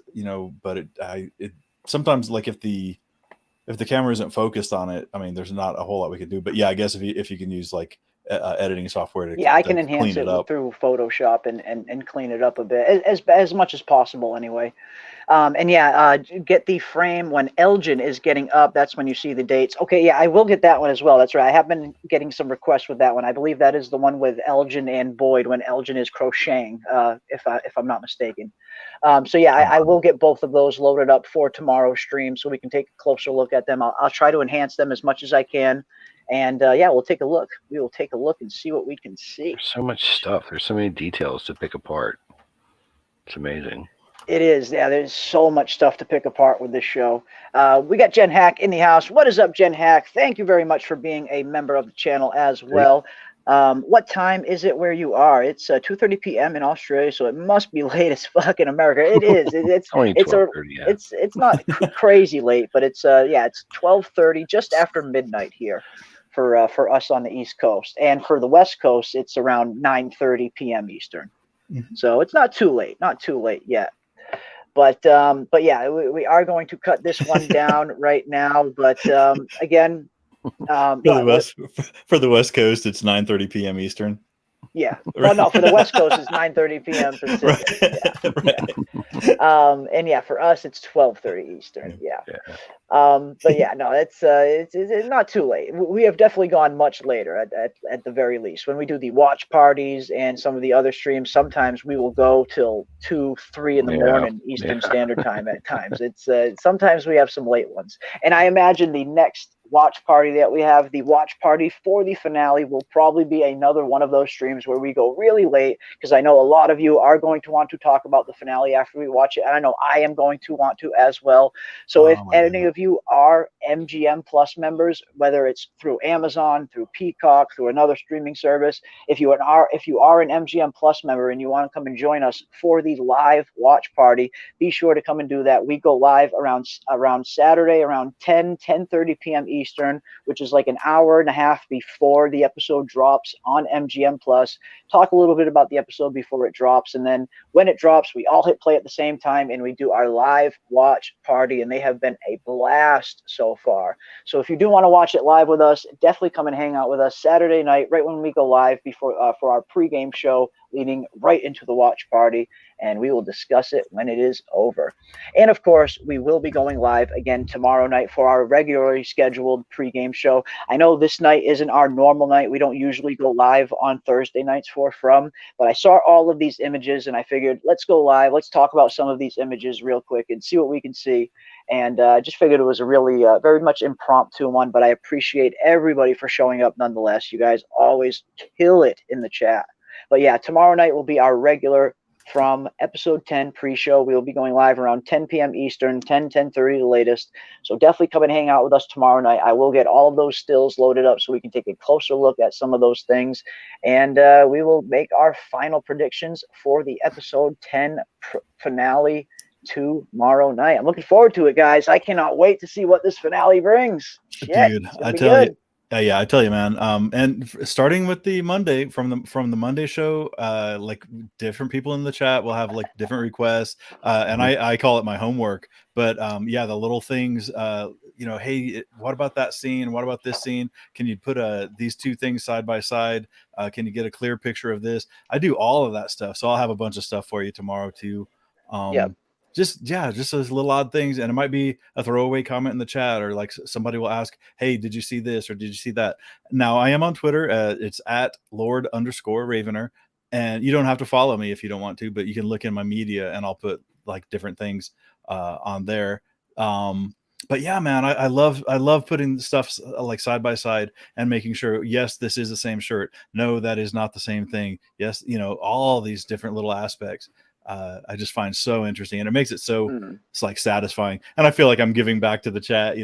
[SPEAKER 3] But it sometimes, like, if the camera isn't focused on it, I mean, there's not a whole lot we could do. But yeah, I guess if you can use like editing software to
[SPEAKER 2] I can enhance it through Photoshop and clean it up a bit as much as possible anyway. Get the frame when Elgin is getting up. That's when you see the dates. Okay, yeah, I will get that one as well. That's right. I have been getting some requests with that one. I believe that is the one with Elgin and Boyd when Elgin is crocheting, if I'm not mistaken. I will get both of those loaded up for tomorrow's stream so we can take a closer look at them. I'll try to enhance them as much as I can. And we'll take a look. We will take a look and see what we can see.
[SPEAKER 4] There's so much stuff. There's so many details to pick apart. It's amazing.
[SPEAKER 2] It is. Yeah, there's so much stuff to pick apart with this show. We got Jen Hack in the house. What is up, Jen Hack? Thank you very much for being a member of the channel as well. What time is it where you are? It's 2:30 p.m. in Australia, so it must be late as fuck in America. It is. It's not crazy late, but it's 12:30, just after midnight here for us on the East Coast, and for the West Coast, it's around 9:30 p.m. Eastern. Mm-hmm. So it's not too late yet. But yeah, we are going to cut this one down right now. But again.
[SPEAKER 3] For the West Coast, it's 9:30 p.m. Eastern.
[SPEAKER 2] Yeah. Well, no, for the West Coast, it's 9:30 p.m. Pacific. Right. And for us, it's 12:30 Eastern. Yeah. But yeah, no, it's not too late. We have definitely gone much later at the very least. When we do the watch parties and some of the other streams, sometimes we will go till 2-3 in the morning Eastern Standard Time at times. It's sometimes we have some late ones. And I imagine the next watch party that we have, the watch party for the finale, will probably be another one of those streams where we go really late, because I know a lot of you are going to want to talk about the finale after we watch it, and I know I am going to want to as well. So if any of you are MGM Plus members, whether it's through Amazon, through Peacock, through another streaming service, if you are an MGM Plus member and you want to come and join us for the live watch party, be sure to come and do that. We go live around Saturday around 10:30 p.m. Eastern, which is like an hour and a half before the episode drops on MGM Plus. Talk a little bit about the episode before it drops, and then when it drops, we all hit play at the same time and we do our live watch party, and they have been a blast so far. So if you do want to watch it live with us, definitely come and hang out with us Saturday night, right when we go live before for our pregame show, leading right into the watch party, and we will discuss it when it is over. And of course, we will be going live again tomorrow night for our regularly scheduled pregame show. I know this night isn't our normal night. We don't usually go live on Thursday nights but I saw all of these images and I figured, let's go live. Let's talk about some of these images real quick and see what we can see. And just figured it was a really very much impromptu one, but I appreciate everybody for showing up nonetheless. You guys always kill it in the chat. But yeah, tomorrow night will be our regular From episode 10 pre-show. We will be going live around 10 p.m. Eastern, 10:30 the latest. So definitely come and hang out with us tomorrow night. I will get all of those stills loaded up so we can take a closer look at some of those things. And we will make our final predictions for the episode 10 finale tomorrow night. I'm looking forward to it, guys. I cannot wait to see what this finale brings. Shit,
[SPEAKER 3] dude, I tell you. Yeah, I tell you, man. And starting with the Monday from the Monday show, like different people in the chat will have like different requests, and I call it my homework. But yeah, the little things, hey, what about that scene? What about this scene? Can you put these two things side by side? Can you get a clear picture of this? I do all of that stuff, so I'll have a bunch of stuff for you tomorrow too. Just those little odd things, and it might be a throwaway comment in the chat, or like somebody will ask, hey, did you see this or did you see that? Now I am on Twitter, it's at Lord_Ravener, and you don't have to follow me if you don't want to, but you can look in my media and I'll put like different things on there. But yeah, man, I love putting stuff like side by side and making sure, yes, this is the same shirt, no, that is not the same thing, yes, all these different little aspects. I just find so interesting, and it makes it so it's like satisfying. And I feel like I'm giving back to the chat,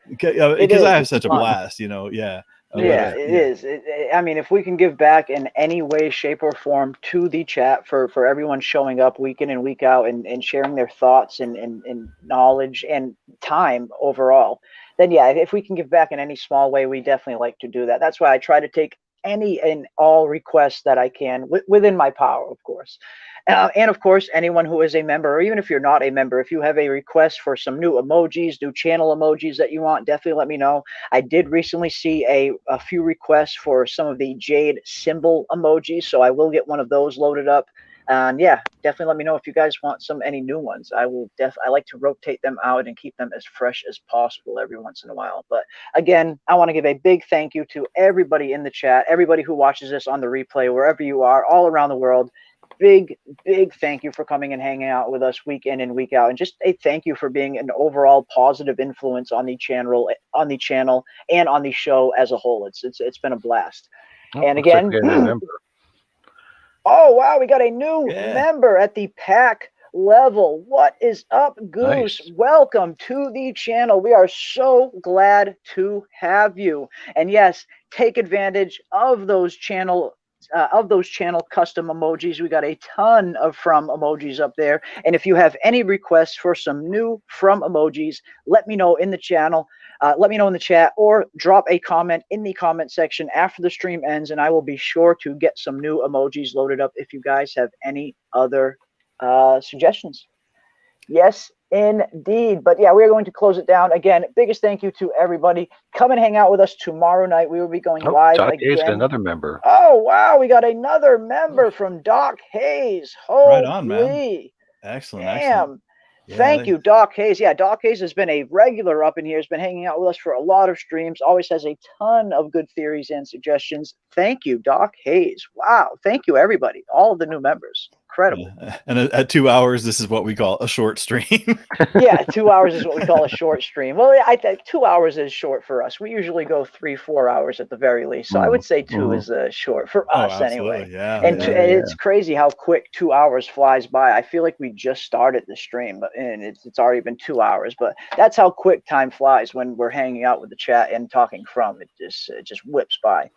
[SPEAKER 3] because I have such a blast, Yeah.
[SPEAKER 2] Yeah, it is. I mean, if we can give back in any way, shape, or form to the chat for everyone showing up week in and week out and sharing their thoughts and knowledge and time overall, then yeah, if we can give back in any small way, we definitely like to do that. That's why I try to take any and all requests that I can within my power, of course. And of course, anyone who is a member, or even if you're not a member, if you have a request for some new emojis, new channel emojis that you want, definitely let me know. I did recently see a few requests for some of the jade symbol emojis, so I will get one of those loaded up. And yeah, definitely let me know if you guys want any new ones. I like to rotate them out and keep them as fresh as possible every once in a while. But again, I want to give a big thank you to everybody in the chat, everybody who watches this on the replay, wherever you are, all around the world. Big thank you for coming and hanging out with us week in and week out, and just a thank you for being an overall positive influence on the channel, and on the show as a whole. It's been a blast. And again, oh wow, we got a new member at the pack level. What is up, Goose? Nice. Welcome to the channel. We are so glad to have you. And yes, take advantage of those channel custom emojis. We got a ton of From emojis up there, and if you have any requests for some new From emojis, let me know in the channel. Let me know in the chat, or drop a comment in the comment section after the stream ends, and I will be sure to get some new emojis loaded up if you guys have any other suggestions. Yes, indeed. But yeah, we're going to close it down. Again, biggest thank you to everybody. Come and hang out with us tomorrow night. We will be going live
[SPEAKER 4] Doc
[SPEAKER 2] again.
[SPEAKER 4] Hayes, another member.
[SPEAKER 2] Oh, wow. We got another member from Doc Hayes. Holy.
[SPEAKER 3] Right on, man. Excellent.
[SPEAKER 2] Damn.
[SPEAKER 3] Excellent.
[SPEAKER 2] Thank you, Doc Hayes. Yeah, Doc Hayes has been a regular up in here. Has been hanging out with us for a lot of streams. Always has a ton of good theories and suggestions. Thank you, Doc Hayes. Wow. Thank you, everybody. All of the new members. Incredible.
[SPEAKER 3] And at 2 hours, this is what we call a short stream.
[SPEAKER 2] Yeah, 2 hours is what we call a short stream. Well, I think 2 hours is short for us. We usually go 3-4 hours at the very least. So I would say two is short for us anyway.
[SPEAKER 3] Yeah,
[SPEAKER 2] and it's crazy how quick 2 hours flies by. I feel like we just started the stream, and it's already been 2 hours. But that's how quick time flies when we're hanging out with the chat and talking From. It just whips by.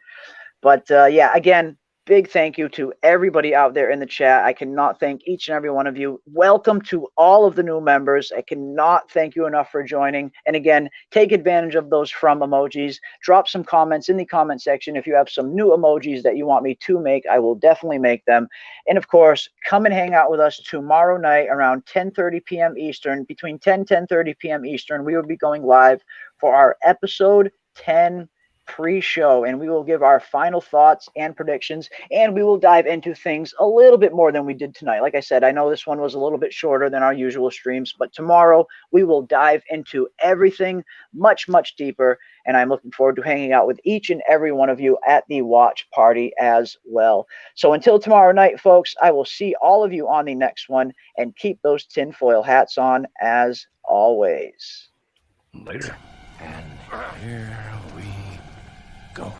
[SPEAKER 2] But yeah, again, big thank you to everybody out there in the chat. I cannot thank each and every one of you. Welcome to all of the new members. I cannot thank you enough for joining. And again, take advantage of those From emojis. Drop some comments in the comment section. If you have some new emojis that you want me to make, I will definitely make them. And of course, come and hang out with us tomorrow night around 10:30 p.m. Eastern. Between 10:30 p.m. Eastern, we will be going live for our episode 10 pre-show, and we will give our final thoughts and predictions, and we will dive into things a little bit more than we did tonight. Like I said, I know this one was a little bit shorter than our usual streams, but tomorrow we will dive into everything much deeper, and I'm looking forward to hanging out with each and every one of you at the watch party as well. So until tomorrow night, folks, I will see all of you on the next one, and keep those tinfoil hats on as always.
[SPEAKER 4] Later.
[SPEAKER 1] And here we go.